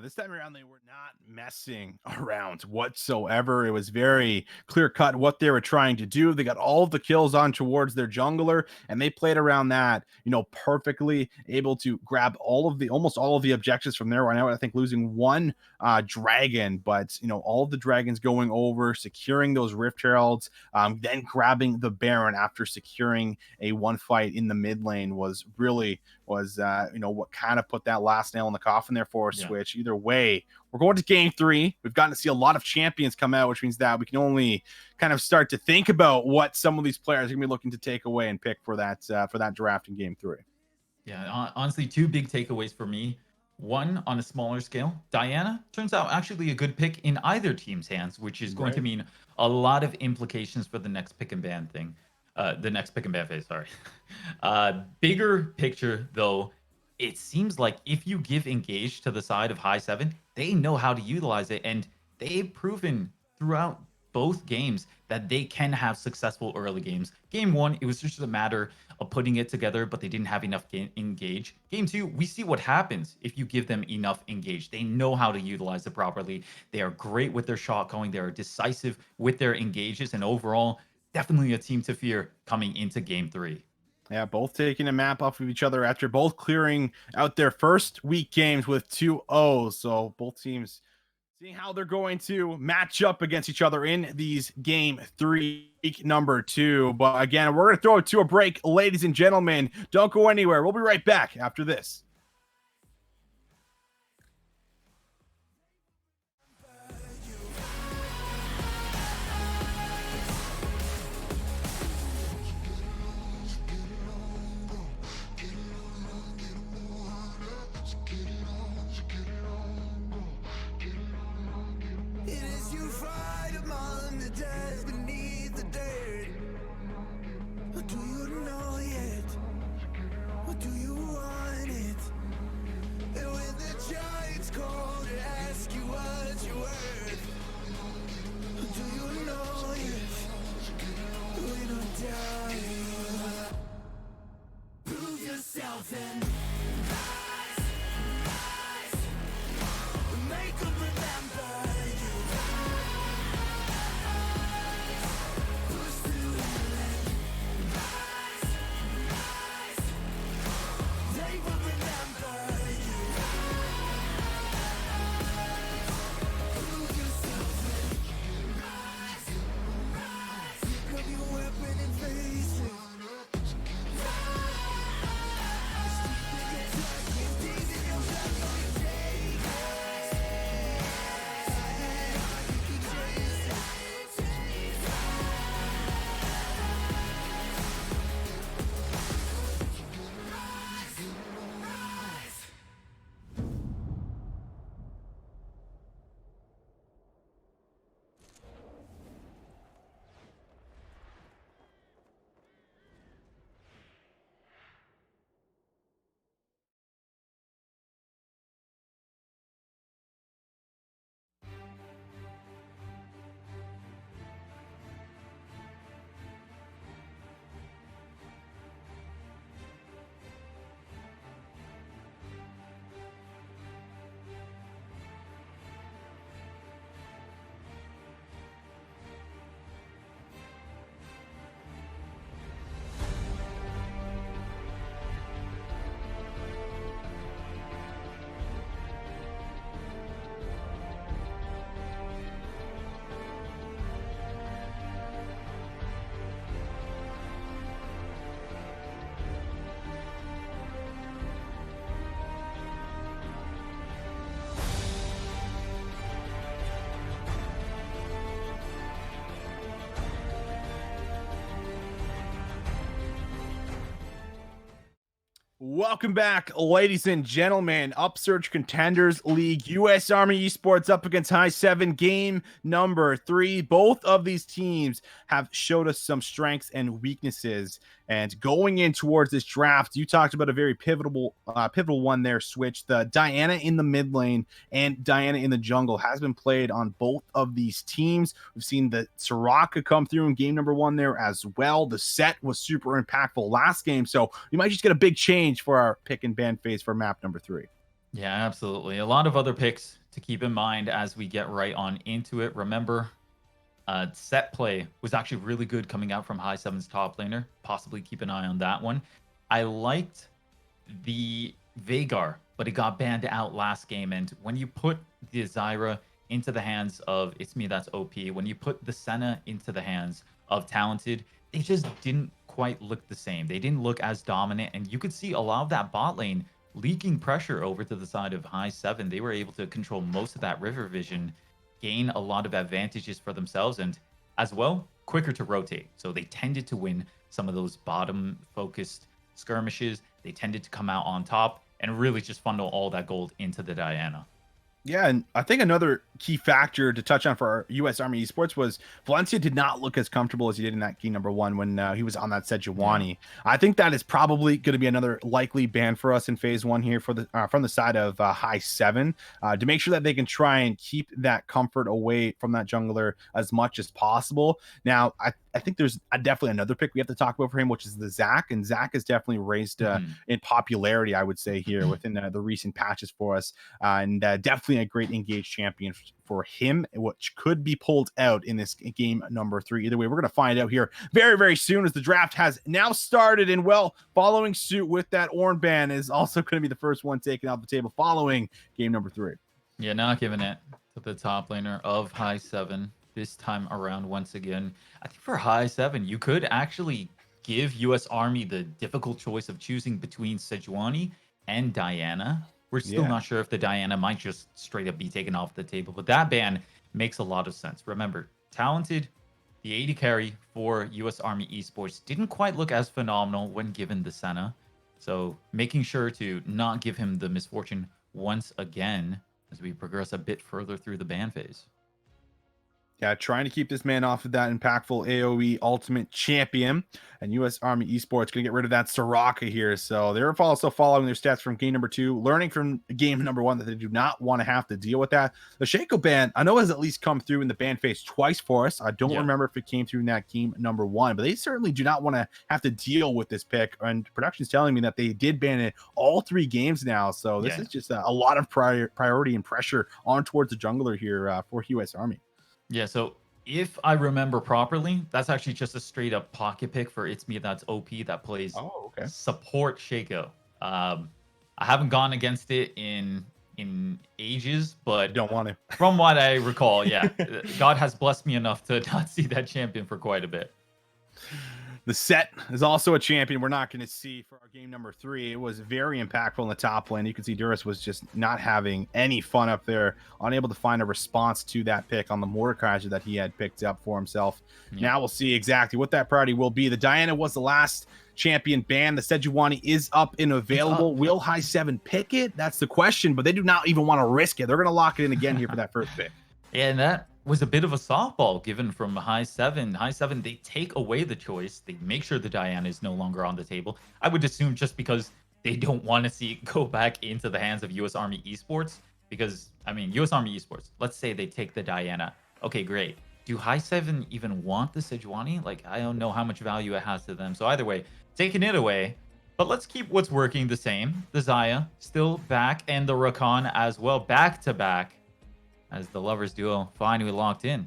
This time around, they were not messing around whatsoever. It was very clear cut what they were trying to do. They got all of the kills on towards their jungler, and they played around that, perfectly, able to grab almost all of the objectives from there. Right now, I think losing one dragon, but all of the dragons going over, securing those Rift Heralds, then grabbing the Baron after securing a one fight in the mid lane was what kind of put that last nail in the coffin there for a Switch. Either way, we're going to game 3. We've gotten to see a lot of champions come out, which means that we can only kind of start to think about what some of these players are going to be looking to take away and pick for that draft in game 3. Yeah, honestly, 2 big takeaways for me. One, on a smaller scale, Diana turns out actually a good pick in either team's hands, which is going to mean a lot of implications for the next pick and ban thing. The next pick and ban phase, sorry. Bigger picture, though, it seems like if you give Engage to the side of High7, they know how to utilize it, and they've proven throughout both games that they can have successful early games. Game 1, it was just a matter of putting it together, but they didn't have enough Engage. Game 2, we see what happens if you give them enough Engage. They know how to utilize it properly. They are great with their shot calling. They are decisive with their engages, and overall, definitely a team to fear coming into game 3. Yeah, both taking a map off of each other after both clearing out their first week games with 2-0. So both teams seeing how they're going to match up against each other in these game 3, week number 2. But again, we're going to throw it to a break, ladies and gentlemen. Don't go anywhere. We'll be right back after this. Welcome back, ladies and gentlemen. Upsurge Contenders League, U.S. Army Esports up against High7, game number 3. Both of these teams have showed us some strengths and weaknesses. And going in towards this draft, you talked about a very pivotal one there, Switch. The Diana in the mid lane and Diana in the jungle has been played on both of these teams. We've seen the Soraka come through in game number 1 there as well. The set was super impactful last game, so you might just get a big change for our pick and ban phase for map number 3. Yeah, absolutely. A lot of other picks to keep in mind as we get right on into it. Remember, set play was actually really good coming out from High 7's top laner. Possibly keep an eye on that one. I liked the Vagar, but it got banned out last game. And when you put the Zyra into the hands of It's Me That's OP, when you put the Senna into the hands of Talented, they just didn't quite look the same. They didn't look as dominant. And you could see a lot of that bot lane leaking pressure over to the side of High 7. They were able to control most of that river vision, gain a lot of advantages for themselves, and as well, quicker to rotate. So they tended to win some of those bottom focused skirmishes. They tended to come out on top and really just funnel all that gold into the Diana. Yeah, and I think another key factor to touch on for our U.S. Army Esports was Valencia did not look as comfortable as he did in that game number one when he was on that Sejuani. Yeah. I think that is probably going to be another likely ban for us in phase one here for the from the side of High 7 to make sure that they can try and keep that comfort away from that jungler as much as possible. Now, I think there's definitely another pick we have to talk about for him, which is the Zac. And Zac has definitely raised in popularity, I would say, here within the recent patches for us. And definitely a great engaged champion for him, which could be pulled out in this game number 3. Either way, we're going to find out here very, very soon as the draft has now started. And well, following suit with that Ornn ban is also going to be the first one taken off the table following game number 3. Yeah, not giving it to the top laner of High 7 this time around once again. I think for High 7, you could actually give US Army the difficult choice of choosing between Sejuani and Diana. We're still not sure if the Diana might just straight up be taken off the table, but that ban makes a lot of sense. Remember, Talented, the AD carry for US Army Esports, didn't quite look as phenomenal when given the Senna. So making sure to not give him the misfortune once again as we progress a bit further through the ban phase. Yeah, trying to keep this man off of that impactful AoE Ultimate Champion. And U.S. Army Esports going to get rid of that Soraka here. So they're also following their stats from game number 2, learning from game number 1 that they do not want to have to deal with that. The Shaco ban, I know, has at least come through in the ban phase twice for us. I don't remember if it came through in that game number 1, but they certainly do not want to have to deal with this pick. And production's telling me that they did ban it all 3 games now. So this is just a lot of priority and pressure on towards the jungler here for U.S. Army. Yeah, so if I remember properly, that's actually just a straight up pocket pick for It's Me That's OP that plays support Shaco. I haven't gone against it in ages, but don't want to. From what I recall, yeah, God has blessed me enough to not see that champion for quite a bit. The set is also a champion we're not going to see for our game number 3. It was very impactful in the top lane. You can see Duras was just not having any fun up there, unable to find a response to that pick on the Mordekaiser that he had picked up for himself. Now we'll see exactly what that priority will be. The Diana was the last champion ban. The Sejuani is up and available. Will High 7 pick it? That's the question, but they do not even want to risk it. They're going to lock it in again here for that first pick. Yeah, and that was a bit of a softball given from High 7. High 7, they take away the choice. They make sure the Diana is no longer on the table. I would assume just because they don't want to see it go back into the hands of US Army Esports. Because, I mean, US Army Esports, let's say they take the Diana. Okay, great. Do High 7 even want the Sejuani? Like, I don't know how much value it has to them. So either way, taking it away. But let's keep what's working the same. The Xayah still back, and the Rakan as well, back to back, as the lovers duo finally locked in.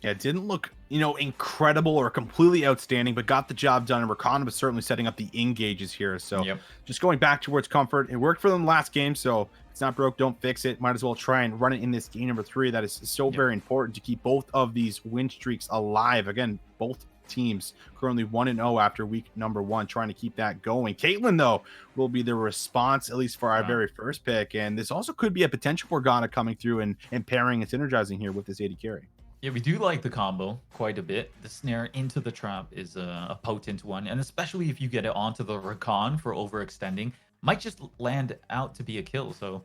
Yeah, it didn't look, incredible or completely outstanding, but got the job done. And Rakan was certainly setting up the engages here. So just going back towards comfort. It worked for them last game, so if it's not broke, don't fix it. Might as well try and run it in this game number 3. That is so very important to keep both of these win streaks alive. Again, both teams currently 1-0 after week number 1, trying to keep that going. Caitlyn, though, will be the response, at least for our very first pick. And this also could be a potential Morgana coming through and pairing and synergizing here with this AD carry. Yeah, we do like the combo quite a bit. The snare into the trap is a potent one, and especially if you get it onto the Rakan for overextending, might just land out to be a kill. So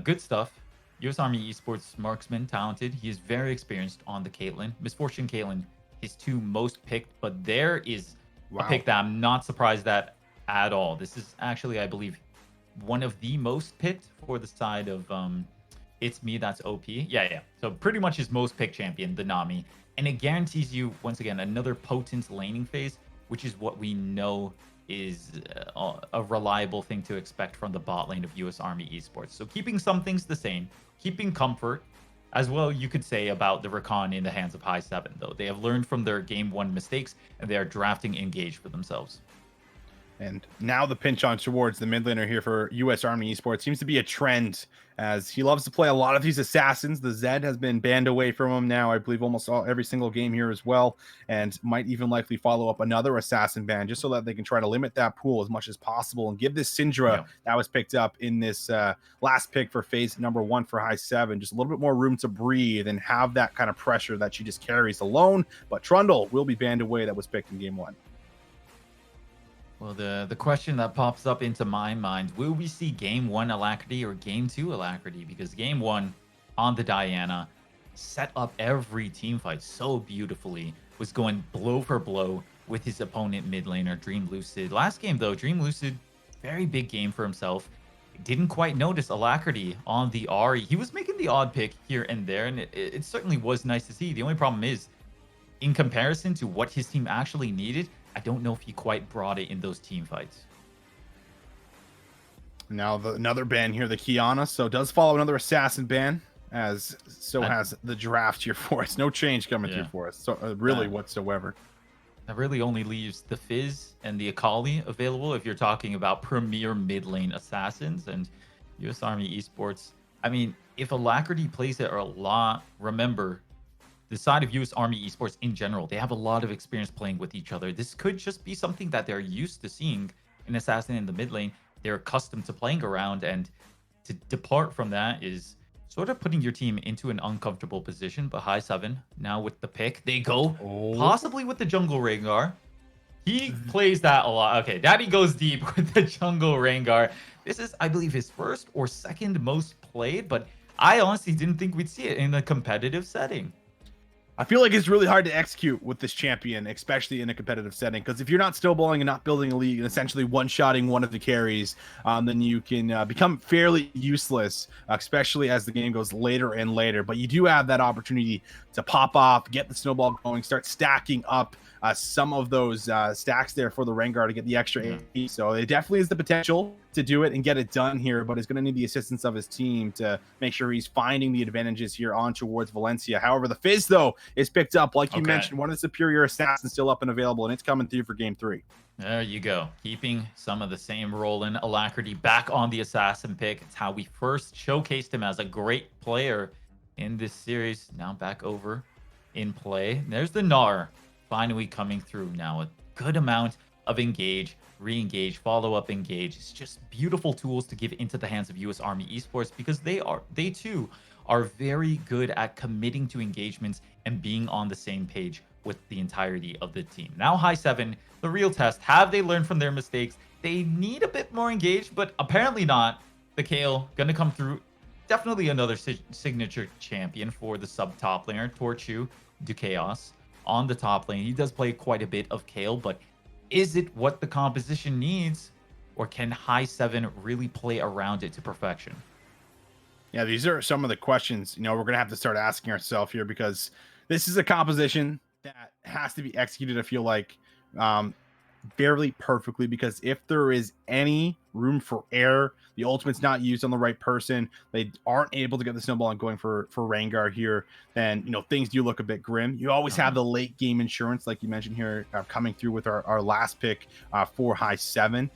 good stuff. US Army Esports marksman, talented. He is very experienced on the Caitlyn. Misfortune Caitlyn, his 2 most picked, but there is a pick that I'm not surprised at all. This is actually, I believe, one of the most picked for the side of It's Me That's OP. Yeah. So pretty much his most picked champion, the Nami. And it guarantees you, once again, another potent laning phase, which is what we know is a reliable thing to expect from the bot lane of US Army Esports. So keeping some things the same, keeping comfort, as well you could say about the Rakan in the hands of High7, though. They have learned from their game 1 mistakes, and they are drafting Engage for themselves. And now the pinch on towards the mid laner here for US Army Esports seems to be a trend, as he loves to play a lot of these assassins. The Zed has been banned away from him now, I believe almost every single game here as well, and might even likely follow up another assassin ban just so that they can try to limit that pool as much as possible and give this Syndra that was picked up in this last pick for phase number 1 for High7 just a little bit more room to breathe and have that kind of pressure that she just carries alone. But Trundle will be banned away, that was picked in game 1. Well, the question that pops up into my mind, will we see game 1 Alacrity or game 2 Alacrity? Because game 1 on the Diana set up every team fight so beautifully, was going blow for blow with his opponent mid laner, Dream Lucid. Last game, though, Dream Lucid, very big game for himself. Didn't quite notice Alacrity on the Ahri. He was making the odd pick here and there, and it certainly was nice to see. The only problem is, in comparison to what his team actually needed, I don't know if he quite brought it in those team fights. Now another ban here, the Kiana. So does follow another assassin ban, as so has the draft here for us. No change coming through for us. So really whatsoever. That really only leaves the Fizz and the Akali available if you're talking about premier mid lane assassins. And US Army Esports, I mean, if Alacrity plays it a lot, remember, the side of US Army Esports in general, they have a lot of experience playing with each other. This could just be something that they're used to seeing an assassin in the mid lane. They're accustomed to playing around, and to depart from that is sort of putting your team into an uncomfortable position. But High7, now with the pick, they go possibly with the jungle Rengar. He plays that a lot. Okay, Daddy goes deep with the jungle Rengar. This is, I believe, his first or second most played, but I honestly didn't think we'd see it in a competitive setting. I feel like it's really hard to execute with this champion, especially in a competitive setting, because if you're not snowballing and not building a league and essentially one-shotting one of the carries, then you can become fairly useless, especially as the game goes later and later. But you do have that opportunity to pop off, get the snowball going, start stacking up some of those stacks there for the Rengar to get the extra AP. So it definitely is the potential to do it and get it done here, but he's going to need the assistance of his team to make sure he's finding the advantages here on towards Valencia. However, the Fizz, though, is picked up. Like you mentioned, one of the superior assassins still up and available, and it's coming through for game 3. There you go. Keeping some of the same role in Alacrity back on the assassin pick. It's how we first showcased him as a great player in this series. Now back over in play. There's the Gnar finally coming through now. A good amount of engage, re-engage, follow-up engage. It's just beautiful tools to give into the hands of US Army Esports, because they too are very good at committing to engagements and being on the same page with the entirety of the team. Now High7, the real test. Have they learned from their mistakes? They need a bit more engaged, but apparently not. The Kayle gonna come through. Definitely another signature champion for the sub-top laner, Torchu du Chaos. On the top lane, he does play quite a bit of Kayle, but is it what the composition needs, or can High7 really play around it to perfection? Yeah, these are some of the questions, we're going to have to start asking ourselves here, because this is a composition that has to be executed, I feel like, fairly perfectly, because if there is any room for error, the ultimate's not used on the right person, they aren't able to get the snowball going for Rengar here, then things do look a bit grim. You always have the late game insurance, like you mentioned here, coming through with our last pick for High7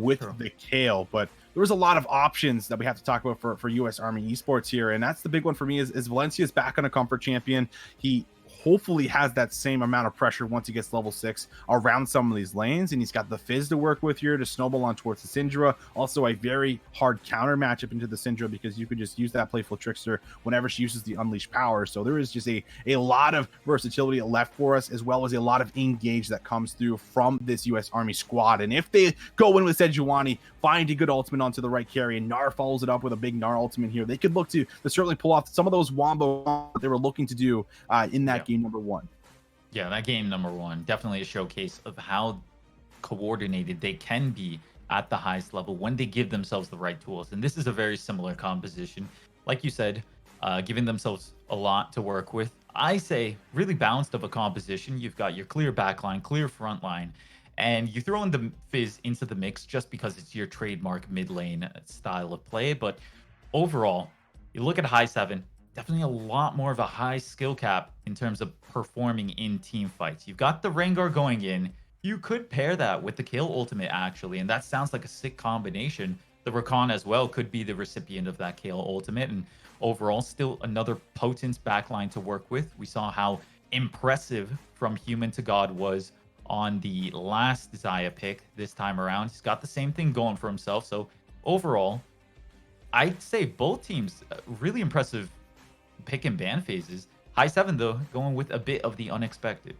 with the Kayle. But there was a lot of options that we have to talk about for US Army Esports here, and that's the big one for me is Valencia's back on a comfort champion. He hopefully has that same amount of pressure once he gets level 6 around some of these lanes, and he's got the Fizz to work with here to snowball on towards the Syndra. Also a very hard counter matchup into the Syndra, because you could just use that playful trickster whenever she uses the unleashed power. So there is just a lot of versatility left for us, as well as a lot of engage that comes through from this US Army squad. And if they go in with Sejuani, find a good ultimate onto the right carry, and Gnar follows it up with a big Gnar ultimate here, they could look to certainly pull off some of those wombo that they were looking to do in that game number 1. Yeah, that game number 1, definitely a showcase of how coordinated they can be at the highest level when they give themselves the right tools. And this is a very similar composition. Like you said, giving themselves a lot to work with. I say really balanced of a composition. You've got your clear backline, clear front line, And you throw in the Fizz into the mix just because it's your trademark mid lane style of play. But overall, you look at High7, definitely a lot more of a high skill cap in terms of performing in team fights. You've got the Rengar going in. You could pair that with the Kayle ultimate, actually, and that sounds like a sick combination. The Rakan as well could be the recipient of that Kayle ultimate, and overall, still another potent backline to work with. We saw how impressive from human to god was on the last Xayah pick this time around. He's got the same thing going for himself. So overall, I'd say both teams really impressive pick and ban phases. High7 though, going with a bit of the unexpected.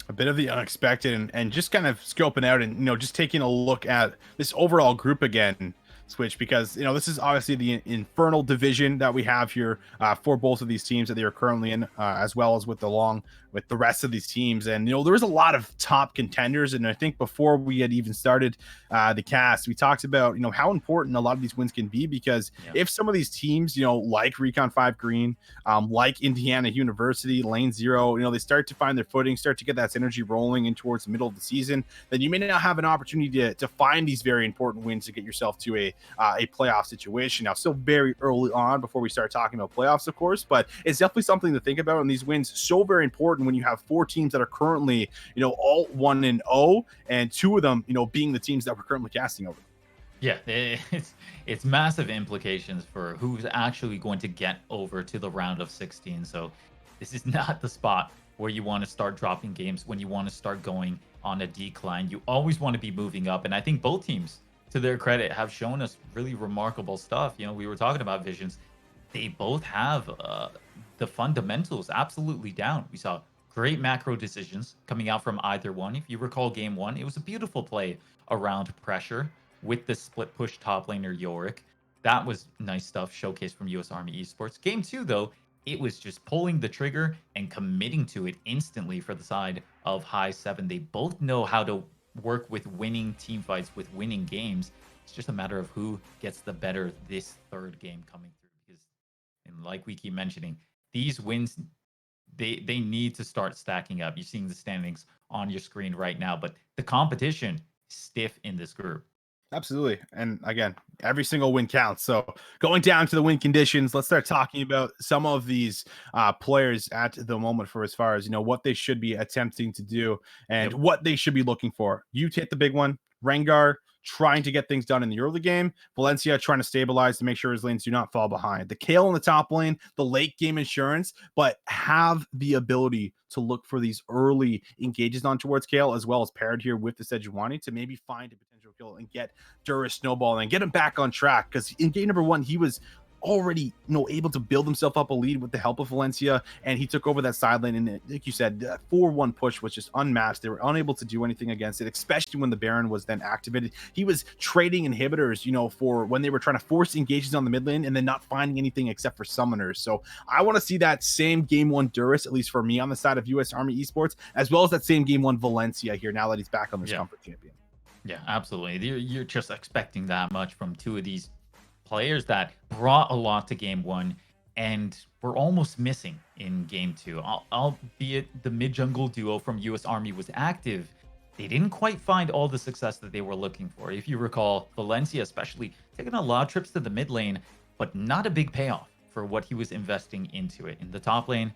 A bit of the unexpected, and just kind of scoping out and just taking a look at this overall group again, Switch, because this is obviously the infernal division that we have here for both of these teams that they are currently in, as well as with the rest of these teams. And there was a lot of top contenders, and I think before we had even started the cast, we talked about how important a lot of these wins can be, because if some of these teams like Recon 5 Green, like Indiana University, Lane Zero, they start to find their footing, start to get that synergy rolling in towards the middle of the season, then you may not have an opportunity to find these very important wins to get yourself to a playoff situation. Now, still very early on before we start talking about playoffs, of course, but it's definitely something to think about. And these wins so very important when you have 4 teams that are currently all 1-0, and 2 of them being the teams that we're currently casting over. Yeah, it's massive implications for who's actually going to get over to the round of 16. So this is not the spot where you want to start dropping games, when you want to start going on a decline. You always want to be moving up, and I think both teams, to their credit, have shown us really remarkable stuff. We were talking about Visions. They both have the fundamentals absolutely down. We saw great macro decisions coming out from either one. If you recall game 1, it was a beautiful play around pressure with the split push top laner Yorick. That was nice stuff showcased from US Army Esports. Game 2, though, it was just pulling the trigger and committing to it instantly for the side of High7. They both know how to work with winning team fights, with winning games. It's just a matter of who gets the better this third game coming through. Because, and like we keep mentioning, these wins, they need to start stacking up. You're seeing the standings on your screen right now, but the competition stiff in this group. Absolutely. And again, every single win counts. So going down to the win conditions, let's start talking about some of these players at the moment, for as far as what they should be attempting to do and what they should be looking for. You hit the big one. Rengar trying to get things done in the early game. Valencia trying to stabilize to make sure his lanes do not fall behind. The Kayle in the top lane, the late game insurance, but have the ability to look for these early engages on towards Kayle, as well as paired here with the Sejuani, to maybe find a potential kill and get Durus snowballing and get him back on track. Because in game number 1, he was already able to build himself up a lead with the help of Valencia, and he took over that side lane, and like you said, 4-1 push was just unmatched. They were unable to do anything against it, especially when the Baron was then activated. He was trading inhibitors for when they were trying to force engages on the mid lane and then not finding anything except for summoners. So I want to see that same game 1 Durus, at least for me, on the side of US Army Esports, as well as that same game 1 Valencia here, now that he's back on this comfort champion. Yeah, absolutely. You're just expecting that much from 2 of these players that brought a lot to game 1 and were almost missing in game 2. Albeit the mid-jungle duo from US Army was active, they didn't quite find all the success that they were looking for. If you recall, Valencia especially taking a lot of trips to the mid lane, but not a big payoff for what he was investing into it. In the top lane,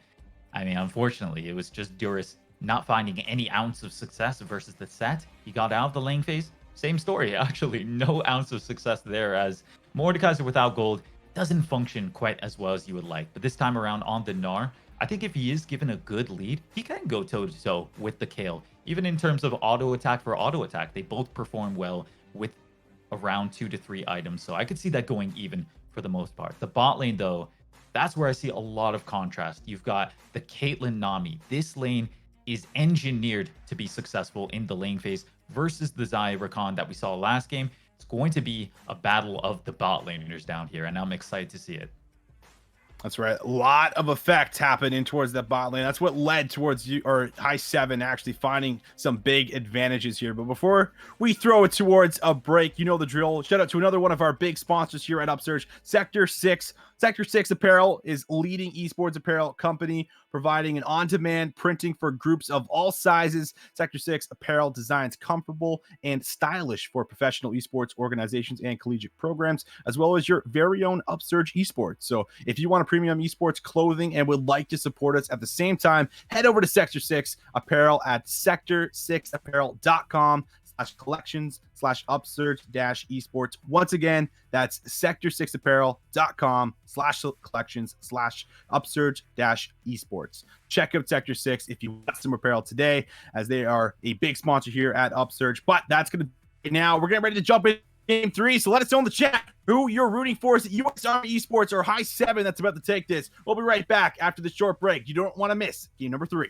I mean, unfortunately, it was just Durus not finding any ounce of success versus the set. He got out of the lane phase. Same story, actually. No ounce of success there, as Mordekaiser without gold doesn't function quite as well as you would like. But this time around on the Gnar, I think if he is given a good lead, he can go toe-to-toe with the Kayle. Even in terms of auto attack for auto attack, they both perform well with around 2 to 3 items. So I could see that going even for the most part. The bot lane, though, that's where I see a lot of contrast. You've got the Caitlyn Nami. This lane is engineered to be successful in the lane phase versus the Xayah Rakan that we saw last game. It's going to be a battle of the bot laners down here, and I'm excited to see it. That's right. A lot of effect happened in towards that bot lane. That's what led towards you or High7 actually finding some big advantages here. But before we throw it towards a break, you know the drill. Shout out to another one of our big sponsors here at Upsurge, Sector 6. Sector 6 Apparel is leading esports apparel company, providing an on-demand printing for groups of all sizes. Sector 6 Apparel designs comfortable and stylish for professional esports organizations and collegiate programs, as well as your very own Upsurge Esports. So if you want to premium esports clothing and would like to support us at the same time, head over to Sector 6 Apparel at sector6apparel.com/collections/upsurge-esports. Once again, that's sector6apparel.com/collections/upsurge-esports. Check out Sector 6 if you want some apparel today, as they are a big sponsor here at Upsurge. But that's going to be now. We're getting ready to jump in Game 3, so let us know in the chat who you're rooting for. Is it US Army Esports or High7 that's about to take this? We'll be right back after the short break. You don't want to miss game number 3.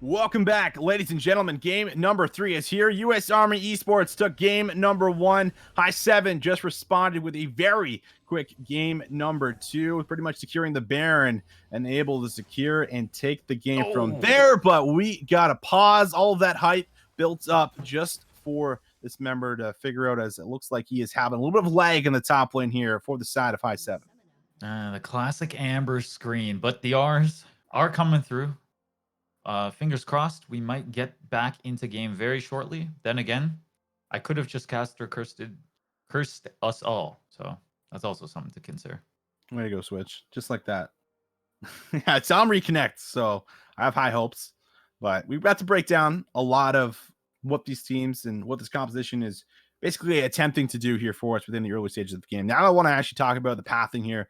Welcome back, ladies and gentlemen. Game number 3 is here. U.S. Army Esports took game number 1. High7 just responded with a very quick game number 2, pretty much securing the Baron and able to secure and take the game from there. But we got to pause. All of that hype built up just for this member to figure out, as it looks like he is having a little bit of lag in the top lane here for the side of High7. The classic Amber screen, but the R's are coming through. Fingers crossed, we might get back into game very shortly. Then again, I could have just cursed us all. So that's also something to consider. Way to go, Switch. Just like that. Yeah, it's on Reconnect, so I have high hopes. But we've got to break down a lot of what these teams and what this composition is basically attempting to do here for us within the early stages of the game. Now I want to actually talk about the pathing here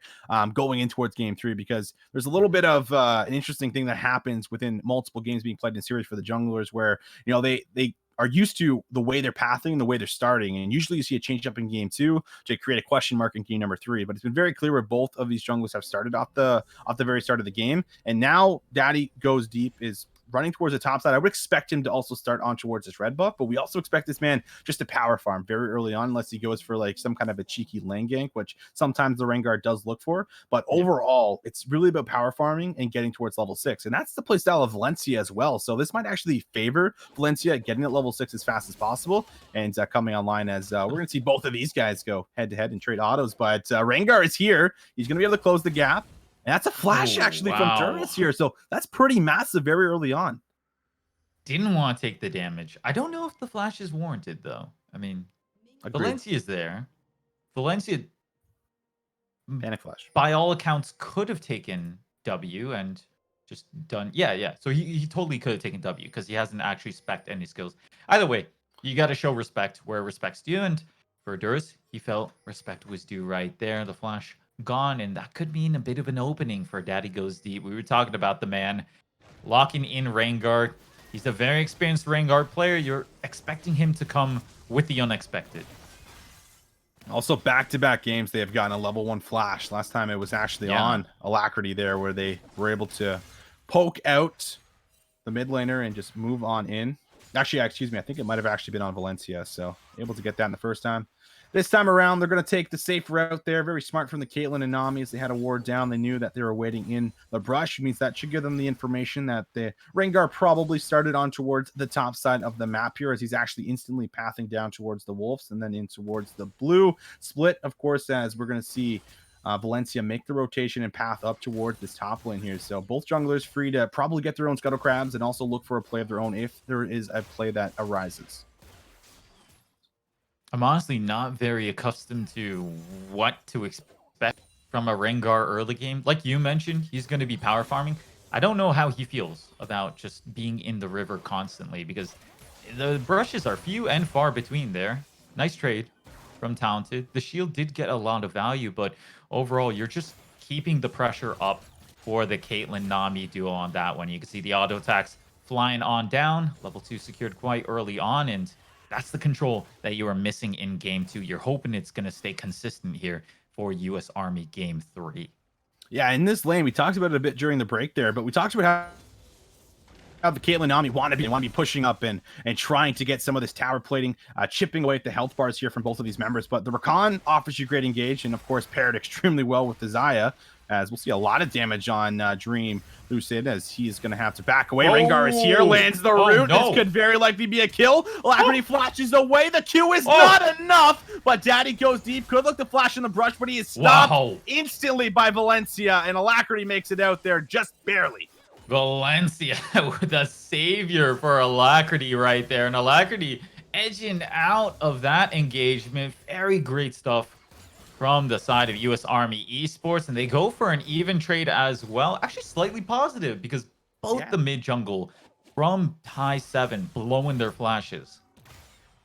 going in towards game 3, because there's a little bit of an interesting thing that happens within multiple games being played in series for the junglers, where, you know, they are used to the way they're pathing, the way they're starting. And usually you see a change up in game 2 to create a question mark in game number 3. But it's been very clear where both of these junglers have started off the very start of the game. And now Daddy Goes Deep is running towards the top side. I would expect him to also start on towards this red buff, but we also expect this man just to power farm very early on, unless he goes for like some kind of a cheeky lane gank, which sometimes the Rengar does look for. But overall, it's really about power farming and getting towards level 6. And that's the playstyle of Valencia as well. So this might actually favor Valencia getting at level 6 as fast as possible and coming online, as we're going to see both of these guys go head to head and trade autos. But Rengar is here. He's going to be able to close the gap. And that's a flash actually from Durius here. So that's pretty massive very early on. Didn't want to take the damage. I don't know if the flash is warranted, though. I mean, Valencia is there. Valencia, Panic flash, by all accounts, could have taken W and just done. Yeah. So he totally could have taken W because he hasn't actually spec'd any skills. Either way, you got to show respect where respect's due. And for Durius, he felt respect was due right there. The flash gone, and that could mean a bit of an opening for Daddy Goes Deep. We were talking about the man locking in Rengar. He's a very experienced Rengar player. You're expecting him to come with the unexpected. Also, back-to-back games, they have gotten a level 1 flash. Last time it was actually on Alacrity there, where they were able to poke out the mid laner and just move on in. Actually, excuse me, I think it might have actually been on Valencia, so able to get that in the first time. This time around, they're going to take the safe route there. Very smart from the Caitlyn and Nami, as they had a ward down. They knew that they were waiting in the brush. It means that should give them the information that the Rengar probably started on towards the top side of the map here, as he's actually instantly pathing down towards the wolves and then in towards the blue split, of course, as we're going to see Valencia make the rotation and path up towards this top lane here. So both junglers free to probably get their own scuttle crabs and also look for a play of their own if there is a play that arises. I'm honestly not very accustomed to what to expect from a Rengar early game. Like you mentioned, he's going to be power farming. I don't know how he feels about just being in the river constantly, because the brushes are few and far between there. Nice trade from Talented. The shield did get a lot of value, but overall, you're just keeping the pressure up for the Caitlyn-Nami duo on that one. You can see the auto attacks flying on down. Level 2 secured quite early on, and that's the control that you are missing in game 2. You're hoping it's going to stay consistent here for US Army game 3. Yeah, in this lane, we talked about it a bit during the break there, but we talked about how the Caitlyn Nami want to be pushing up and trying to get some of this tower plating, chipping away at the health bars here from both of these members. But the Rakan offers you great engage, and of course paired extremely well with the Xayah, as we'll see a lot of damage on Dream Lucid, as he is going to have to back away. Rengar is here, lands the root. No. This could very likely be a kill. Alacrity flashes away. The Q is not enough, but Daddy Goes Deep. Could look to flash in the brush, but he is stopped instantly by Valencia, and Alacrity makes it out there just barely. Valencia with a savior for Alacrity right there. And Alacrity edging out of that engagement. Very great stuff from the side of US Army Esports. And they go for an even trade as well. Actually, slightly positive, because both the mid jungle from High7 blowing their flashes.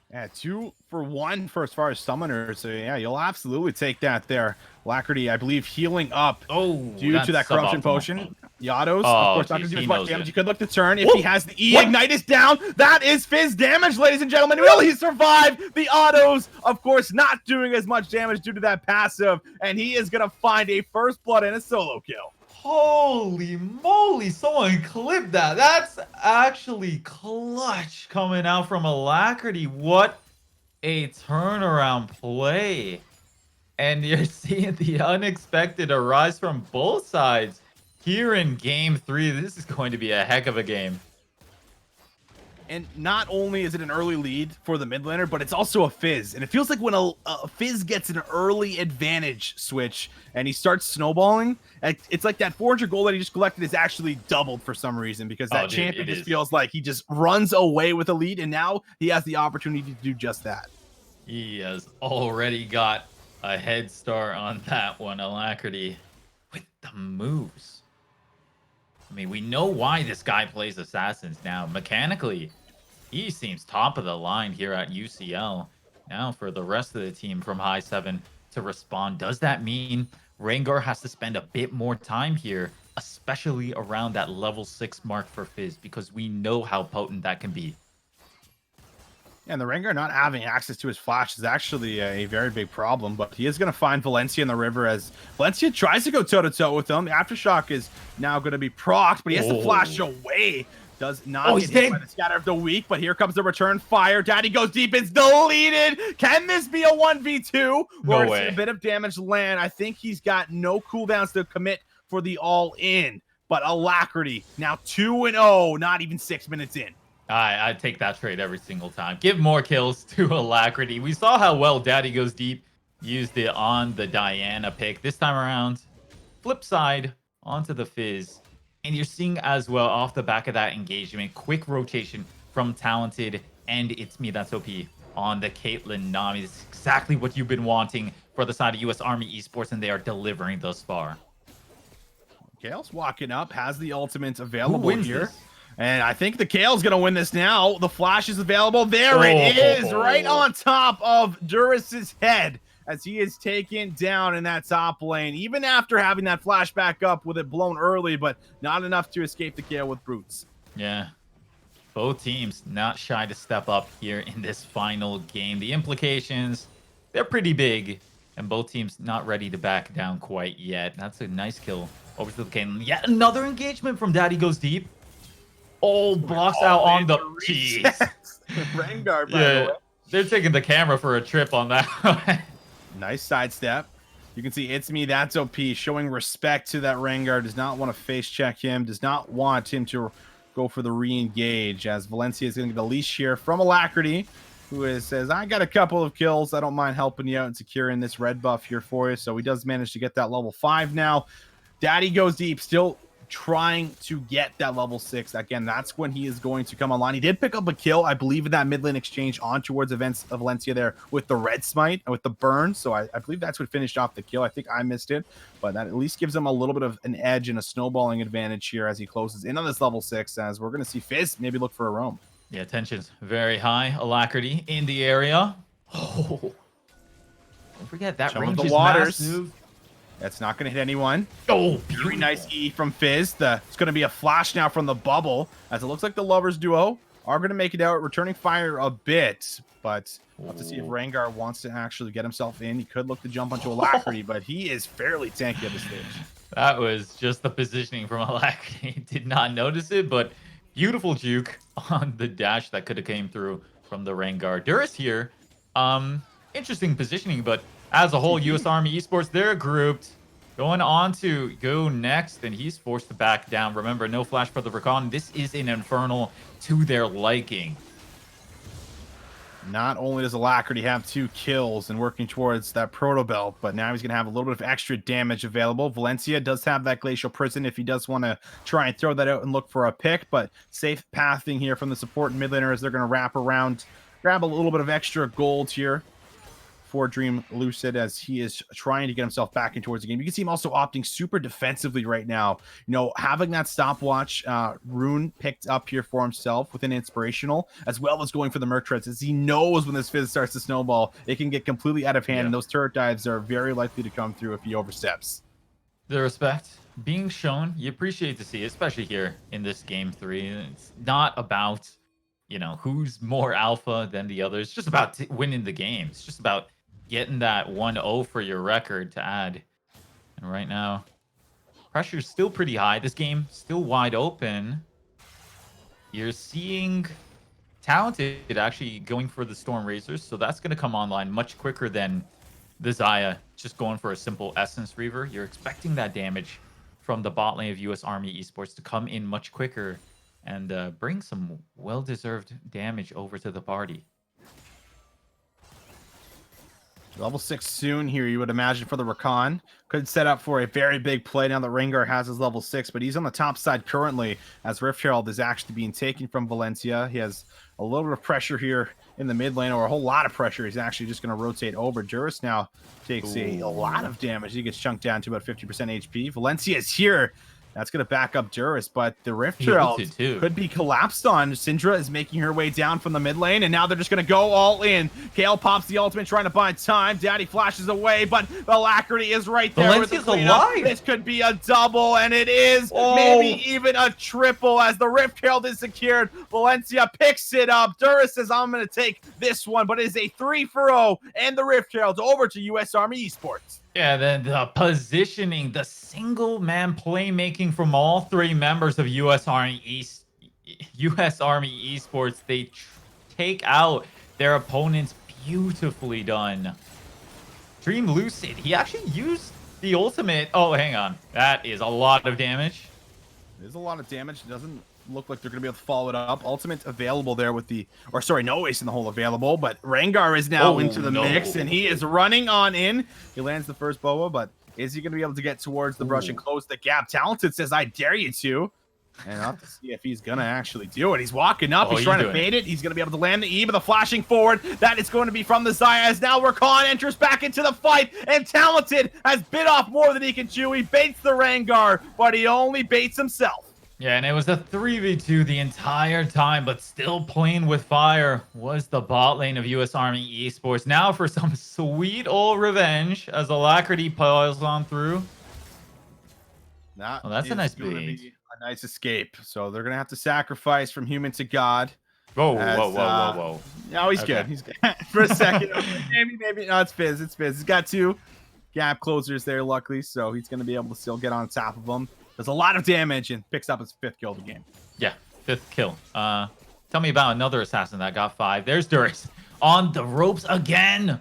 Yeah, 2 for 1 for as far as summoners. So yeah, you'll absolutely take that there. Alacrity, I believe, healing up due to that corruption potion. Yados, of course, not going to do as much damage. He could look to turn if he has the E. Ignite is down. That is Fizz damage, ladies and gentlemen. Will he survive? The autos, of course, not doing as much damage due to that passive. And he is going to find a first blood and a solo kill. Holy moly, someone clipped that. That's actually clutch coming out from Alacrity. What a turnaround play. And you're seeing the unexpected arise from both sides here in game 3. This is going to be a heck of a game. And not only is it an early lead for the mid laner, but it's also a Fizz. And it feels like when a Fizz gets an early advantage switch and he starts snowballing, it's like that 400 gold that he just collected is actually doubled for some reason, because that champion just feels like he just runs away with a lead, and now he has the opportunity to do just that. He has already got a head start on that one, Alacrity, with the moves. I mean, we know why this guy plays Assassins now. Mechanically, he seems top of the line here at UCL. Now for the rest of the team from High7 to respond. Does that mean Rengar has to spend a bit more time here, especially around that level 6 mark for Fizz, because we know how potent that can be? And the Rengar not having access to his flash is actually a very big problem, but he is going to find Valencia in the river as Valencia tries to go toe-to-toe with him. The Aftershock is now going to be procced, but he has to flash away. Does not get hit by the scatter of the week, but here comes the return fire. Daddy goes deep, it's deleted. Can this be a 1v2? No Or way. a bit of damage land? I think he's got no cooldowns to commit for the all-in, but Alacrity now 2-0, not even 6 minutes in. I take that trade every single time. Give more kills to Alacrity. We saw how well Daddy Goes Deep used it on the Diana pick. This time around, flip side onto the Fizz. And you're seeing as well off the back of that engagement, quick rotation from Talented and It's Me That's OP on the Caitlyn Nami. This is exactly what you've been wanting for the side of US Army Esports, and they are delivering thus far. Gale's walking up, has the ultimate available here. This? And I think the Kale's going to win this now. The flash is available. There it is, right on top of Duris's head as he is taken down in that top lane, even after having that flash back up with it blown early, but not enough to escape the Kale with brutes. Yeah. Both teams not shy to step up here in this final game. The implications, they're pretty big, and both teams not ready to back down quite yet. That's a nice kill over to the Kane. Yet another engagement from Daddy Goes Deep. Oh, blocks out on the jeez. Rengar, by the way. They're taking the camera for a trip on that. Nice sidestep. You can see It's Me That's OP showing respect to that Rengar. Does not want to face check him. Does not want him to go for the re-engage as Valencia is going to get a leash here from Alacrity, who says, I got a couple of kills. I don't mind helping you out and securing this red buff here for you. So he does manage to get that level 5 now. Daddy Goes Deep, still trying to get that level 6. Again, that's when he is going to come online. He did pick up a kill, I believe, in that mid lane exchange on towards events of Valencia there with the red smite and with the burn. So I believe that's what finished off the kill. I think I missed it, but that at least gives him a little bit of an edge and a snowballing advantage here as he closes in on this level 6, as we're going to see Fizz maybe look for a roam. Yeah, tension's very high. Alacrity in the area. Oh, don't forget that Some of range the is waters. massive. That's not going to hit anyone. Oh, very nice E from Fizz. It's going to be a flash now from the bubble, as it looks like the Lovers duo are going to make it out, returning fire a bit, but we'll have to see if Rengar wants to actually get himself in. He could look to jump onto Alacrity, but he is fairly tanky at this stage. That was just the positioning from Alacrity. Did not notice it, but beautiful juke on the dash that could have came through from the Rengar. Duris here, interesting positioning, but as a whole, US Army Esports, they're grouped. Going on to go next, and he's forced to back down. Remember, no flash for the Recon. This is an Infernal to their liking. Not only does Alacrity have 2 kills and working towards that Proto Belt, but now he's going to have a little bit of extra damage available. Valencia does have that Glacial Prison if he does want to try and throw that out and look for a pick, but safe pathing here from the support and mid laner as they're going to wrap around, grab a little bit of extra gold here for Dream Lucid as he is trying to get himself back in towards the game. You can see him also opting super defensively right now. You know, having that stopwatch rune picked up here for himself with an inspirational, as well as going for the Merc Treads, as he knows when this Fizz starts to snowball, it can get completely out of hand, and those turret dives are very likely to come through if he oversteps. The respect being shown, you appreciate to see, especially here in this game 3. It's not about, you know, who's more alpha than the other. It's just about winning the game. It's just about getting that 1-0 for your record to add. And right now, pressure's still pretty high. This game still wide open. You're seeing Talented actually going for the Storm Razors, so that's going to come online much quicker than the Xayah just going for a simple Essence Reaver. You're expecting that damage from the bot lane of US Army Esports to come in much quicker and bring some well-deserved damage over to the party. Level 6 soon here, you would imagine, for the Rakan. Could set up for a very big play now that Rengar has his level 6, but he's on the top side currently as Rift Herald is actually being taken from Valencia. He has a little bit of pressure here in the mid lane, or a whole lot of pressure. He's actually just going to rotate over. Juris now takes a lot of damage. He gets chunked down to about 50% HP. Valencia is here That's going to back up Duris, but the Rift He Trail ulted too. could be collapsed on. Syndra is making her way down from the mid lane, and now they're just going to go all in. Kale pops the ultimate, trying to buy time. Daddy flashes away, but Alacrity is right there with the Valencia's cleanup. alive. This could be a double, and it is. Oh. Maybe even a triple as the Rift Trail is secured. Valencia picks it up. Duris says, I'm going to take this one, but it is a 3-0, and the Rift Trail over to U.S. Army Esports. Yeah, the positioning, the single-man playmaking from all three members of U.S. Army Esports, they take out their opponents beautifully done. Dream Lucid, he actually used the ultimate. Oh, hang on. That is a lot of damage. There's a lot of damage. It doesn't look like they're going to be able to follow it up. Ultimate available there with the, or sorry, no ace in the hole available, but Rengar is now into the mix, and he is running on in. He lands the first boa, but is he going to be able to get towards the brush and close the gap? Talented says, I dare you to. And I'll have to see if he's going to actually do it. He's walking up. He's trying to bait it. He's going to be able to land the E, but the flashing forward, that is going to be from the Xayah. As now Rakan enters back into the fight, and Talented has bit off more than he can chew. He baits the Rengar, but he only baits himself. Yeah, and it was a 3v2 the entire time, but still playing with fire was the bot lane of U.S. Army Esports. Now for some sweet old revenge as Alacrity piles on through. That's a nice gonna bait. be a nice escape. So they're going to have to sacrifice from human to God. Whoa, whoa. No, he's good. He's good. For a second. Maybe. No, it's Fizz. It's Fizz. He's got 2 gap closers there, luckily, so he's going to be able to still get on top of them. Does a lot of damage and picks up his 5th kill of the game. Yeah, 5th kill. Tell me about another assassin that got 5. There's Duris on the ropes again.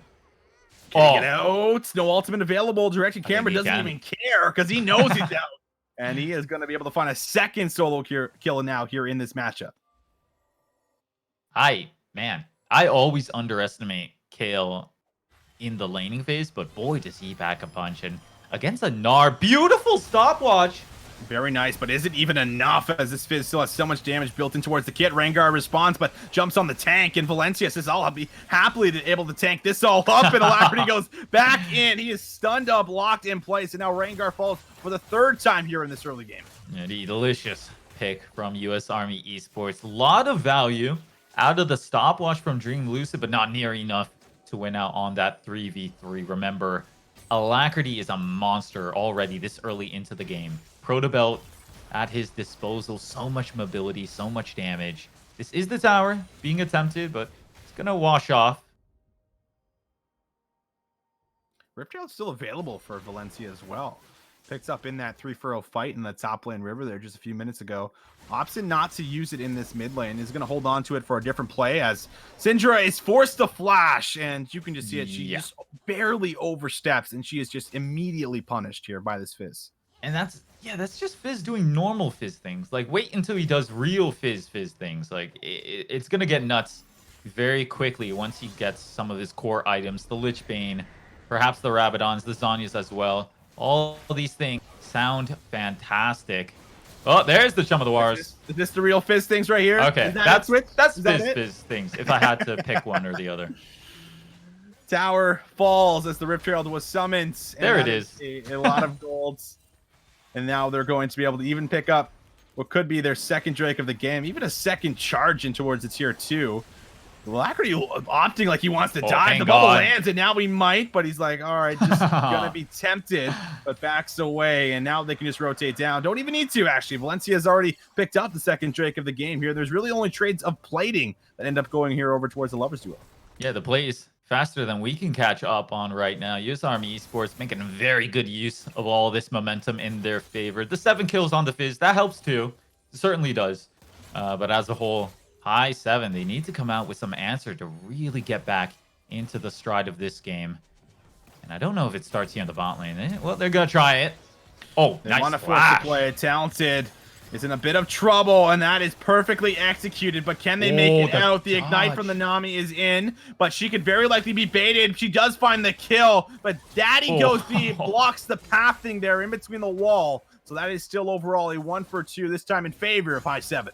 Get out. No ultimate available. Directed camera doesn't even care because he knows he's out. And he is going to be able to find a 2nd solo kill now here in this matchup. I always underestimate Kale in the laning phase, but boy, does he pack a punch. And against a Gnar, beautiful stopwatch. Very nice, but is it even enough as this Fizz still has so much damage built in towards the kit? Rengar responds, but jumps on the tank, and Valencia says, I'll be happily able to tank this all up, and Alacrity goes back in. He is stunned up, locked in place, and now Rengar falls for the 3rd time here in this early game. Yeah, the delicious pick from U.S. Army Esports. A lot of value out of the stopwatch from Dream Lucid, but not near enough to win out on that 3v3. Remember, Alacrity is a monster already this early into the game. Protobelt at his disposal. So much mobility, so much damage. This is the tower being attempted, but it's going to wash off. Rift Trail is still available for Valencia as well. Picks up in that 3-0 fight in the top lane river there just a few minutes ago. Opts not to use it in this mid lane. Is going to hold on to it for a different play as Syndra is forced to flash, and you can just see it. She just barely oversteps, and she is just immediately punished here by this Fizz. And that's just Fizz doing normal Fizz things. Like, wait until he does real Fizz things. Like, it's going to get nuts very quickly once he gets some of his core items. The Lich Bane, perhaps the Rabadons, the Zhonya's as well. All these things sound fantastic. Oh, there's the Chum of the Wars. Is this the real Fizz things right here? Okay, that's Fizz things, if I had to pick one or the other. Tower falls as the Rift Trail was summoned. There it is. A lot of golds. And now they're going to be able to even pick up what could be their 2nd Drake of the game, even a 2nd charge in towards the tier 2. Alacrity opting like he wants to dive. The bubble lands, and now we might, but he's like, all right, just gonna be tempted, but backs away, and now they can just rotate down. Don't even need to, actually. Valencia has already picked up the 2nd Drake of the game here. There's really only trades of plating that end up going here over towards the Lovers Duel. Yeah, the plays faster than we can catch up on right now. U.S. Army Esports making very good use of all this momentum in their favor. The 7 kills on the Fizz, that helps too. It certainly does. But as a whole, High7, they need to come out with some answer to really get back into the stride of this game. And I don't know if it starts here in the bot lane. Well, they're going to try it. Oh, they nice want to force the play. Talented is in a bit of trouble, and that is perfectly executed. But can they make it out? The ignite from the Nami is in, but she could very likely be baited. She does find the kill, but Daddy goes deep, blocks the pathing there in between the wall. So that is still overall a 1-for-2, this time in favor of High7.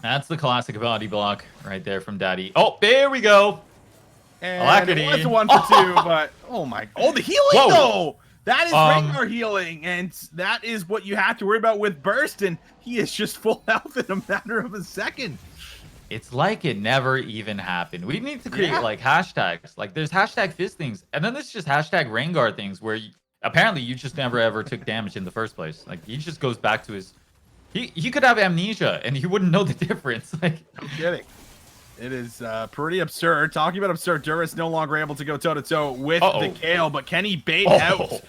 That's the classic ability block right there from Daddy. Oh, there we go. And Alacrity. It was a 1-for-2, but oh my, the healing though. That is Rengar healing, and that is what you have to worry about with Burst, and he is just full health in a matter of a second. It's like it never even happened. We need to create like hashtags. Like there's hashtag Fizz things, and then there's just hashtag Rengar things where apparently you just never ever took damage in the first place. Like he just goes back to his. He could have amnesia and he wouldn't know the difference. Like no kidding. It is pretty absurd. Talking about absurd, Duris no longer able to go toe-to-toe with the Kale, but can he bait out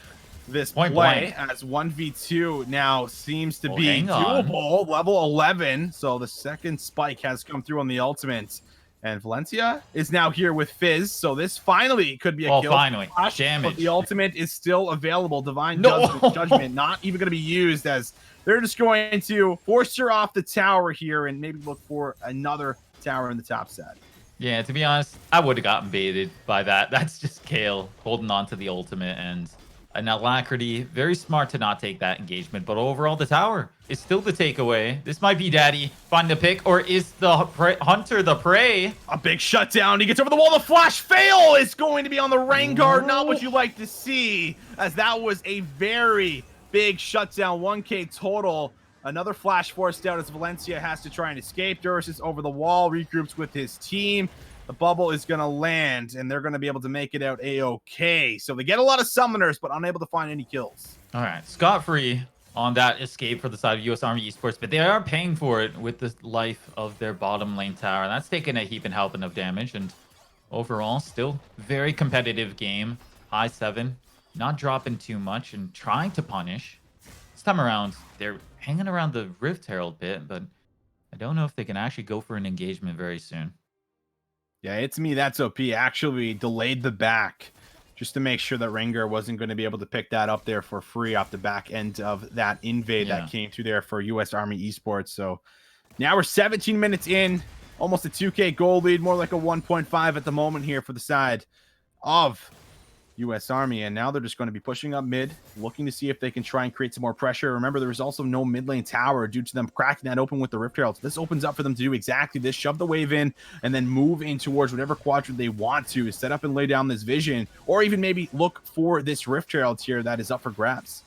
this play as 1v2 now seems to be doable? Level 11, so the second spike has come through on the ultimate. And Valencia is now here with Fizz, so this finally could be a kill. Finally. Damage. But the ultimate is still available. Divine Judgment not even going to be used, as they're just going to force her off the tower here and maybe look for another tower in the top set. Yeah, to be honest, I would have gotten baited by that. That's just Kale holding on to the ultimate, and an Alacrity. Very smart to not take that engagement, but overall the tower is still the takeaway. This might be Daddy finding the pick, or is the hunter the prey? A big shutdown. He gets over the wall. The flash fail is going to be on the Rengar. Not what you like to see, as that was a very big shutdown. 1K total. Another flash forced out as Valencia has to try and escape. Duris is over the wall, regroups with his team. The bubble is going to land, and they're going to be able to make it out A-OK. So they get a lot of summoners, but unable to find any kills. All right, scot-free on that escape for the side of US Army Esports, but they are paying for it with the life of their bottom lane tower. That's taking a heap and helping of damage, and overall, still very competitive game. High7, not dropping too much and trying to punish. This time around, they're hanging around the Rift Herald bit, but I don't know if they can actually go for an engagement very soon. Yeah, it's me. That's OP. Actually delayed the back just to make sure that Rengar wasn't going to be able to pick that up there for free off the back end of that invade that came through there for US Army Esports. So now we're 17 minutes in, almost a 2K goal lead, more like a 1.5 at the moment here for the side of US Army, and now they're just going to be pushing up mid, looking to see if they can try and create some more pressure. Remember, there was also no mid lane tower due to them cracking that open with the Rift Herald. So this opens up for them to do exactly this, shove the wave in, and then move in towards whatever quadrant they want to, set up and lay down this vision, or even maybe look for this Rift Herald here that is up for grabs.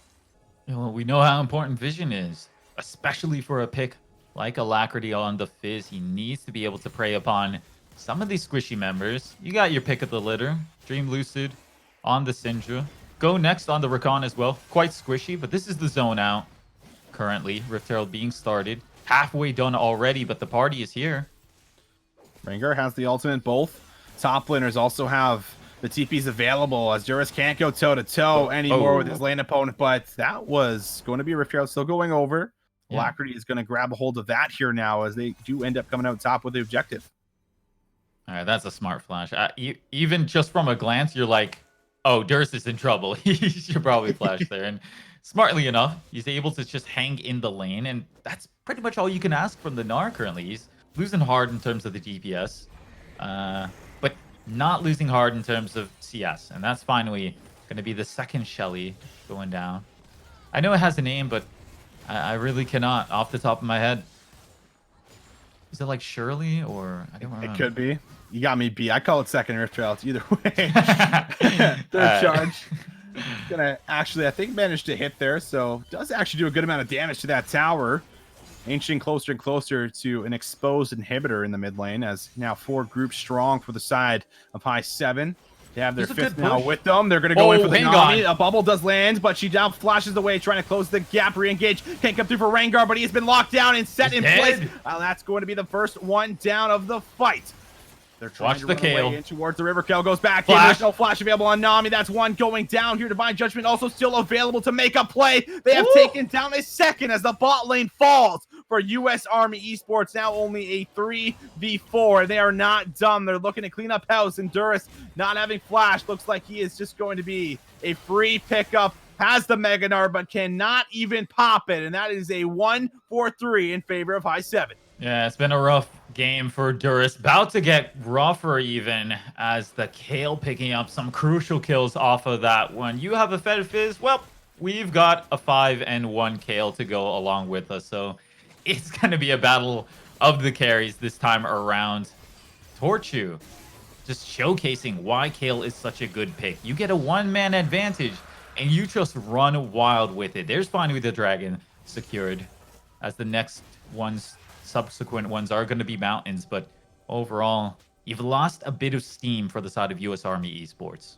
You know, we know how important vision is, especially for a pick like Alacrity on the Fizz. He needs to be able to prey upon some of these squishy members. You got your pick of the litter, Dream Lucid on the Syndra. Go next on the Rakan as well. Quite squishy, but this is the zone out currently. Rift Herald being started. Halfway done already, but the party is here. Rengar has the ultimate. Both top laners also have the TPs available, as Duris can't go toe-to-toe anymore with his lane opponent, but that was going to be Rift Herald still going over. Alacrity is going to grab a hold of that here now, as they do end up coming out top with the objective. All right, that's a smart flash. Even just from a glance, you're like, oh, Duris is in trouble. He should probably flash there. And smartly enough, he's able to just hang in the lane. And that's pretty much all you can ask from the Gnar currently. He's losing hard in terms of the DPS, but not losing hard in terms of CS. And that's finally going to be the second Shelly going down. I know it has a name, but I really cannot off the top of my head. Is it like Shirley, or I don't remember? It could be. You got me beat. I call it second Rift Herald either way. Third charge. Gonna actually, I think, manage to hit there. So does actually do a good amount of damage to that tower. Inching closer and closer to an exposed inhibitor in the mid lane, as now 4 groups strong for the side of High7. They have their 5th now with them. They're going to go in for the Nami. A bubble does land, but she down flashes away, trying to close the gap, re-engage. Can't come through for Rengar, but he has been locked down and set in place. That's going to be the first one down of the fight. They're trying to run away in towards the river. Kale goes back in. There's no flash available on Nami. That's one going down here. Divine Judgment also still available to make a play. They have taken down a second as the bot lane falls for US Army Esports. Now only a 3v4. They are not done. They're looking to clean up house, and Duris not having flash looks like he is just going to be a free pickup. Has the Mega Gnar, but cannot even pop it, and that is a 1-4-3 in favor of High7. Yeah, it's been a rough game for Duris. About to get rougher even, as the Kale picking up some crucial kills off of that one. You have a Fed Fizz. Well, we've got a 5-1 Kale to go along with us. So it's going to be a battle of the carries this time around. Torchu just showcasing why Kale is such a good pick. You get a one-man advantage and you just run wild with it. There's finally the dragon secured, as the next ones, subsequent ones, are going to be mountains. But overall, you've lost a bit of steam for the side of US Army Esports.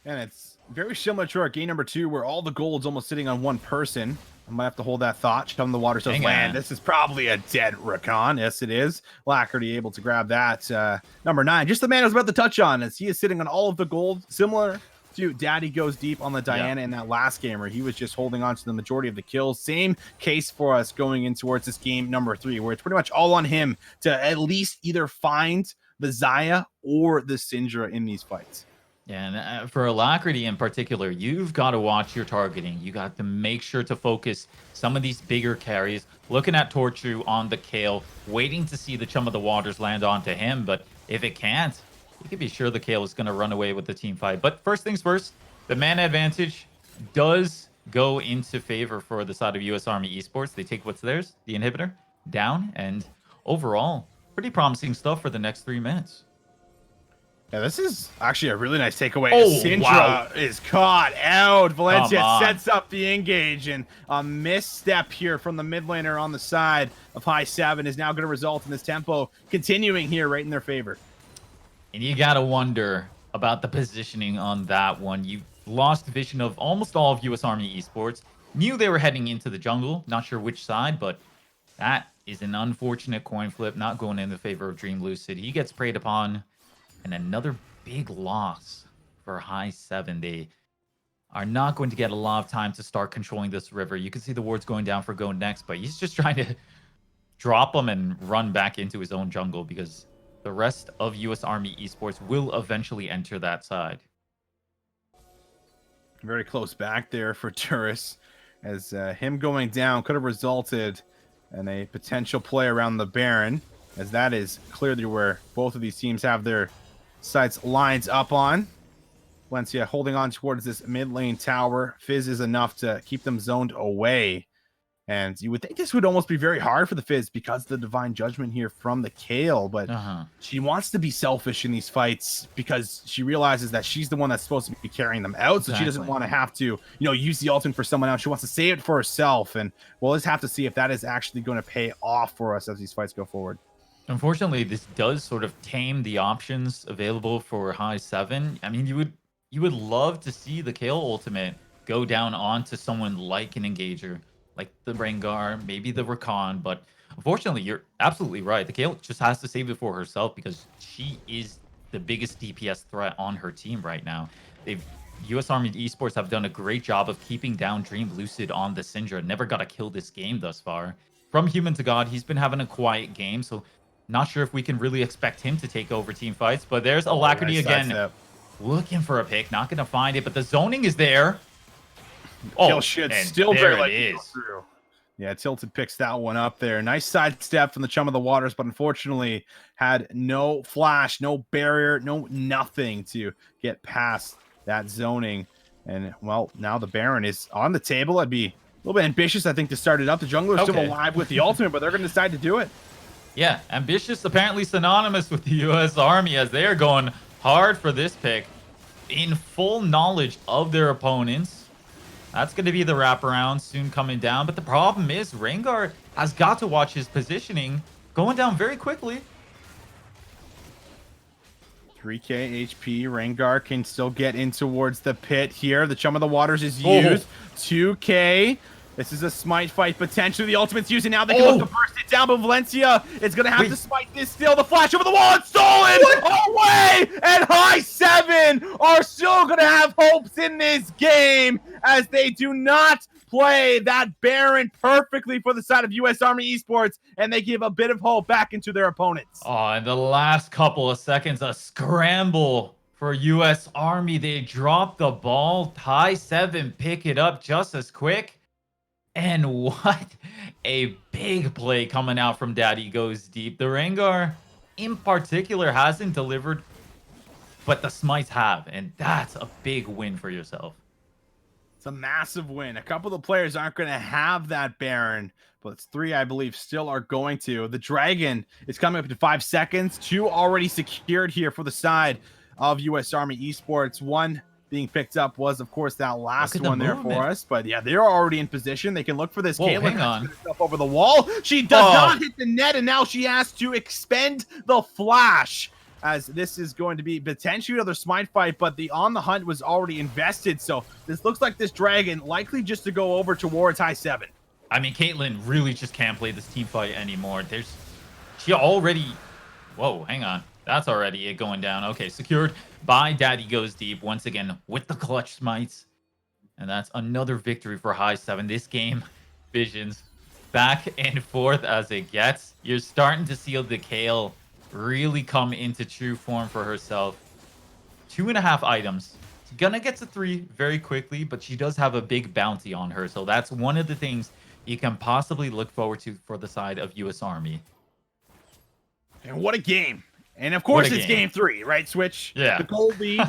And it's very similar to our game number 2, where all the gold's almost sitting on one person. I might have to hold that thought. Shove in the water says land. This is probably a dead Rakan. Yes, it is. Lacrity able to grab that. Number 9, just the man I was about to touch on, as he is sitting on all of the gold, similar to Daddy Goes Deep on the Diana in that last game, where he was just holding on to the majority of the kills. Same case for us going in towards this game number 3, where it's pretty much all on him to at least either find the Xayah or the Syndra in these fights. Yeah, and for Alacrity in particular, you've got to watch your targeting. You got to make sure to focus some of these bigger carries. Looking at Torchu on the Kayle, waiting to see the Chum of the Waters land onto him. But if it can't, you can be sure the Kayle is going to run away with the team fight. But first things first, the mana advantage does go into favor for the side of US Army Esports. They take what's theirs, the inhibitor, down. And overall, pretty promising stuff for the next 3 minutes. Yeah, this is actually a really nice takeaway. Oh, Syndra is caught out. Valencia sets up the engage, and a misstep here from the mid laner on the side of High7 is now going to result in this tempo continuing here right in their favor. And you got to wonder about the positioning on that one. You lost vision of almost all of US Army Esports. Knew they were heading into the jungle. Not sure which side, but that is an unfortunate coin flip, not going in the favor of Dream Lucid. He gets preyed upon. And another big loss for High7. They are not going to get a lot of time to start controlling this river. You can see the wards going down for Go next, but he's just trying to drop them and run back into his own jungle, because the rest of US Army Esports will eventually enter that side. Very close back there for Turris, as him going down could have resulted in a potential play around the Baron, as that is clearly where both of these teams have their sights lines up on. Valencia holding on towards this mid lane tower. Fizz is enough to keep them zoned away. And you would think this would almost be very hard for the Fizz because of the divine judgment here from the Kayle, but she wants to be selfish in these fights because she realizes that she's the one that's supposed to be carrying them out. So she doesn't want to have to, use the ultimate for someone else. She wants to save it for herself. And we'll just have to see if that is actually going to pay off for us as these fights go forward. Unfortunately, this does sort of tame the options available for High7. I mean, you would love to see the Kayle ultimate go down onto someone like an Engager, like the Rengar, maybe the Rakan, but unfortunately, you're absolutely right. The Kayle just has to save it for herself because she is the biggest DPS threat on her team right now. US Army Esports have done a great job of keeping down Dream Lucid on the Syndra. Never got to kill this game thus far. From human to god, he's been having a quiet game, so not sure if we can really expect him to take over team fights, but there's Alacrity again. Looking for a pick, not going to find it, but the zoning is there. Kill should still very likely go through. Yeah, Tilted picks that one up there. Nice sidestep from the Chum of the Waters, but unfortunately had no flash, no barrier, no nothing to get past that zoning. And, well, now the Baron is on the table. I'd be a little bit ambitious, I think, to start it up. The jungler is still alive with the ultimate, but they're going to decide to do it. Yeah, ambitious, apparently synonymous with the US Army, as they are going hard for this pick in full knowledge of their opponents. That's going to be the wraparound soon coming down. But the problem is Rengar has got to watch his positioning going down very quickly. 3k HP. Rengar can still get in towards the pit here. The Chum of the Waters is used. 2k. This is a smite fight, potentially. The ultimate's using now. They can look to burst it down, but Valencia is going to have to smite this still. The flash over the wall, it's stolen away! And High7 are still going to have hopes in this game as they do not play that Baron perfectly for the side of US Army Esports, and they give a bit of hope back into their opponents. Oh, in the last couple of seconds, a scramble for US Army. They drop the ball. High7 pick it up just as quick. And what a big play coming out from Daddy Goes Deep. The Rengar, in particular, hasn't delivered, but the smites have. And that's a big win for yourself. It's a massive win. A couple of the players aren't going to have that Baron, but it's 3, I believe, still are going to. The Dragon is coming up to 5 seconds. 2 already secured here for the side of US Army Esports. 1 being picked up was, of course, that last at the one there movement. for us. But yeah, they're already in position. They can look for this. Whoa, Caitlyn hang on. herself over the wall. She does not hit the net, and now she has to expend the flash, as this is going to be potentially another smite fight, but the on the hunt was already invested. So this looks like this dragon likely just to go over towards High7. I mean, Caitlyn really just can't play this team fight anymore. She already, whoa, hang on. That's already it going down. Okay, secured by Daddy Goes Deep once again with the clutch smites. And that's another victory for High7. This game, Visions, back and forth as it gets. You're starting to see the Kale really come into true form for herself. 2.5 items. She's gonna get to 3 very quickly, but she does have a big bounty on her. So that's one of the things you can possibly look forward to for the side of US Army. And what a game. And of course it's game 3, right, Switch? Yeah. The gold lead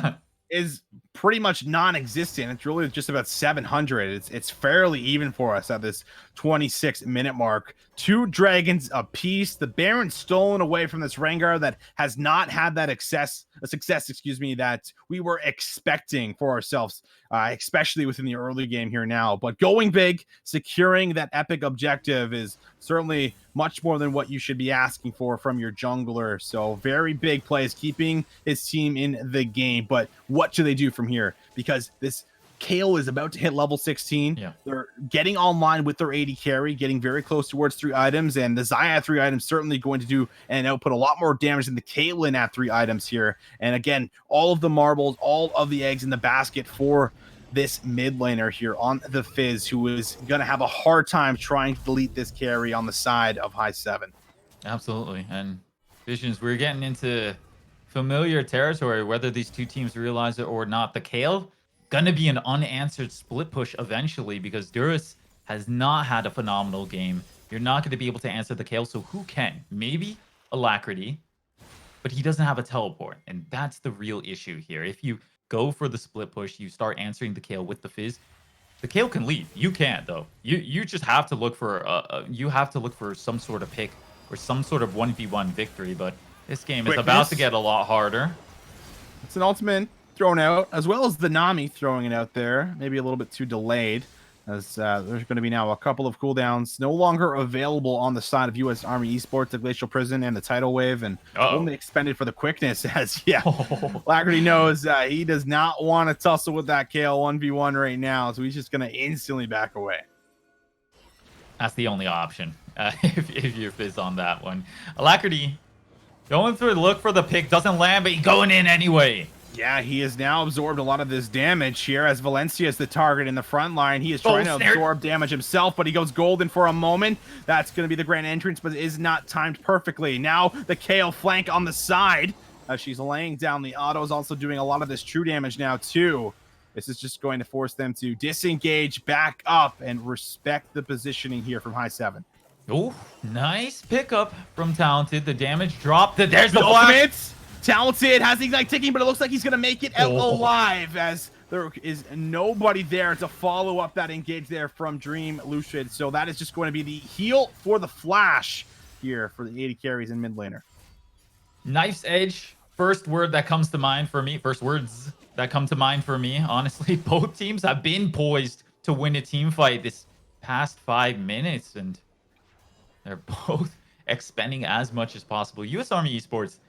is pretty much non-existent. It's really just about 700. It's fairly even for us at this 26-minute mark. 2 dragons apiece. The Baron stolen away from this Rengar that has not had that success, that we were expecting for ourselves, especially within the early game here now. But going big, securing that epic objective is certainly much more than what you should be asking for from your jungler. So very big plays, keeping his team in the game. But what do they do from here? Because this Kale is about to hit level 16. Yeah. They're getting online with their 80 carry, getting very close towards 3 items, and the Xayah 3 items certainly going to do and output a lot more damage than the Caitlyn at 3 items here. And again, all of the marbles, all of the eggs in the basket for this mid laner here on the Fizz, who is going to have a hard time trying to delete this carry on the side of High7. Absolutely. And Visions, we're getting into familiar territory, whether these two teams realize it or not. The Kale gonna be an unanswered split push eventually, because Duras has not had a phenomenal game. You're not going to be able to answer the Kale, so who can? Maybe Alacrity, but he doesn't have a teleport, and that's the real issue here. If you go for the split push, you start answering the Kale with the Fizz, the Kale can leave. You can't, though. You just have to look for some sort of pick or some sort of 1v1 victory. But this game is about to get a lot harder. It's an ultimate thrown out, as well as the Nami throwing it out there. Maybe a little bit too delayed, as there's going to be now a couple of cooldowns no longer available on the side of US Army Esports, the Glacial Prison and the Tidal Wave, and only expended for the quickness, as Alacrity knows he does not want to tussle with that Kale 1v1 right now, so he's just going to instantly back away. That's the only option if you're Fizz on that one. Alacrity going through, look for the pick, doesn't land, but he's going in anyway. Yeah, he has now absorbed a lot of this damage here, as Valencia is the target in the front line. He is trying to absorb damage himself, but he goes golden for a moment. That's going to be the grand entrance, but it is not timed perfectly. Now the Kale flank on the side. She's laying down the autos, also doing a lot of this true damage now too. This is just going to force them to disengage, back up, and respect the positioning here from High7. Oh, nice pickup from Talented. The damage dropped. There's the ultimate. Talented has the Ignite ticking, but it looks like he's going to make it out alive, as there is nobody there to follow up that engage there from Dream Lucid. So that is just going to be the heal for the Flash here for the 80 carries in mid laner. Knife's Edge. First word that comes to mind for me. First words that come to mind for me. Honestly, both teams have been poised to win a team fight this past 5 minutes, and they're both expending as much as possible. US Army Esports,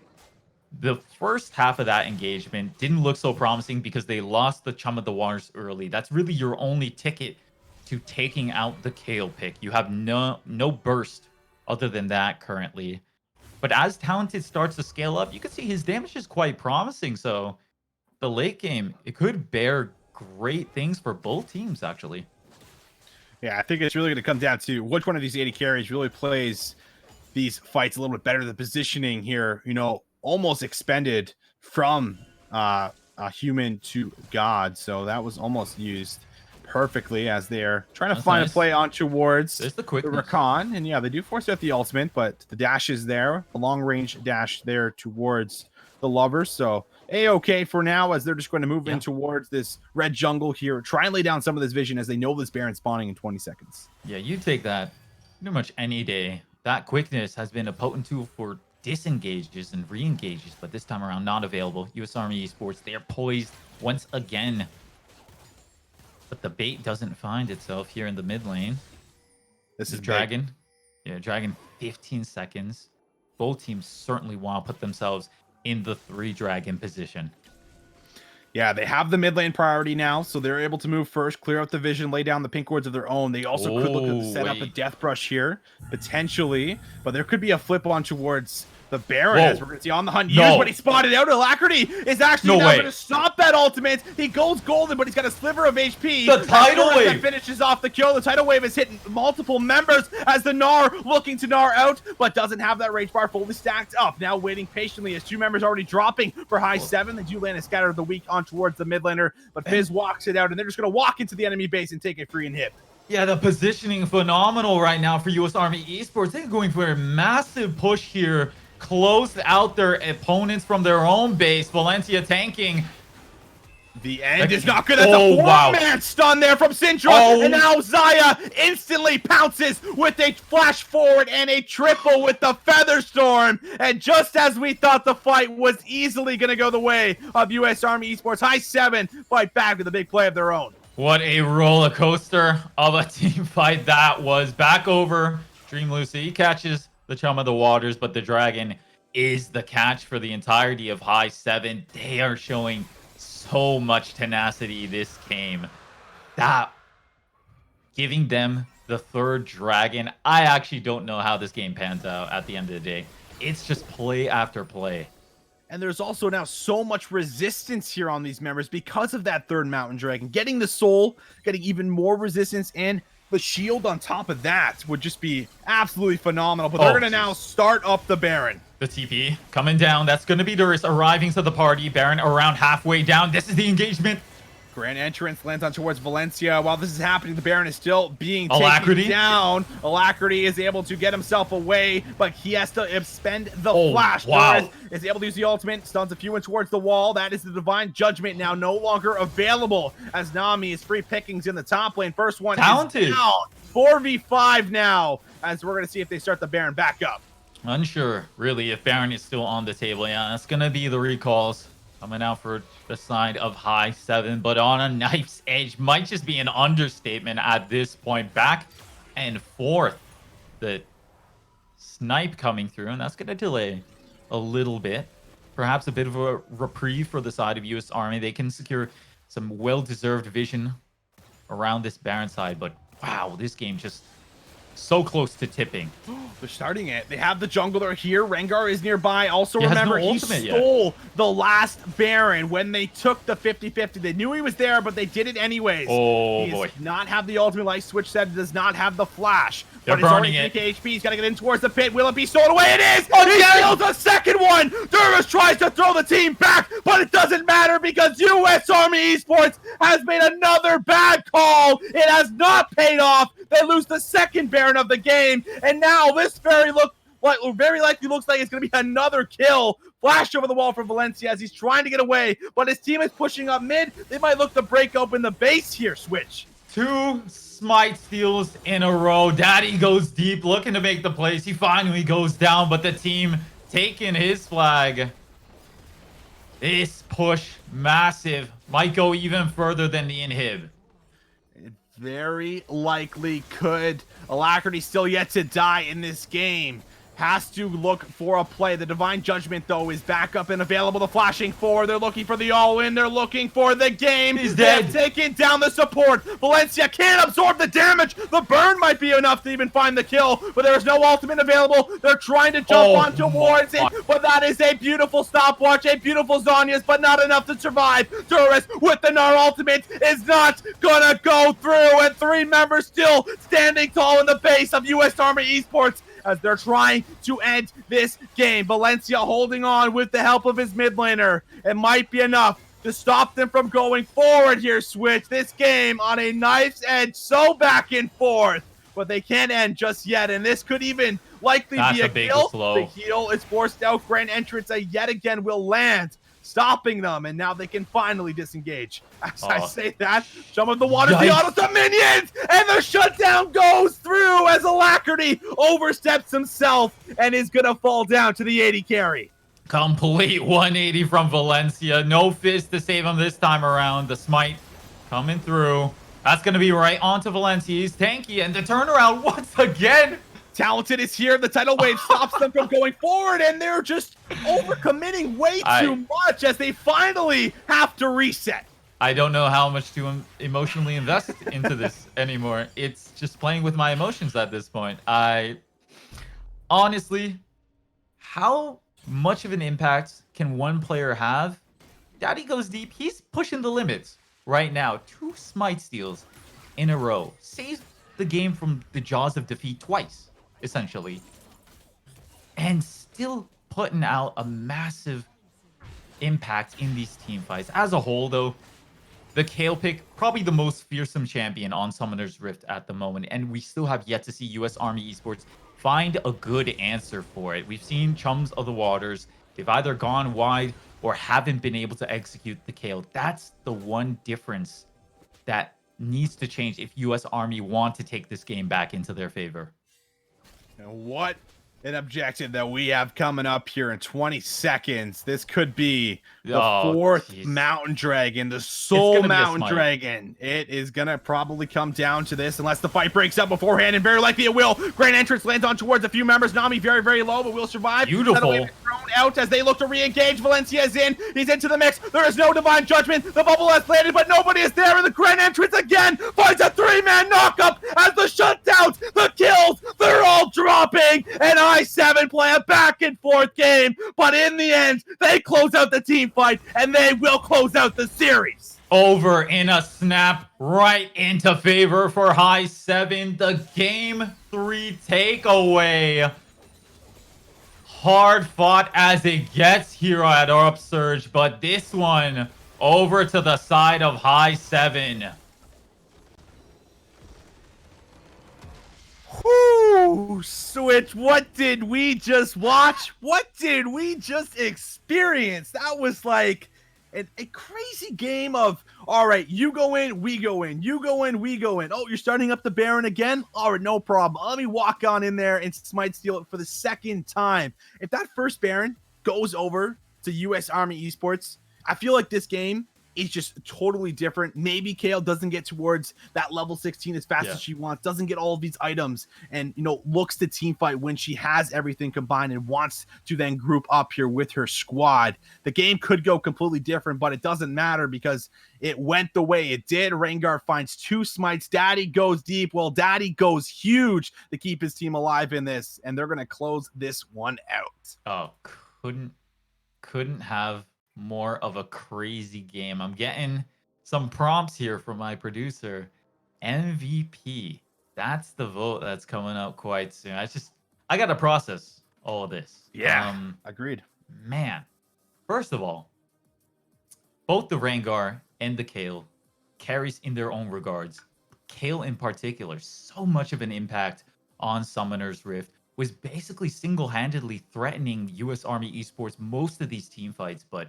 the first half of that engagement didn't look so promising because they lost the Chum of the Waters early. That's really your only ticket to taking out the Kale pick. You have no burst other than that currently. But as Talented starts to scale up, you can see his damage is quite promising. So the late game, it could bear great things for both teams, actually. Yeah, I think it's really going to come down to which one of these 80 carries really plays these fights a little bit better. The positioning here, almost expended from a human to god, so that was almost used perfectly, as they're trying to find a play on towards the Rakan. And yeah, they do force out the ultimate, but the dash is there, the long range dash there towards the Lovers. So a-okay for now, as they're just going to move in towards this red jungle here, try and lay down some of this vision, as they know this Baron spawning in 20 seconds. Yeah, you take that pretty much any day. That quickness has been a potent tool for disengages and re-engages, but this time around not available. US Army Esports, they're poised once again. But the bait doesn't find itself here in the mid lane. This is Dragon. big. Yeah, Dragon 15 seconds. Both teams certainly want to put themselves in the 3 Dragon position. Yeah, they have the mid lane priority now, so they're able to move first, clear out the vision, lay down the pink wards of their own. They also could look to set up a death brush here, potentially, but there could be a flip on towards the Baron, as we're going to see on the hunt. Here's what he spotted out. Alacrity is actually now going to stop that ultimate. He goes golden, but he's got a sliver of HP. The tidal wave that finishes off the kill. The tidal wave is hitting multiple members as the Gnar looking to Gnar out, but doesn't have that rage bar fully stacked up. Now waiting patiently as 2 members already dropping for High7. They do land a scatter of the weak on towards the mid laner, but Fizz walks it out, and they're just going to walk into the enemy base and take a free inhib. Yeah, the positioning phenomenal right now for US Army Esports. They're going for a massive push here. Closed out their opponents from their own base. Valencia tanking. The end is not good. That's a 4-man stun there from Syndra. And now Xayah instantly pounces with a flash forward and a triple with the Featherstorm. And just as we thought the fight was easily going to go the way of US Army Esports, High7 fight back with a big play of their own. What a roller coaster of a team fight that was. Back over. Dream Lucy. He catches the chum of the waters, but the Dragon is the catch for the entirety of High7. They are showing so much tenacity this game. That giving them the 3rd Dragon. I actually don't know how this game pans out at the end of the day. It's just play after play. And there's also now so much resistance here on these members because of that 3rd Mountain Dragon. Getting the soul, getting even more resistance, and the shield on top of that would just be absolutely phenomenal. But they're going to now start up the Baron. The TP coming down. That's going to be Duris arriving to the party. Baron around halfway down. This is the engagement. Grand entrance lands on towards Valencia. While this is happening, the Baron is still being taken down. Alacrity is able to get himself away, but he has to expend the flash. Wow. Is able to use the ultimate, stuns a few in towards the wall. That is the Divine Judgment now no longer available as Nami is free pickings in the top lane. First one Talented. Is down. 4v5 now, as we're going to see if they start the Baron back up. Unsure, really, if Baron is still on the table. Yeah, that's going to be the recalls coming out for the side of High7, but on a knife's edge might just be an understatement at this point. Back and forth. The snipe coming through, and that's going to delay a little bit. Perhaps a bit of a reprieve for the side of US Army. They can secure some well-deserved vision around this Baron side, but wow, this game just so close to tipping. They're starting it. They have the jungler here. Rengar is nearby. Also, remember, he stole the last Baron when they took the 50-50. They knew he was there, but they did it anyways. He does not have the ultimate light switch set. Does not have the flash. They're burning it. HP. He's got to get in towards the pit. Will it be stolen away? It is! He steals a second one! Duris tries to throw the team back, but it doesn't matter because US Army Esports has made another bad call. It has not paid off. They lose the second Baron of the game, and now this very likely looks like it's going to be another kill. Flash over the wall for Valencia as he's trying to get away, but his team is pushing up mid. They might look to break open the base here, Switch. 2 smite steals in a row. Daddy goes deep, looking to make the plays. He finally goes down, but the team taking his flag. This push, massive, might go even further than the inhib. Very likely could. Alacrity still yet to die in this game. Has to look for a play. The Divine Judgment, though, is back up and available. The flashing forward. They're looking for the all-in. They're looking for the game. He's dead. They're taking down the support. Valencia can't absorb the damage. The burn might be enough to even find the kill, but there is no ultimate available. They're trying to jump on towards it, but that is a beautiful stopwatch, a beautiful Zhonya's, but not enough to survive. Duris with the Gnar ultimate is not gonna go through, and 3 members still standing tall in the base of US Army Esports as they're trying to end this game. Valencia holding on with the help of his mid laner. It might be enough to stop them from going forward here, Switch. This game on a knife's edge, so back and forth. But they can't end just yet, and this could even likely be a kill. The heal is forced out. Grand entrance yet again will land, stopping them, and now they can finally disengage. As I say that, some of the waters, the auto to minions, and the shutdown goes through as Alacrity oversteps himself and is gonna fall down to the 80 carry. Complete 180 from Valencia. No fizz to save him this time around. The smite coming through. That's going to be right onto Valencia. He's tanky, and the turnaround once again. Talented is here. The tidal wave stops them from going forward, and they're just overcommitting way too much as they finally have to reset. I don't know how much to emotionally invest into this anymore. It's just playing with my emotions at this point. Honestly, how much of an impact can one player have? Daddy goes deep. He's pushing the limits right now. 2 smite steals in a row. Saves the game from the jaws of defeat twice, essentially. And still putting out a massive impact in these team fights. As a whole, though, the Kayle pick, probably the most fearsome champion on Summoner's Rift at the moment. And we still have yet to see US Army Esports find a good answer for it. We've seen Chums of the Waters. They've either gone wide or haven't been able to execute the Kayle. That's the one difference that needs to change if US Army want to take this game back into their favor. And what an objective that we have coming up here in 20 seconds. This could be the 4th Mountain Dragon, the Soul Mountain Dragon. It is going to probably come down to this unless the fight breaks up beforehand, and very likely it will. Grand Entrance lands on towards a few members. Nami very, very low, but will survive. Beautiful. Thrown out as they look to re-engage. Valencia is in. He's into the mix. There is no Divine Judgment. The bubble has landed, but nobody is there, and the Grand Entrance again finds a 3-man knockup as the shutdowns, the kills, they're all dropping, and High7 play a back and forth game, but in the end, they close out the team fight, and they will close out the series. Over in a snap, right into favor for High7. The Game 3 takeaway. Hard fought as it gets here at Upsurge, but this one over to the side of High7. Whoo, Switch, what did we just watch? What did we just experience? That was like a crazy game of, all right, you go in, we go in, you go in, we go in. Oh, you're starting up the Baron again? All right, no problem. Let me walk on in there and smite steal it for the 2nd time. If that first Baron goes over to US Army Esports, I feel like this game is just totally different. Maybe Kayle doesn't get towards that level 16 as fast as she wants, doesn't get all of these items, and, you know, looks to team fight when she has everything combined and wants to then group up here with her squad. The game could go completely different, but it doesn't matter because it went the way it did. Rengar finds 2 smites. Daddy goes deep. Well, Daddy goes huge to keep his team alive in this, and they're going to close this one out. Oh, couldn't have more of a crazy game. I'm getting some prompts here from my producer. MVP. That's the vote that's coming up quite soon. I got to process all of this. Yeah, agreed. Man, first of all, both the Rengar and the Kayle carries in their own regards. Kayle in particular, so much of an impact on Summoner's Rift, was basically single-handedly threatening US Army Esports most of these team fights, but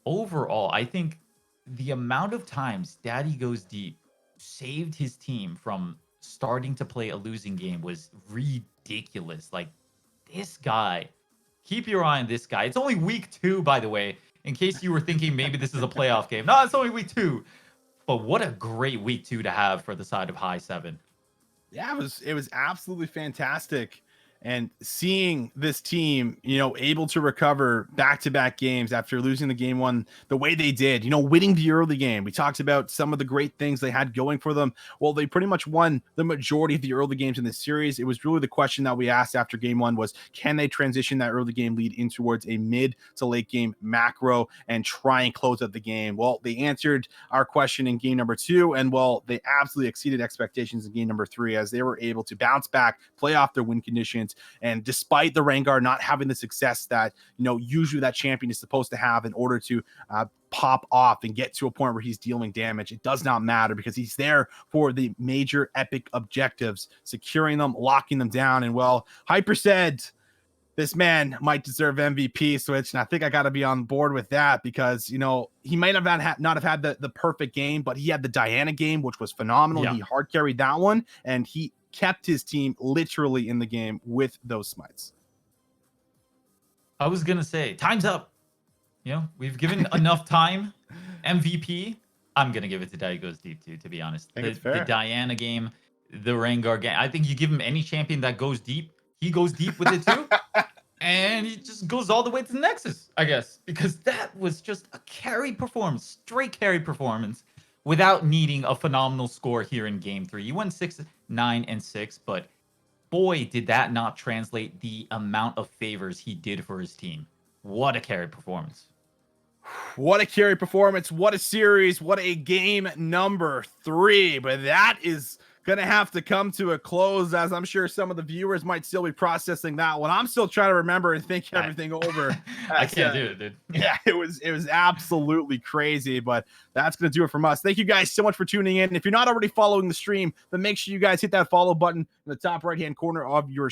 overall, I think the amount of times Daddy Goes Deep saved his team from starting to play a losing game was ridiculous. Like, this guy, keep your eye on this guy. It's only week 2, by the way, in case you were thinking maybe this is a playoff game. No, it's only week 2. But what a great week 2 to have for the side of High7. Yeah, it was absolutely fantastic. And seeing this team, you know, able to recover back-to-back games after losing the game 1 the way they did, you know, winning the early game. We talked about some of the great things they had going for them. Well, they pretty much won the majority of the early games in this series. It was really the question that we asked after game 1 was, can they transition that early game lead in towards a mid to late game macro and try and close out the game? Well, they answered our question in game number 2, and well, they absolutely exceeded expectations in game number 3 as they were able to bounce back, play off their win conditions. And despite the Rengar not having the success that, you know, usually that champion is supposed to have in order to pop off and get to a point where he's dealing damage, it does not matter because he's there for the major epic objectives, securing them, locking them down. And well, Hyper said this man might deserve MVP, Switch, and I think I got to be on board with that because, you know, he might have not have had the perfect game, but he had the Diana game, which was phenomenal. Yeah. He hard carried that one, and he kept his team literally in the game with those smites. I was gonna say, time's up. You know, we've given enough time. MVP, I'm gonna give it to Dai Goes Deep too, to be honest. I think it's The fair. Diana game, the Rengar game. I think you give him any champion that goes deep, he goes deep with it too. And he just goes all the way to the Nexus, I guess, because that was just a carry performance, straight carry performance, without needing a phenomenal score here in Game 3. You won 6, 9, and 6, but boy, did that not translate the amount of favors he did for his team. What a carry performance. What a carry performance. What a series. What a game number 3. But that is going to have to come to a close, as I'm sure some of the viewers might still be processing that one. I'm still trying to remember and think everything over. I can't do it, dude. Yeah, it was absolutely crazy, but that's going to do it from us. Thank you guys so much for tuning in. If you're not already following the stream, then make sure you guys hit that follow button in the top right-hand corner of your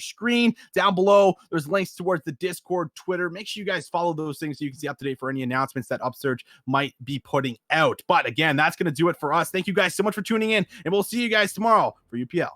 screen. Down below, there's links towards the Discord, Twitter. Make sure you guys follow those things so you can see up to date for any announcements that Upsurge might be putting out. But again, that's going to do it for us. Thank you guys so much for tuning in, and we'll see you guys tomorrow for UPL.